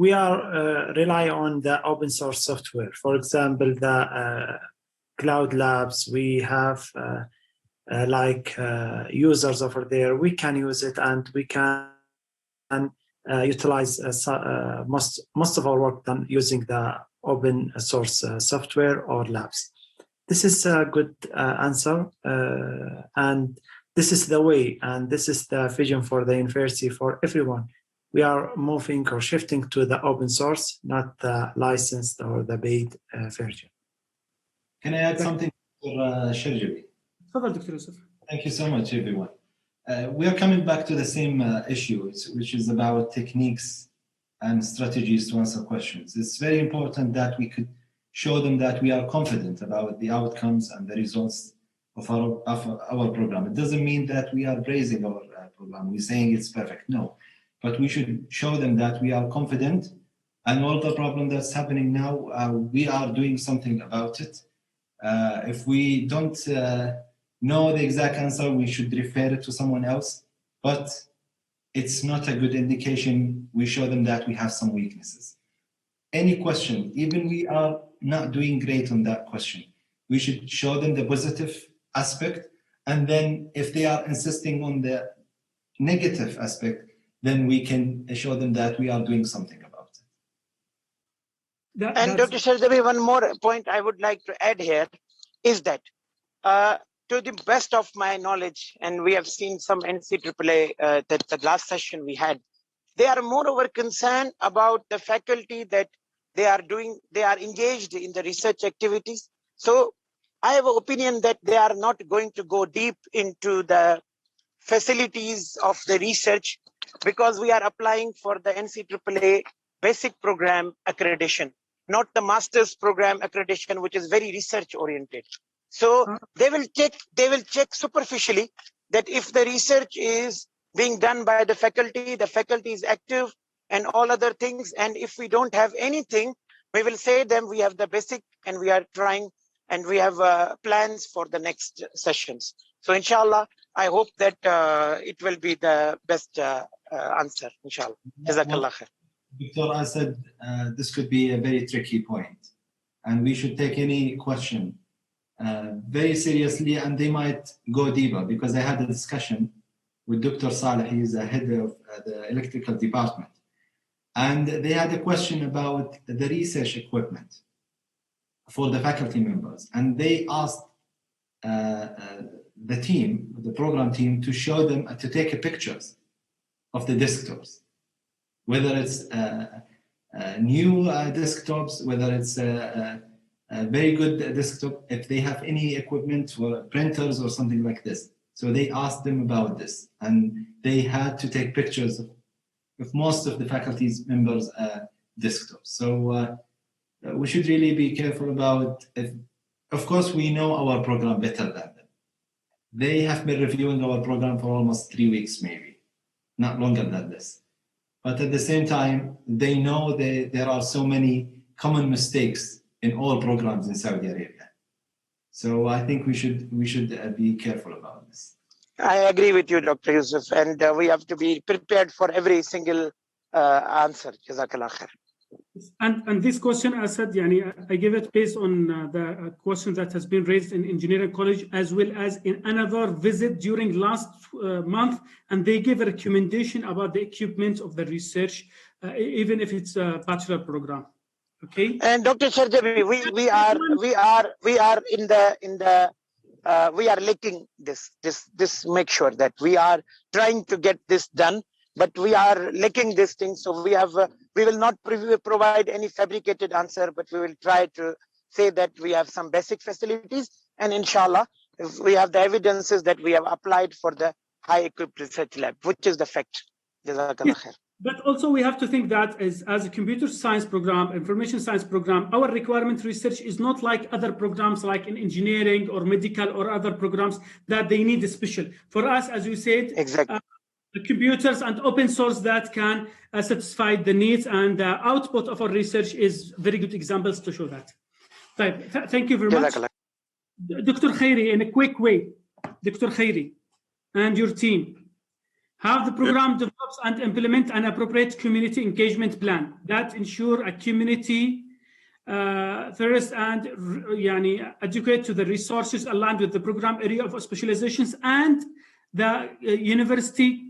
rely on the open source software. For example, the cloud labs, we have users over there. We can use it, and we can utilize most of our work done using the open source software or labs. This is a good answer, and this is the way, and this is the vision for the university for everyone. We are moving or shifting to the open source, not the licensed or the paid version. Can I add something for Sharjabi? Dr. Yusuf. Thank you so much, everyone. We are coming back to the same issues, which is about techniques and strategies to answer questions. It's very important that we could show them that we are confident about the outcomes and the results of our program. It doesn't mean that we are praising our program. We're saying it's perfect. No. But we should show them that we are confident, and all the problem that's happening now, we are doing something about it. If we don't know the exact answer, we should refer it to someone else. But it's not a good indication. We show them that we have some weaknesses. Any question, even we are not doing great on that question, we should show them the positive aspect. And then if they are insisting on the negative aspect, then we can show them that we are doing something about it. And Dr. Sharjabi, one more point I would like to add here is that to the best of my knowledge, and we have seen some NCAAA, the last session we had, they are moreover concerned about the faculty that they are engaged in the research activities. So I have an opinion that they are not going to go deep into the facilities of the research, because we are applying for the NCAAA basic program accreditation, not the master's program accreditation, which is very research oriented. So they will check superficially that if the research is being done by the faculty is active and all other things. And if we don't have anything, we will say them we have the basic and we are trying and we have plans for the next sessions. So inshallah, I hope that it will be the best answer, inshallah. Jazakallah khair. Dr. Asad, this could be a very tricky point, and we should take any question very seriously, and they might go deeper, because I had a discussion with Dr. Saleh. He's the head of the electrical department, and they had a question about the research equipment for the faculty members, and they asked the team, the program team, to show them, to take pictures of the desktops, whether it's new desktops, whether it's a very good desktop, if they have any equipment for printers or something like this. So they asked them about this, and they had to take pictures of most of the faculty's members' desktops. So we should really be careful about it. Of course, we know our program better than them. They have been reviewing our program for almost 3 weeks, maybe, not longer than this. But at the same time, they know there are so many common mistakes in all programs in Saudi Arabia. So I think we should be careful about this. I agree with you, Dr. Yusuf, and we have to be prepared for every single answer. Jazakallah khair. And this question, I said, I give it based on the question that has been raised in engineering college, as well as in another visit during last month, and they give a recommendation about the equipment of the research, even if it's a bachelor program. Okay. And Dr. Sharjabi, we are lacking this. Make sure that we are trying to get this done, but we are lacking this thing. So we will not provide any fabricated answer, but we will try to say that we have some basic facilities, and inshallah, if we have the evidences that we have applied for the high equipped research lab, which is the fact. Jazakallah khair. But also we have to think that as a computer science program, information science program, our requirement research is not like other programs like in engineering or medical or other programs that they need a special. For us, as you said, exactly. The computers and open source that can satisfy the needs, and the output of our research is very good examples to show that. Thank you very much. Dr. Khairi, in a quick way, Dr. Khairi and your team, how the program develops and implement an appropriate community engagement plan that ensure a community first and educate to the resources aligned with the program area of specializations and the university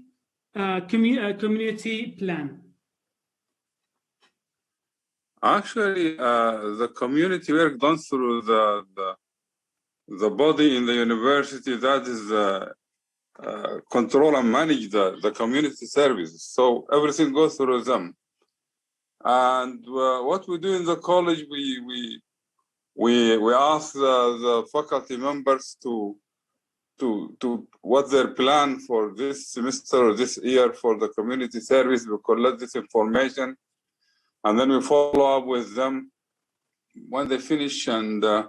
community plan. Actually, the community work done through the body in the university that is control and manage the community services. So everything goes through them. And what we do in the college, we ask the faculty members to what's their plan for this semester or this year for the community service. We collect this information, and then we follow up with them when they finish and they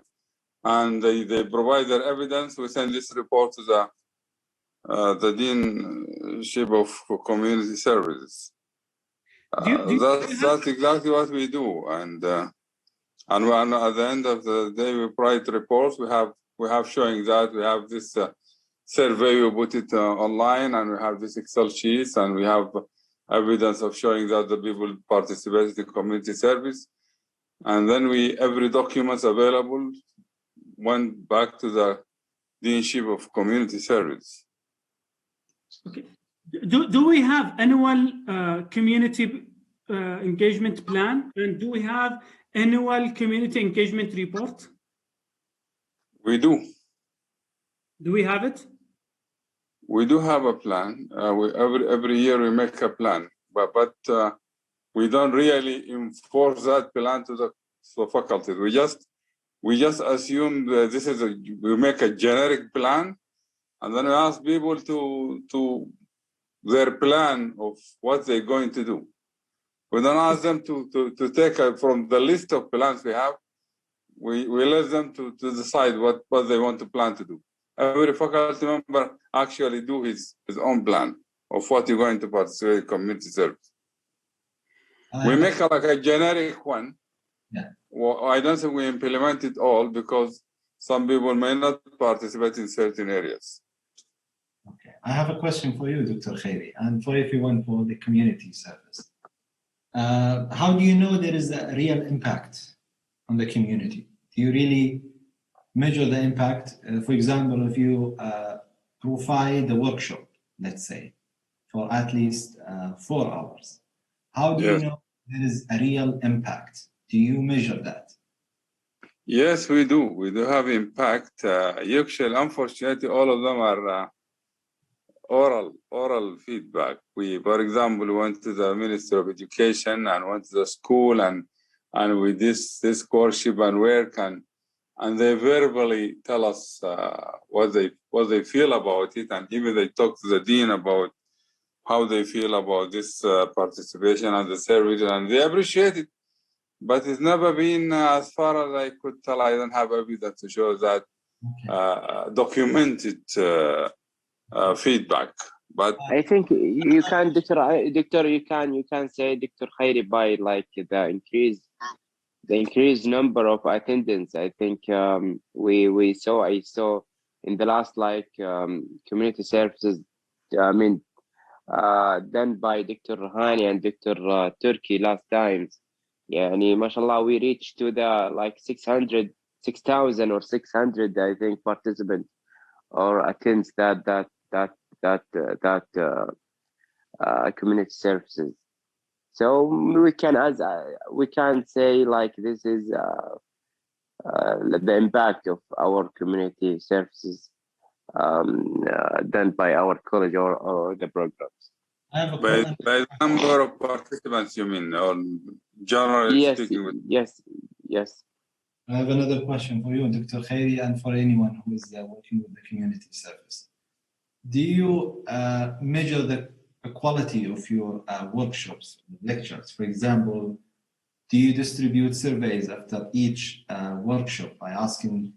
provide their evidence. We send this report to the Deanship of Community Services. That's exactly what we do, and at the end of the day, we write reports. We have showing that we have this survey. We put it online, and we have this Excel sheets, and we have evidence of showing that the people participate in community service. And then every document available went back to the Deanship of Community Service. Okay. Do we have annual community engagement plan, and do we have annual community engagement report? We do. Do we have it? We do have a plan. Every year we make a plan, but we don't really enforce that plan to the faculty. We just assume that this is we make a generic plan, and then we ask people to their plan of what they're going to do. We don't ask them to take from the list of plans we have. We let them to decide what they want to plan to do. Every faculty member actually do his own plan of what you're going to participate in community service. We make like a generic one. Yeah. Well, I don't think we implement it all because some people may not participate in certain areas. Okay. I have a question for you, Dr. Khairi, and for everyone for the community service. How do you know there is a real impact on the community? Do you really measure the impact? For example, if you provide a workshop, let's say, for at least 4 hours, how do you know there is a real impact? Do you measure that? Yes, we do. We do have impact. Usually, unfortunately, all of them are oral feedback. For example, we went to the Ministry of Education and went to the school and with this courtship and work and they verbally tell us what they feel about it, and even they talk to the dean about how they feel about this participation and the service, and they appreciate it. But it's never been as far as I could tell. I don't have evidence to show that documented feedback. But I think you can, Doctor, you can say, Dr. Khairi, by like the increased number of attendance. I think I saw in the last community services. Done by Dr. Rahani and Dr. Turki last times. Yeah, and mashallah, we reached to the 6,000 or 600, I think, participants or attends that community services. So we can say this is the impact of our community services done by our college or the programs. By the number of participants, you mean, or generally speaking? Yes. I have another question for you, Dr. Khairi, and for anyone who is working with the community service. Do you measure the quality of your workshops, lectures? For example, do you distribute surveys after each workshop by asking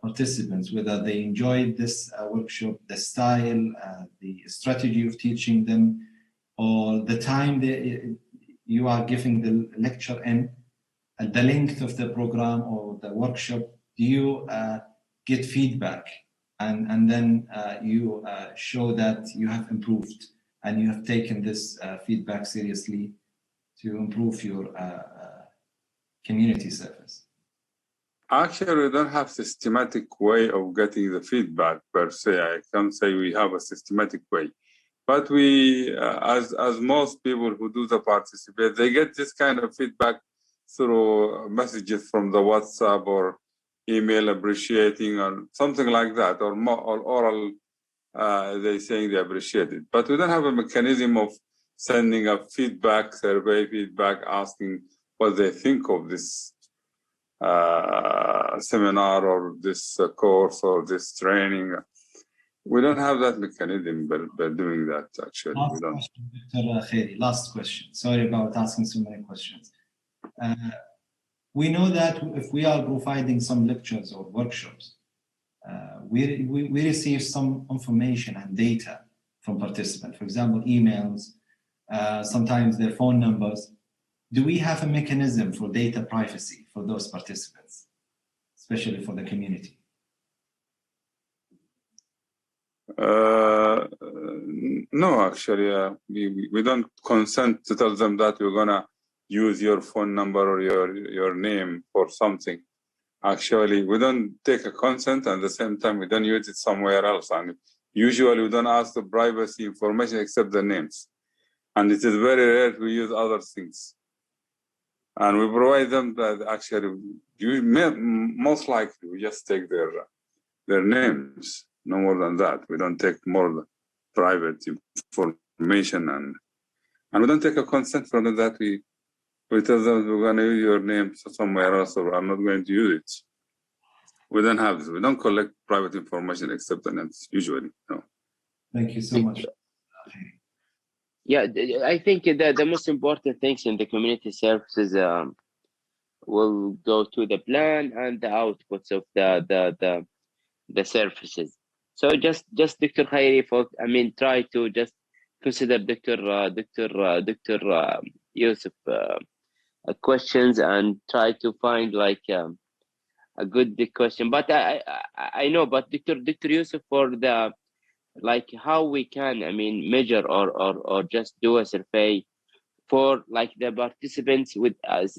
participants whether they enjoyed this workshop, the style, the strategy of teaching them, or the time you are giving the lecture in, and the length of the program or the workshop? Do you get feedback and then you show that you have improved and you have taken this feedback seriously to improve your community service? Actually, we don't have systematic way of getting the feedback per se. I can't say we have a systematic way, but we, as most people who do the participate, they get this kind of feedback through messages from the WhatsApp or email appreciating or something like that, or oral, they saying they appreciate it. But we don't have a mechanism of sending a feedback, survey feedback, asking what they think of this seminar or this course or this training. We don't have that mechanism by doing that, actually. Last question, Dr. Khairi, last question. Sorry about asking so many questions. We know that if we are providing some lectures or workshops, we receive some information and data from participants. For example, emails, sometimes their phone numbers. Do we have a mechanism for data privacy for those participants, especially for the community? No, actually, we don't consent to tell them that we're gonna use your phone number or your name for something. Actually, we don't take a consent, and at the same time, we don't use it somewhere else. And usually, we don't ask the privacy information except the names. And it is very rare to use other things. And we provide them that actually, most likely, we just take their names, no more than that. We don't take more private information, and we don't take a consent from them that we tell them we're going to use your name somewhere else, or I'm not going to use it. We don't have this. We don't collect private information except the names, usually. No. Thank you so much. Yeah, I think the most important things in the community services will go to the plan and the outputs of the services. So just Dr. Khairi, try to just consider Dr. Yusuf questions and try to find like a good question. But I know, but Dr. Yusuf, for the like how we can measure or just do a survey for like the participants with us.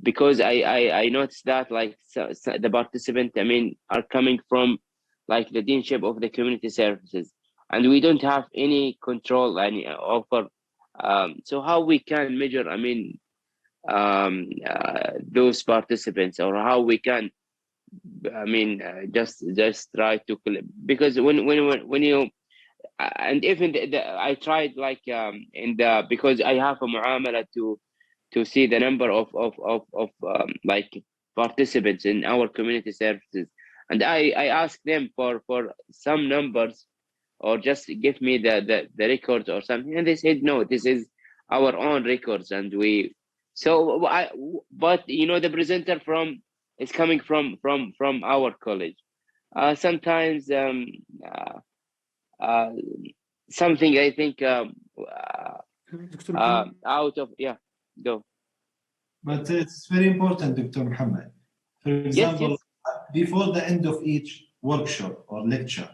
Because I noticed that like so the participants are coming from like the deanship of the community services, and we don't have any control any offer. So how we can measure those participants, or how we can just try to, because when you and even I tried like in the, because I have a muamala to see the number of like participants in our community services, and I asked them for some numbers, or just give me the records or something, and they said no, this is our own records, and we but the presenter is coming from our college. Sometimes something I think out of go. But it's very important, Dr. Mohammed. For example, before the end of each workshop or lecture,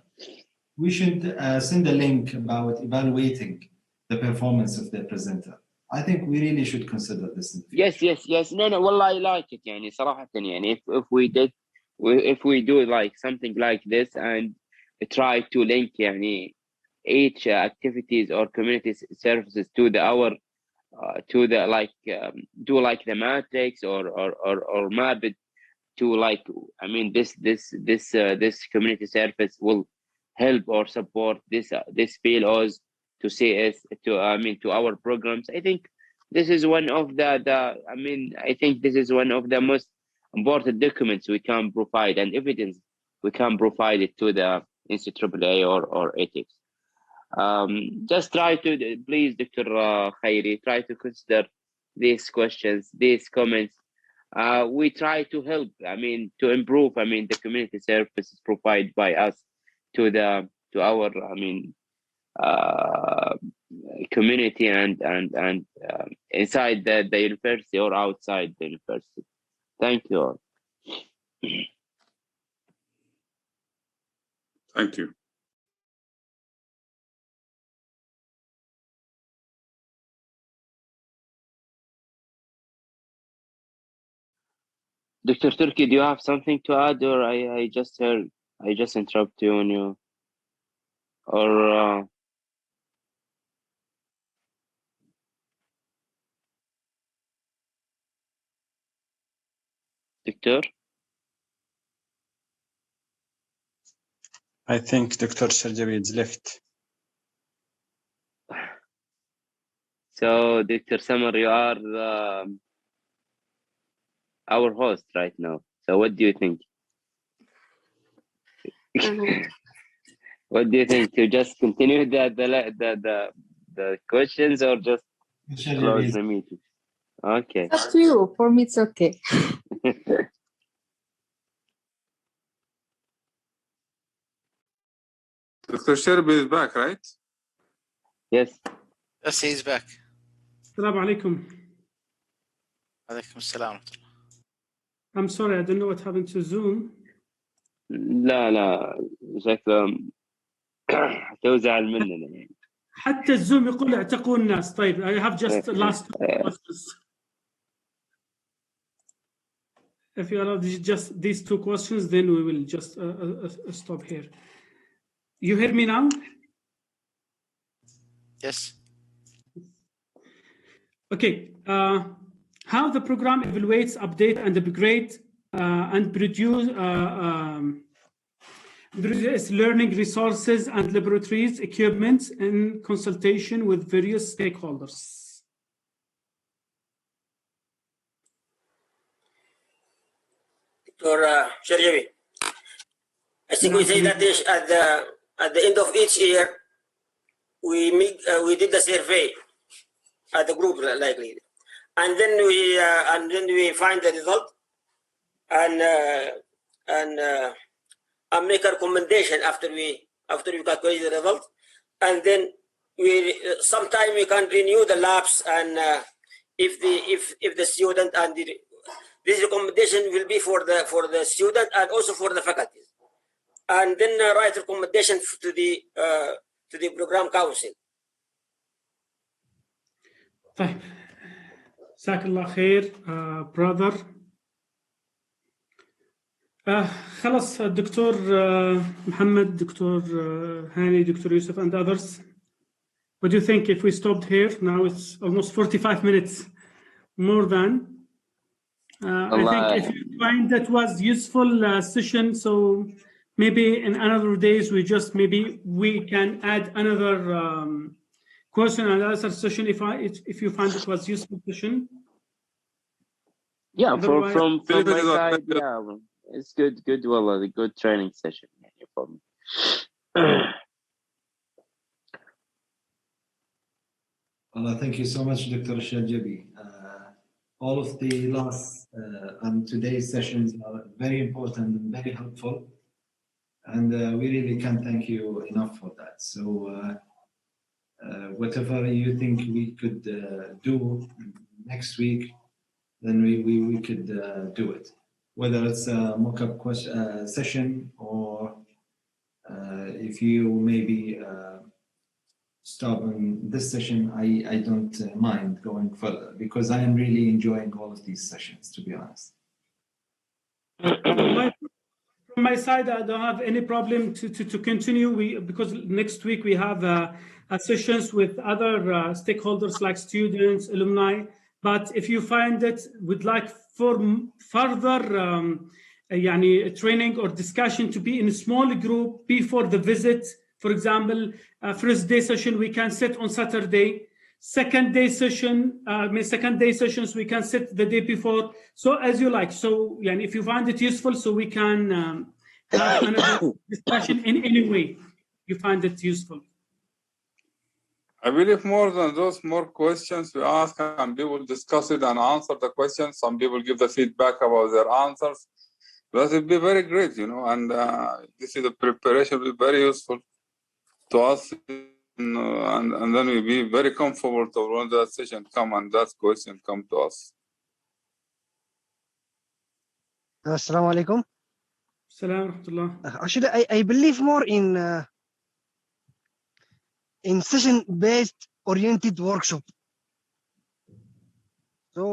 we should send a link about evaluating the performance of the presenter. I think we really should consider this. Yes. No, والله I like it. صراحة if we do like something like this and try to link each activities or community services to our to the like do like the matrix or map it to like this community service will help or support this PLOs to CS to our programs. I think this is one of I think this is one of the most important documents we can provide, and evidence we can provide it to the NCAAA or ethics. Just try to, please, Dr. Khairi, try to consider these questions, these comments. We try to help, to improve, the community services provided by us to our, community and inside the university or outside the university. Thank you all. Thank you. Dr. Turki, do you have something to add, or I just interrupt you on you, or Doctor? I think Dr. Alshargabi is left. So, Dr. Samar, you are our host right now. So, what do you think? What do you think? To just continue the questions, or just close the meeting? Okay. It's up to you. For me, it's okay. Dr. Sherbi is back, right? Yes. Yes, he's back. Assalamu alaikum. Alaikum assalam. I'm sorry, I don't know what happened to Zoom. لا شكله توزع مننا يعني. حتى الزوم يقول اعتقوا الناس. طيب, I have just last questions. If you allow just these two questions, then we will just stop here. You hear me now? Yes. Okay. How the program evaluates, update, and upgrade and produce learning resources and laboratories, equipment, in consultation with various stakeholders. Dr. Alshargabi, I think we say that at the end of each year, we did the survey at the group likely, and then we find the result and make a recommendation after we calculate the result, and then sometime we can renew the labs, and if the student and this recommendation will be for the student and also for the faculty, and then write recommendation to the program council. طيب, جزاك الله خير brother. خلاص الدكتور محمد, دكتور هاني, دكتور يوسف, and others. What do you think if we stopped here? Now it's almost 45 minutes more than. I think if you find that was useful session, so maybe in another days we can add another question and answer session if you find it was useful session. Yeah, from my side, yeah, it's good. Well, a good training session for me. Thank you so much, Dr. Alshargabi. All of the last and today's sessions are very important and very helpful, and we really can't thank you enough for that. So whatever you think we could do next week, then we could do it. Whether it's a mock-up session, or if you maybe stop in this session, I don't mind going further, because I am really enjoying all of these sessions, to be honest. From my side, I don't have any problem to continue. Because next week we have sessions with other stakeholders like students, alumni. But if you find that would like for further training or discussion to be in a small group before the visit, for example, first day session we can set on Saturday. Second day sessions we can set the day before. So as you like. So if you find it useful, so we can have another discussion in any way you find it useful. I believe more than those, more questions we ask and people discuss it and answer the questions. Some people give the feedback about their answers. That would be very great, you know, and this is a preparation will be very useful to us, and then we'll be very comfortable to when that session come and that question come to us. Assalamu alaikum. Salam. Actually, I believe more in session-based oriented workshop. So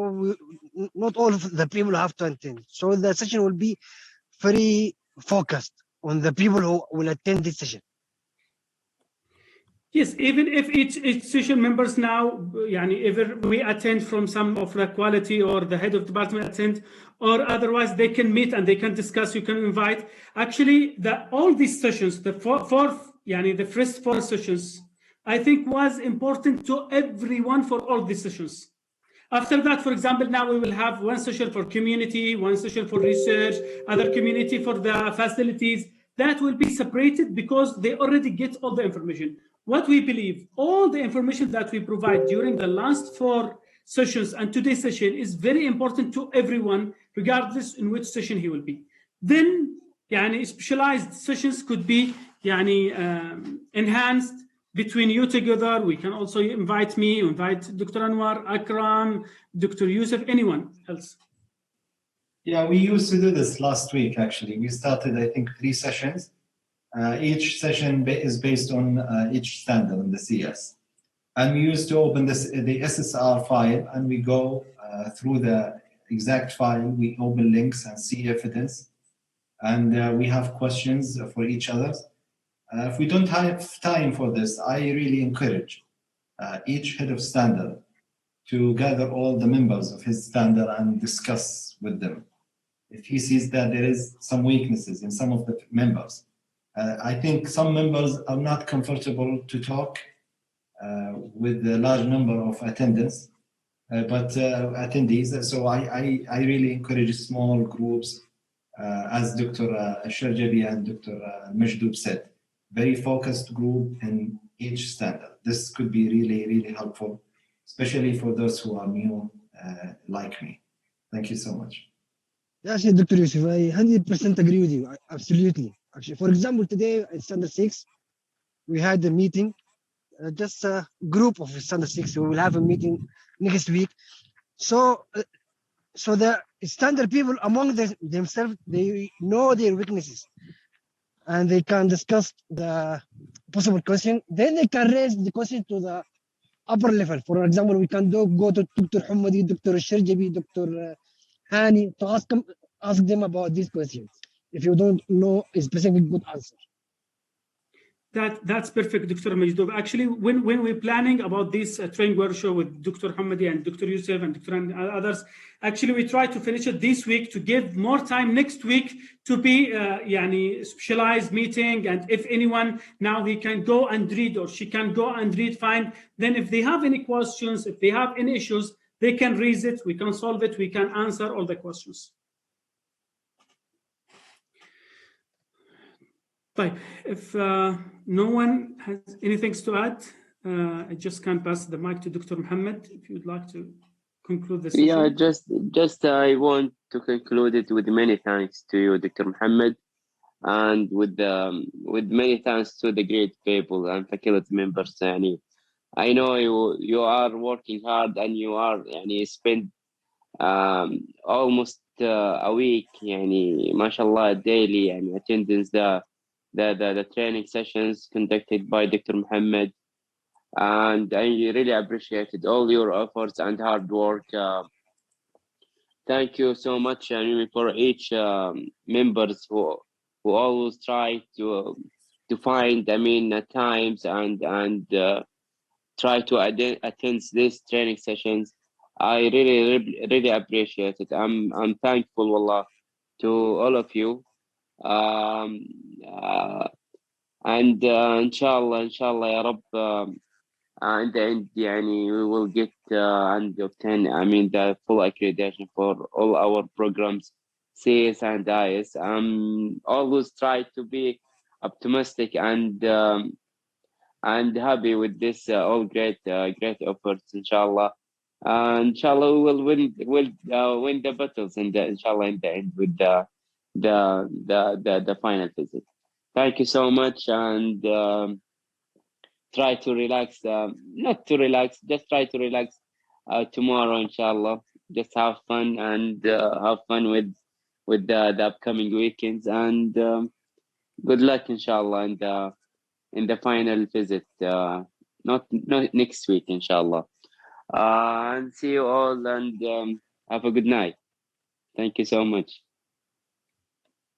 not all of the people have to attend. So the session will be very focused on the people who will attend this session. Yes, even if each session members now, if we attend from some of the quality or the head of department attend, or otherwise they can meet and they can discuss, you can invite. Actually, all these sessions, the first 4 sessions, I think was important to everyone for all these sessions. After that, for example, now we will have one session for community, one session for research, other community for the facilities. That will be separated because they already get all the information. What we believe, all the information that we provide during the last 4 sessions and today's session is very important to everyone, regardless in which session he will be. Then, specialized sessions could be enhanced between you together. We can also invite me, invite Dr. Anwar, Akram, Dr. Yusuf, anyone else. Yeah, we used to do this last week, actually. We started, I think, 3 sessions. Each session is based on each standard in the CS. And we used to open the SSR file and we go through the exact file. We open links and see evidence. And we have questions for each other. If we don't have time for this, I really encourage each head of standard to gather all the members of his standard and discuss with them. If he sees that there is some weaknesses in some of the members, I think some members are not comfortable to talk with a large number of attendees, attendees. So I really encourage small groups, as Dr. Alshargabi and Dr. Majdoub said, very focused group in each standard. This could be really, really helpful, especially for those who are new like me. Thank you so much. Yes, Dr. Yusuf, I 100% agree with you. Absolutely. Actually, for example, today in Standard 6, we had a meeting, just a group of Standard 6. We will have a meeting next week. So the standard people among themselves, they know their weaknesses and they can discuss the possible question. Then they can raise the question to the upper level. For example, we can go to Dr. Hamadi, Dr. Alshargabi, Dr. Hani to ask them about these questions if you don't know a specific good answer. That's perfect, Dr. Majdoub. Actually, when we're planning about this training workshop with Dr. Hamadi and Dr. Yusuf and Dr. and others, actually we try to finish it this week to give more time next week to be specialized meeting. And if anyone now he can go and read or she can go and read, fine. Then if they have any questions, if they have any issues, they can raise it, we can solve it, we can answer all the questions. But if no one has anything to add, I just can pass the mic to Dr. Mohammed if you'd like to conclude this. Yeah, just I want to conclude it with many thanks to you, Dr. Mohammed, and with many thanks to the great people and faculty members. I know you are working hard and you are spend almost a week, mashallah, daily attendance the training sessions conducted by Dr. Mohammed, and I really appreciated all your efforts and hard work. Thank you so much for each members who always try to find times and try to attend these training sessions. I really appreciate it. I'm thankful, wallah, to all of you. And inshallah ya Rabb, in the end we will get and obtain the full accreditation for all our programs, CS and IS. Always try to be optimistic and and happy with this all great efforts, inshallah. Inshallah, we will win the battles inshallah in the end with the final visit. Thank you so much, and try to relax. Not to relax, just try to relax tomorrow, inshallah. Just have fun and have fun with the upcoming weekends, and good luck, inshallah, in the final visit. Not next week, inshallah. And see you all, and have a good night. Thank you so much.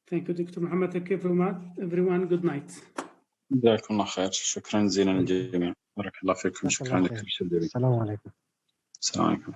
Thank you, Dr. Mohammed. Thank you very much, everyone. Good night. جزاكم الله خير. شكرا جزيلا للجميع. بارك الله فيكم. شكرا لكم. السلام عليكم. السلام عليكم.